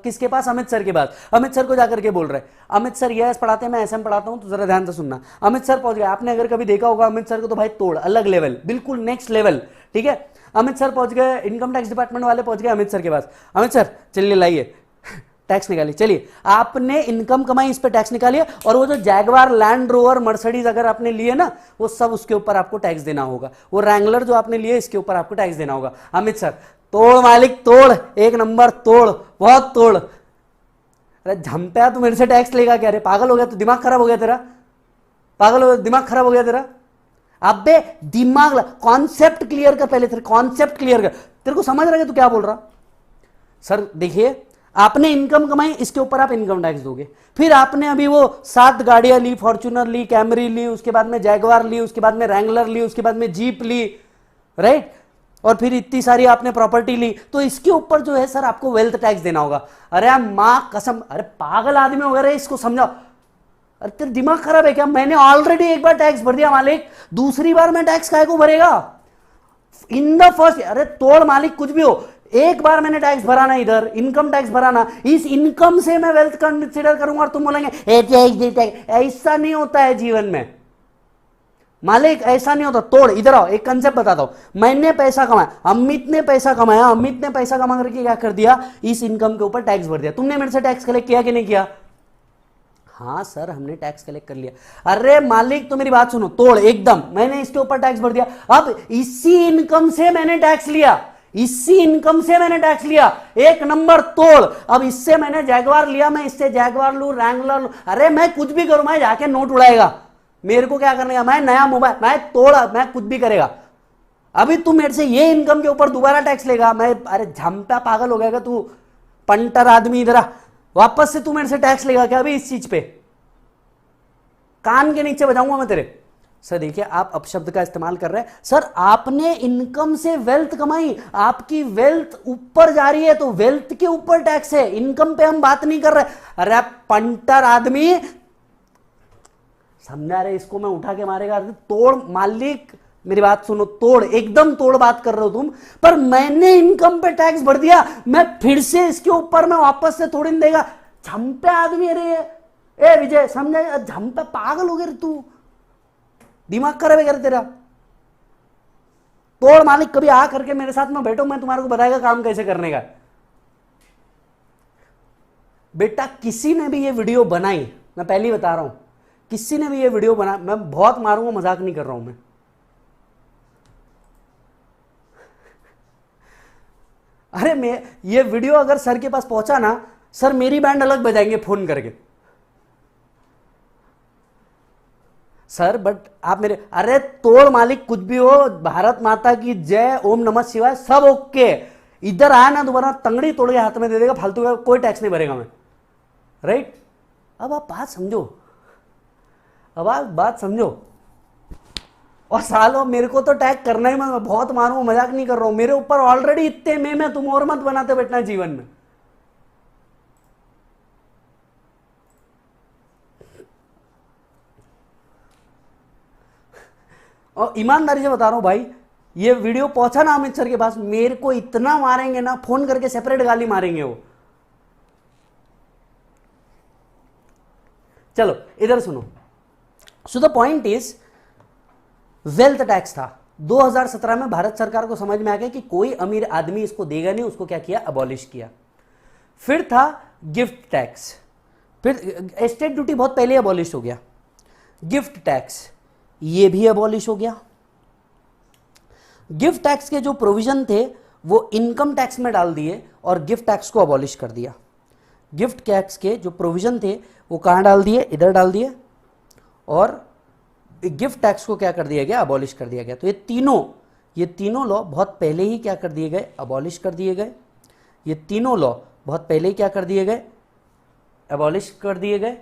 किसके पास? अमित सर के पास। अमित सर को जाकर के बोल रहे, अमित सर ये पढ़ाते हैं, मैं एसएम पढ़ाता हूं, तो जरा ध्यान से सुनना। अमित सर पहुंच गए, आपने अगर कभी देखा होगा अमित सर को तो भाई तोड़, अलग लेवल, बिल्कुल नेक्स्ट लेवल, ठीक है? अमित सर पहुंच गए, इनकम टैक्स डिपार्टमेंट वाले पहुंच गए अमित सर के पास। अमित सर चलिए लाइए टैक्स निकालिए, चलिए आपने इनकम कमाई, इस पे टैक्स निकालिए, और वो जो जैगवार, लैंड रोवर, मर्सिडीज अगर आपने लिए ना, वो सब उसके ऊपर आपको टैक्स देना होगा। वो रैंगलर जो आपने लिए, इसके ऊपर आपको टैक्स देना होगा। अमित सर तोड़ मालिक तोड़, एक नंबर तोड़, बहुत तोड़। अरे झंपया तू मेरे से टैक्स लेगा क्या रे? पागल हो गया तू? दिमाग खराब हो गया तेरा? पागल हो गया? दिमाग खराब हो गया तेरा? अबे दिमाग, कॉन्सेप्ट क्लियर कर पहले, तेरे कॉन्सेप्ट क्लियर कर। तेरे को समझ रहा है तू क्या बोल रहा? सर देखिए, आपने इनकम कमाई, इसके ऊपर आप इनकम टैक्स दोगे। फिर आपने अभी वो 7 गाड़ियां ली, फॉर्च्यूनर ली, कैमरी ली, उसके बाद में जैगवार ली, उसके बाद में रैंगलर ली, उसके बाद में जीप ली, राइट? और फिर इतनी सारी आपने प्रॉपर्टी ली, तो इसके ऊपर जो है सर आपको वेल्थ टैक्स देना होगा। अरे मां कसम, अरे पागल आदमी वगैरह, इसको समझाओ। अरे तेरा दिमाग खराब है क्या? मैंने ऑलरेडी एक बार टैक्स भर दिया मालिक, दूसरी बार मैं टैक्स काहे को भरेगा? इन द फर्स्ट, अरे तोड़ मालिक कुछ भी हो, एक बार मैंने टैक्स भरा ना, इधर इनकम टैक्स भरा ना, इस इनकम से मैं वेल्थ कंसिडर करूंगा और तुम बोलेंगे ऐसा नहीं होता है जीवन में मालिक, ऐसा नहीं होता। तोड़, इधर आओ, एक कंसेप्ट बताता हूं। मैंने पैसा कमाया, अमित ने पैसा कमाया, अमित ने पैसा कमा करके क्या कर दिया, इस इनकम के ऊपर टैक्स भर दिया। तुमने मेरे से टैक्स कलेक्ट किया कि नहीं किया? हाँ सर हमने टैक्स कलेक्ट कर लिया। अरे मालिक तो मेरी बात सुनो, तोड़ एकदम, मैंने इसके ऊपर टैक्स भर दिया। अब इसी इनकम से मैंने टैक्स लिया, इसी इनकम से मैंने टैक्स लिया, एक नंबर तोड़। अब इससे मैंने जैगवार लिया, मैं इससे जैगवार लू, रैंगलर लू, अरे मैं कुछ भी करूं, मैं जाके नोट उड़ाएगा, मेरे को क्या करने का, मैं नया मोबाइल, मैं तोड़ा, मैं कुछ भी करेगा। अभी तू मेरे से ये इनकम के ऊपर दोबारा टैक्स लेगा, मैं, अरे झंपा पागल हो गया तू? पंटर आदमी, इधर आ, वापस से तू मेरे से टैक्स लेगा क्या अभी इस चीज पे? कान के नीचे बजाऊंगा मैं तेरे। सर देखिए, आप अपशब्द का इस्तेमाल कर रहे हैं। सर आपने इनकम से वेल्थ कमाई, आपकी वेल्थ ऊपर जा रही है तो वेल्थ के ऊपर टैक्स है, इनकम पे हम बात नहीं कर रहे। अरे पंटर आदमी, समझा रहे? इसको मैं उठा के मारेगा। तोड़ मालिक, मेरी बात सुनो, तोड़ एकदम तोड़ बात कर रहे हो तुम, पर मैंने इनकम पे टैक्स भर दिया, मैं फिर से इसके ऊपर मैं वापस से थोड़ी नहीं देगा। झंपे आदमी, अरे ए विजय समझा, झंपे पागल हो गए तू? दिमाग खराब है तेरा? तोड़ मालिक, कभी आ करके मेरे साथ में बैठो, मैं तुम्हारे को बताएगा काम कैसे करने का। बेटा किसी ने भी ये वीडियो बनाई, मैं पहले ही बता रहा हूं, किसी ने भी ये वीडियो बना, मैं बहुत मारूंगा, मजाक नहीं कर रहा हूं मैं। अरे मैं ये वीडियो अगर सर के पास पहुंचा ना, सर मेरी बैंड अलग बजाएंगे फोन करके। सर बट आप मेरे, अरे तोड़ मालिक कुछ भी हो, भारत माता की जय, ओम नमः शिवाय, सब ओके। इधर आया ना दोबारा तंगड़ी तोड़ के हाथ में दे देगा, फालतू का कोई टैक्स नहीं भरेगा मैं, राइट? अब आप बात समझो, अब आप बात समझो। और सालों मेरे को तो टैग करना ही, मैं बहुत मारूं, मजाक नहीं कर रहा हूं, मेरे ऊपर ऑलरेडी इतने में तुम और मत बनाते बैठना जीवन में। और ईमानदारी से बता रहा हूं भाई, ये वीडियो पहुंचा ना अमित सर के पास, मेरे को इतना मारेंगे ना, फोन करके सेपरेट गाली मारेंगे वो। चलो इधर सुनो। So the point is, wealth tax था 2017 में, भारत सरकार को समझ में आ गया कि कोई अमीर आदमी इसको देगा नहीं, उसको क्या किया, अबॉलिश किया। फिर था गिफ्ट टैक्स, फिर एस्टेट ड्यूटी बहुत पहले अबॉलिश हो गया, गिफ्ट टैक्स ये भी अबॉलिश हो गया। गिफ्ट टैक्स के जो प्रोविजन थे वो इनकम टैक्स में डाल दिए और गिफ्ट टैक्स को अबॉलिश कर दिया। गिफ्ट टैक्स के जो प्रोविजन थे वो कहां डाल दिए, इधर डाल दिए, और गिफ्ट टैक्स को क्या कर दिया गया, अबॉलिश कर दिया गया। तो ये तीनों लॉ बहुत पहले ही क्या कर दिए गए, अबॉलिश कर दिए गए। ये तीनों लॉ बहुत पहले ही क्या कर दिए गए, अबॉलिश कर दिए गए।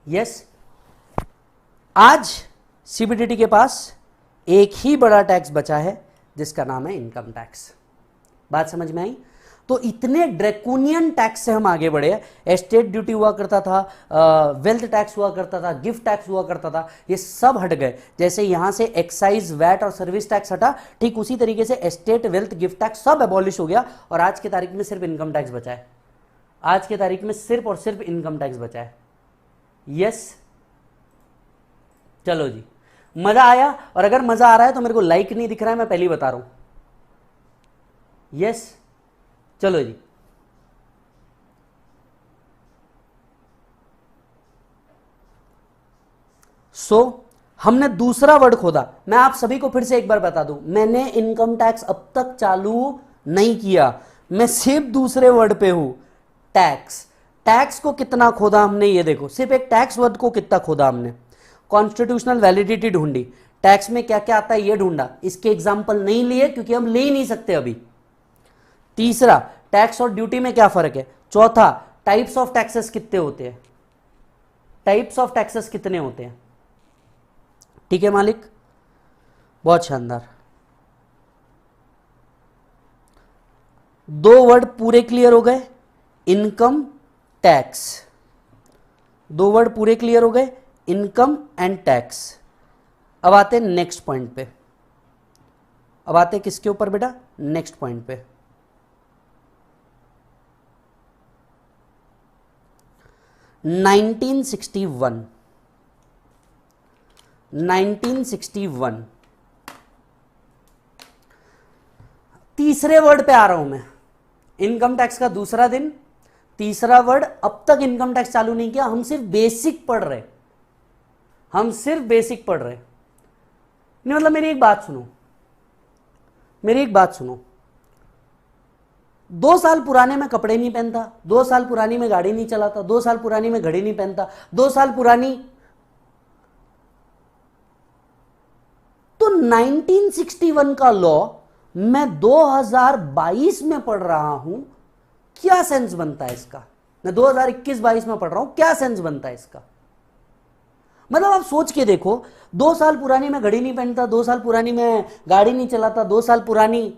यस, आज सीबीडीटी के पास एक ही बड़ा टैक्स बचा है जिसका नाम है इनकम टैक्स। बात समझ में आई? तो इतने ड्रैकोनियन टैक्स से हम आगे बढ़े। एस्टेट ड्यूटी हुआ करता था, वेल्थ टैक्स हुआ करता था, गिफ्ट टैक्स हुआ करता था, ये सब हट गए। जैसे यहां से एक्साइज, वैट और सर्विस टैक्स हटा, ठीक उसी तरीके से एस्टेट, वेल्थ, गिफ्ट टैक्स सब एबॉलिश हो गया और आज की तारीख में सिर्फ इनकम टैक्स बचा है। आज की तारीख में सिर्फ और सिर्फ इनकम टैक्स बचा है। यस, चलो जी, मजा आया? और अगर मजा आ रहा है तो मेरे को लाइक नहीं दिख रहा है, मैं पहले ही बता रहा हूं। यस, चलो जी। हमने दूसरा वर्ड खोदा। मैं आप सभी को फिर से एक बार बता दूं, मैंने इनकम टैक्स अब तक चालू नहीं किया, मैं सिर्फ दूसरे वर्ड पे हूं, टैक्स। टैक्स को कितना खोदा हमने, ये देखो, सिर्फ एक टैक्स वर्ड को कितना खोदा हमने। कॉन्स्टिट्यूशनल वैलिडिटी ढूंढी, टैक्स में क्या क्या आता है ये ढूंढा। इसके एग्जाम्पल नहीं लिए क्योंकि हम ले ही नहीं सकते अभी। तीसरा, टैक्स और ड्यूटी में क्या फर्क है। चौथा, टाइप्स ऑफ टैक्सेस कितने होते हैं, टाइप्स ऑफ टैक्सेस कितने होते हैं। ठीक है मालिक, बहुत शानदार। दो वर्ड पूरे क्लियर हो गए, इनकम टैक्स। दो वर्ड पूरे क्लियर हो गए, इनकम एंड टैक्स। अब आते हैं नेक्स्ट पॉइंट पे। अब आते हैं किसके ऊपर बेटा, नेक्स्ट पॉइंट पे। नाइनटीन 1961 तीसरे वर्ड पे आ रहा हूं मैं। इनकम टैक्स का दूसरा दिन, तीसरा वर्ड। अब तक इनकम टैक्स चालू नहीं किया, हम सिर्फ बेसिक पढ़ रहे, हम सिर्फ बेसिक पढ़ रहे। नहीं मतलब मेरी एक बात सुनो, मेरी एक बात सुनो। 2 साल पुराने में कपड़े नहीं पहनता, 2 साल पुरानी में गाड़ी नहीं चलाता, 2 साल पुरानी में घड़ी नहीं पहनता, 2 साल पुरानी। तो 1961 का लॉ मैं 2022 में पढ़ रहा हूं, क्या सेंस बनता है इसका। मैं 2021-22 में पढ़ रहा हूं, क्या सेंस बनता है इसका। मतलब आप सोच के देखो, 2 साल पुरानी में घड़ी नहीं पहनता, 2 साल पुरानी में गाड़ी नहीं चलाता, 2 साल पुरानी,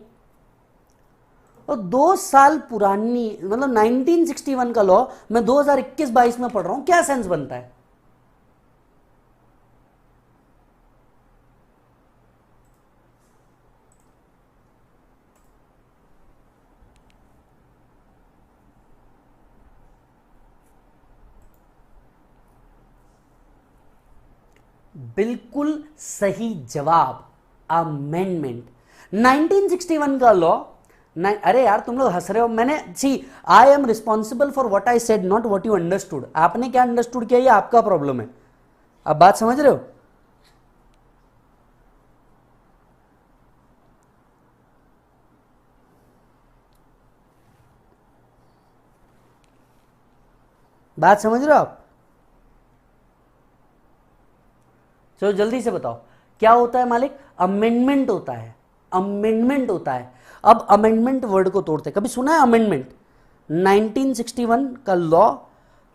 और 2 साल पुरानी, मतलब 1961 का लॉ मैं 2021-22 में पढ़ रहा हूं, क्या सेंस बनता है। बिल्कुल सही जवाब, अमेंडमेंट। 1961 का लॉ। अरे यार तुम लोग हंस रहे हो, मैंने see I am responsible for what I said, not what you understood. आपने क्या अंडरस्टूड किया ये आपका प्रॉब्लम है। अब बात समझ रहे हो। बात समझ रहे हो आप। चलो जल्दी से बताओ क्या होता है मालिक। अमेंडमेंट होता है, अमेंडमेंट होता है। अब अमेंडमेंट वर्ड को तोड़ते, कभी सुना है अमेंडमेंट। 1961 का लॉ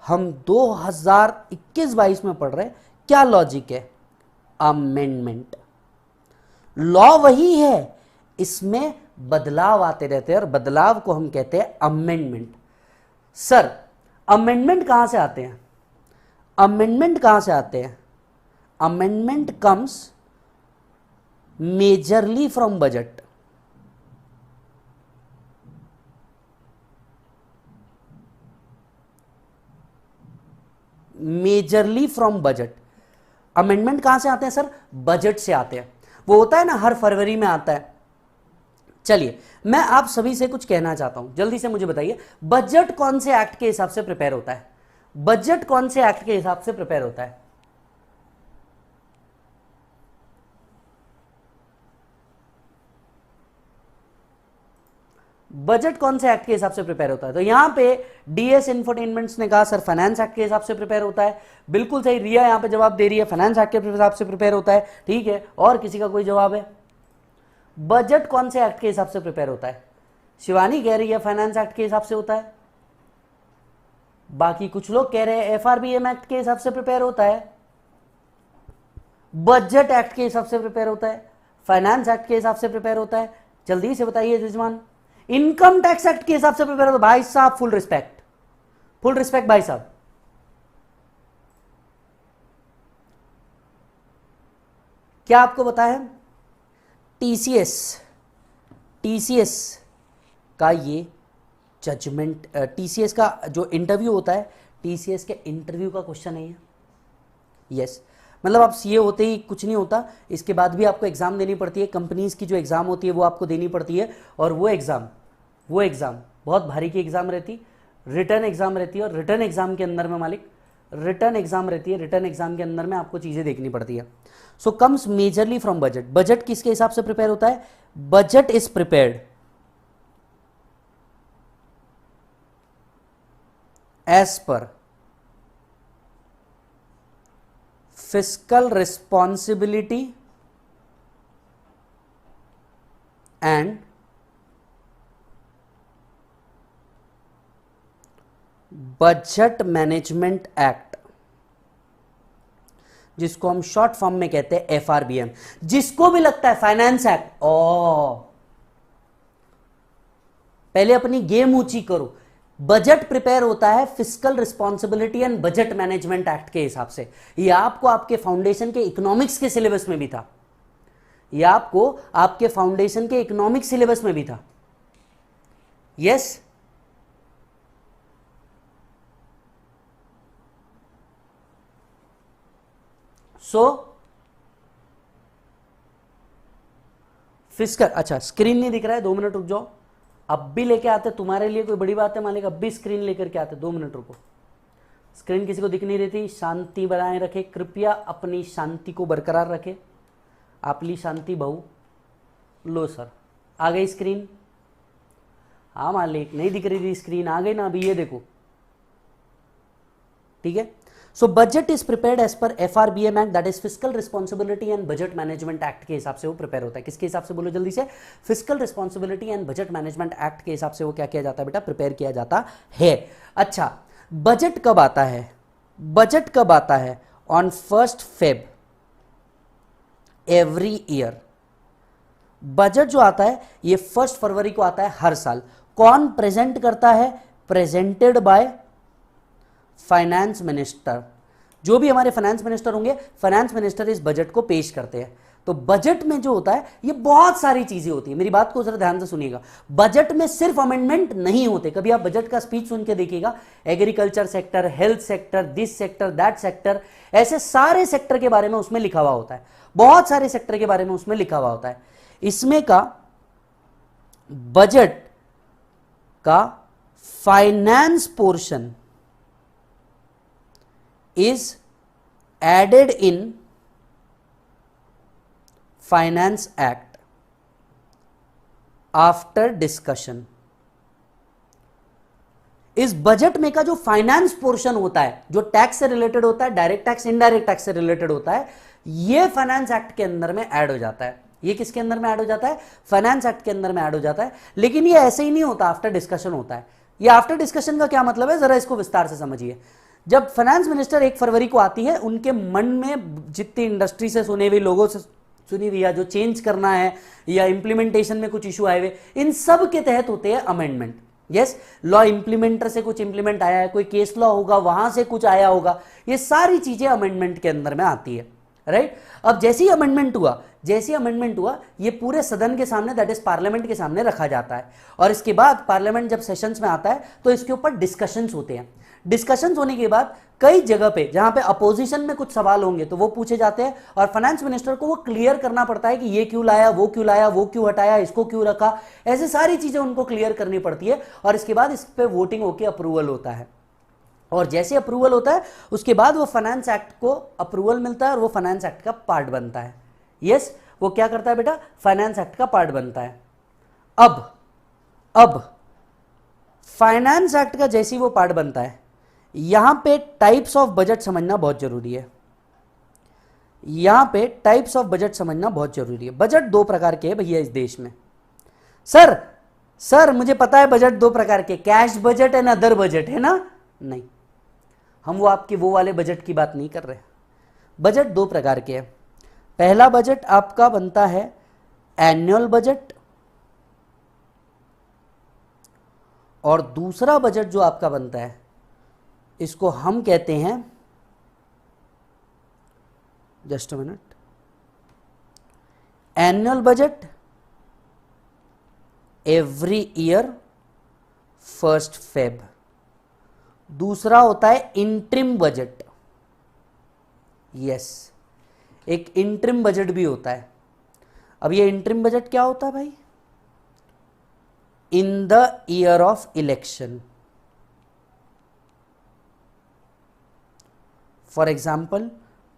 हम 2021-22 में पढ़ रहे हैं, क्या लॉजिक है। अमेंडमेंट, लॉ वही है, इसमें बदलाव आते रहते हैं और बदलाव को हम कहते हैं अमेंडमेंट। सर अमेंडमेंट कहां से आते हैं, अमेंडमेंट कहां से आते हैं। Amendment comes majorly from budget. Majorly from budget. Amendment कहां से आते हैं सर, बजट से आते हैं। वो होता है ना हर फरवरी में आता है। चलिए मैं आप सभी से कुछ कहना चाहता हूं, जल्दी से मुझे बताइए बजट कौन से एक्ट के हिसाब से प्रिपेयर होता है। बजट कौन से एक्ट के हिसाब से प्रिपेयर होता है। बजट कौन से एक्ट के हिसाब से प्रिपेयर होता है। तो यहां पे डीएस इंफोटेनमेंट्स ने कहा सर फाइनेंस एक्ट के हिसाब से प्रिपेयर होता है। बिल्कुल सही, रिया यहां पे जवाब दे रही है फाइनेंस एक्ट के हिसाब से प्रिपेयर होता है। ठीक है, और किसी का कोई जवाब है। बजट कौन से एक्ट के हिसाब से प्रिपेयर होता है। शिवानी कह रही है फाइनेंस एक्ट के हिसाब से होता है। बाकी कुछ लोग कह रहे हैं एफआरबीएम एक्ट के हिसाब से प्रिपेयर होता है। बजट एक्ट के हिसाब से प्रिपेयर होता है, फाइनेंस एक्ट के हिसाब से प्रिपेयर होता है। जल्दी से बताइए रिजवान। इनकम टैक्स एक्ट के हिसाब से प्रिपेयर होता है। भाई साहब फुल रिस्पेक्ट, फुल रिस्पेक्ट भाई साहब। क्या आपको पता है टीसीएस, टीसीएस का ये जजमेंट, टीसीएस का जो इंटरव्यू होता है, टीसीएस के इंटरव्यू का क्वेश्चन है ये। यस, मतलब आप सीए होते ही कुछ नहीं होता, इसके बाद भी आपको एग्जाम देनी पड़ती है। कंपनीज की जो एग्जाम होती है वो आपको देनी पड़ती है, और वो एग्जाम बहुत भारी की एग्जाम रहती, रिटर्न एग्जाम रहती है। और रिटर्न एग्जाम के अंदर में मालिक रिटर्न एग्जाम रहती है, रिटर्न एग्जाम के अंदर में आपको चीजें देखनी पड़ती है। So comes majorly from budget. Budget किसके हिसाब से प्रिपेयर होता है? Budget is prepared as per fiscal responsibility and budget management act, जिसको हम शॉर्ट फॉर्म में कहते हैं FRBM। जिसको भी लगता है फाइनेंस एक्ट, ओ पहले अपनी गेम ऊंची करो। बजट प्रिपेयर होता है fiscal responsibility and budget management act के हिसाब से। ये आपको आपके फाउंडेशन के इकोनॉमिक्स के सिलेबस में भी था, ये आपको आपके फाउंडेशन के इकोनॉमिक्स सिलेबस में भी था। यस सो फिस्कल, अच्छा स्क्रीन नहीं दिख रहा है, 2 मिनट रुक जाओ। अब भी लेके आते, तुम्हारे लिए कोई बड़ी बात है मालिक, अब भी स्क्रीन लेकर के आते, 2 मिनट रुको। स्क्रीन किसी को दिख नहीं रही थी, शांति बनाए रखे, कृपया अपनी शांति को बरकरार रखे। आपली शांति बहू। लो सर, आ गई स्क्रीन? हाँ मालिक, नहीं दिख रही थी स्क्रीन, आ गई ना अभी, ये देखो। ठीक है। So budget is prepared as per FRBM act, that is fiscal responsibility and budget management act के हिसाब से वो प्रिपेयर होता है। किसके हिसाब से बोलो जल्दी से? Fiscal responsibility and budget management act के हिसाब से वो क्या किया जाता है बेटा? प्रिपेयर किया जाता है। अच्छा, बजट कब आता है? बजट कब आता है? On 1 Feb every year. Budget जो आता है ये 1 फरवरी को आता है हर साल। कौन प्रेजेंट करता है? Presented by finance minister. जो भी हमारे फाइनेंस मिनिस्टर होंगे, फाइनेंस मिनिस्टर इस बजट को पेश करते हैं। तो बजट में जो होता है ये बहुत सारी चीजें होती है। मेरी बात को जरा ध्यान से सुनिएगा। बजट में सिर्फ अमेंडमेंट नहीं होते। कभी आप बजट का स्पीच सुन के देखिएगा, agriculture sector, health sector, this sector, that sector, ऐसे सारे सेक्टर के बारे में उसमें लिखा हुआ होता है। बहुत सारे सेक्टर के बारे में उसमें लिखा हुआ होता है। इसमें का बजट का finance portion is added in finance act after discussion। इस बजट में का जो फाइनेंस पोर्शन होता है, जो टैक्स से रिलेटेड होता है, डायरेक्ट टैक्स, इनडायरेक्ट टैक्स से रिलेटेड होता है, ये फाइनेंस एक्ट के अंदर में ऐड हो जाता है। ये किसके अंदर में ऐड हो जाता है? फाइनेंस एक्ट के अंदर में ऐड हो जाता है। लेकिन ये ऐसे ही नहीं होता, आफ्टर डिस्कशन होता है। ये आफ्टर डिस्कशन का क्या मतलब है, जरा इसको विस्तार से समझिए। जब फाइनेंस मिनिस्टर 1 फरवरी को आती है, उनके मन में जितनी इंडस्ट्री से सुने हुए, लोगों से सुनी हुई, या जो चेंज करना है या इंप्लीमेंटेशन में कुछ इशू आए हुए, इन सब के तहत होते हैं अमेंडमेंट। यस, लॉ इंप्लीमेंटर से कुछ इंप्लीमेंट आया है, कोई केस लॉ होगा वहां से कुछ आया होगा, ये सारी चीजें अमेंडमेंट के अंदर में आती है। राइट। अब जैसे ही अमेंडमेंट हुआ, ये पूरे सदन के सामने, दैट इज पार्लियामेंट के सामने रखा जाता है। और इसके बाद पार्लियामेंट जब सेशंस में आता है तो इसके ऊपर डिस्कशंस होते हैं। डिस्कशंस होने के बाद कई जगह पे जहां पे अपोजिशन में कुछ सवाल होंगे तो वो पूछे जाते हैं, और फाइनेंस मिनिस्टर को वो क्लियर करना पड़ता है कि ये क्यों लाया, वो क्यों लाया, वो क्यों हटाया, इसको क्यों रखा, ऐसे सारी चीजें उनको क्लियर करनी पड़ती है। और इसके बाद इस पे वोटिंग होकर अप्रूवल होता है। और जैसे अप्रूवल होता है उसके बाद वो फाइनेंस एक्ट को अप्रूवल मिलता है और वो फाइनेंस एक्ट का पार्ट बनता है। यस, वो क्या करता है बेटा? फाइनेंस एक्ट का पार्ट बनता है। अब फाइनेंस एक्ट का जैसे ही वो पार्ट बनता है, यहां पे टाइप्स ऑफ बजट समझना बहुत जरूरी है। यहां पे टाइप्स ऑफ बजट समझना बहुत जरूरी है। बजट 2 प्रकार के हैं भैया इस देश में। सर मुझे पता है बजट 2 प्रकार के, cash budget and other budget, है ना? नहीं, हम वो आपके वो वाले बजट की बात नहीं कर रहे। बजट 2 प्रकार के हैं। पहला बजट आपका बनता है एनुअल बजट, और दूसरा बजट जो आपका बनता है इसको हम कहते हैं, just a minute, annual budget every year 1 Feb। दूसरा होता है इंट्रिम बजट। यस, एक इंट्रिम बजट भी होता है। अब ये इंट्रिम बजट क्या होता है भाई? In the year of election. For example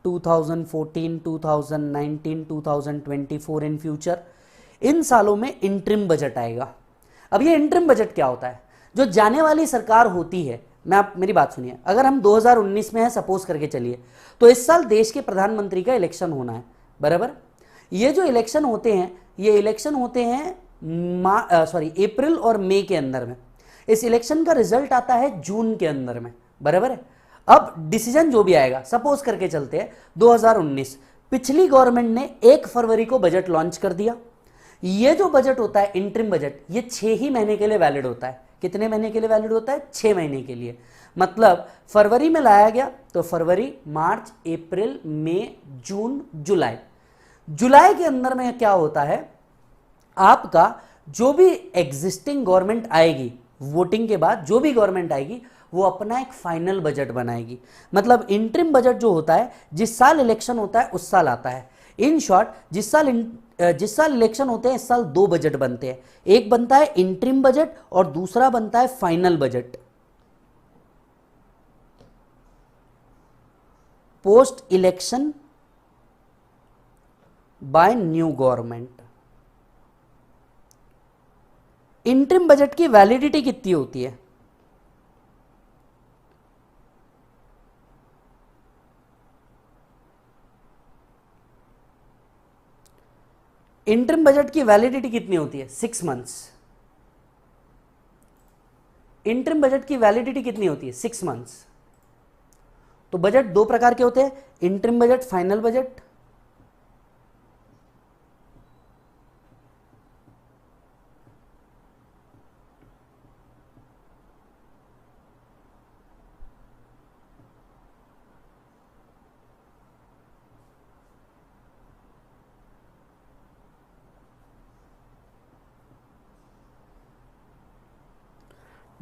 2014, 2019, 2024 in future, इन सालों में इंटरिम बजट आएगा। अब ये इंटरिम बजट क्या होता है? जो जाने वाली सरकार होती है, मैं आप मेरी बात सुनिए, अगर हम 2019 में है सपोज करके चलिए, तो इस साल देश के प्रधानमंत्री का इलेक्शन होना है, बराबर। ये जो इलेक्शन होते हैं, ये इलेक्शन होते हैं अप्रैल और मई के अंदर में। इस इलेक्शन का रिजल्ट आता है जून के अंदर में, बराबर है। अब डिसीजन जो भी आएगा, सपोज करके चलते हैं 2019, पिछली गवर्नमेंट ने 1 फरवरी को बजट लॉन्च कर दिया। ये जो बजट होता है इंटरिम बजट, ये 6 ही महीने के लिए वैलिड होता है। कितने महीने के लिए वैलिड होता है? 6 महीने के लिए। मतलब फरवरी में लाया गया तो फरवरी, मार्च, अप्रैल, मई, जून, जुलाई। जुलाई के अंदर में क्या होता है, आपका जो भी एग्जिस्टिंग गवर्नमेंट आएगी, वोटिंग के बाद जो भी गवर्नमेंट आएगी, वो अपना एक फाइनल बजट बनाएगी। मतलब इंटरिम बजट जो होता है, जिस साल इलेक्शन होता है उस साल आता है। इन शॉर्ट, जिस साल इलेक्शन होते हैं, इस साल 2 बजट बनते हैं। एक बनता है इंटरिम बजट और दूसरा बनता है final budget. Post election by new government. Interim budget की वैलिडिटी कितनी होती है? इंटरिम बजट की वैलिडिटी कितनी होती है? 6 मंथ्स। इंटरिम बजट की वैलिडिटी कितनी होती है? 6 मंथ्स। तो बजट 2 प्रकार के होते हैं, interim budget, final budget.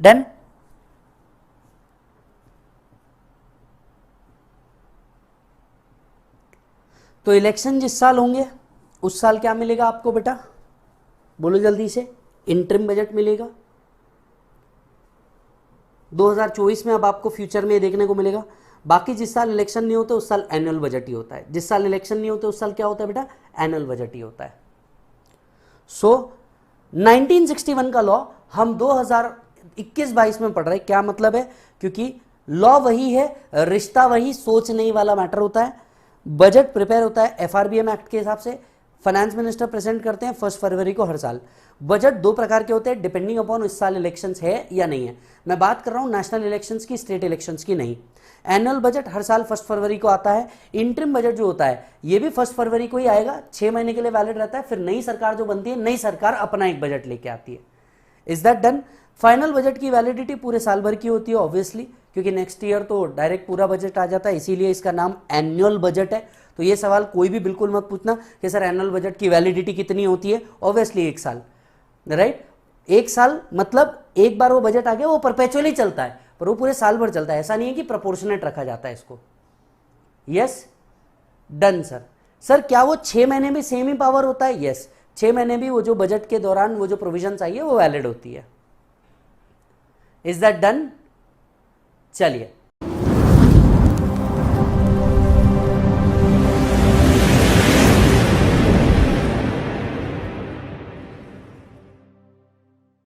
Done. तो इलेक्शन जिस साल होंगे उस साल क्या मिलेगा आपको बेटा? बोलो जल्दी से। इंटरिम बजट मिलेगा। 2024 में अब आपको फ्यूचर में देखने को मिलेगा। बाकी जिस साल इलेक्शन नहीं होता उस साल एनुअल बजट ही होता है। जिस साल इलेक्शन नहीं होता उस साल क्या होता है बेटा? एनुअल बजट ही होता है। सो 1961 का लॉ हम 2021-22 में पढ़ रहे हैं। क्या मतलब है? क्योंकि लॉ वही है, रिश्ता वही, सोच नहीं वाला मैटर होता है। बजट प्रिपेयर होता है एफआरबीएम एक्ट के हिसाब से, फाइनेंस मिनिस्टर प्रेजेंट करते हैं 1 फरवरी को हर साल। बजट 2 प्रकार के होते हैं डिपेंडिंग अपॉन इस साल इलेक्शंस है या नहीं है। मैं बात कर रहा हूं नेशनल इलेक्शंस की, स्टेट इलेक्शंस की नहीं। एनुअल बजट हर साल 1 फरवरी को आता है। इंटरिम बजट जो होता है ये भी 1 फरवरी को ही आएगा, 6 महीने के लिए वैलिड रहता है। फिर नई सरकार जो बनती है, नई सरकार अपना एक बजट लेके आती है। Is that done? Final budget की वैलिडिटी पूरे साल भर की होती है ऑब्वियसली, क्योंकि नेक्स्ट ईयर तो डायरेक्ट पूरा बजट आ जाता है, इसीलिए इसका नाम एनुअल बजट है। तो ये सवाल कोई भी बिल्कुल मत पूछना कि सर एनुअल बजट की वैलिडिटी कितनी होती है। ऑब्वियसली 1 साल, राइट। 1 साल मतलब एक बार वो बजट आ गया, वो परपेचुअली चलता है, पर वो पूरे साल भर चलता है। ऐसा नहीं है कि प्रोपोर्शनेट रखा जाता है इसको। Yes, done sir. सर क्या वो 6 महीने में सेम ही पावर होता है? यस, 6 महीने भी वो जो बजट के दौरान वो जो प्रोविजन आई है वो वैलिड होती है। Is that done? चलिए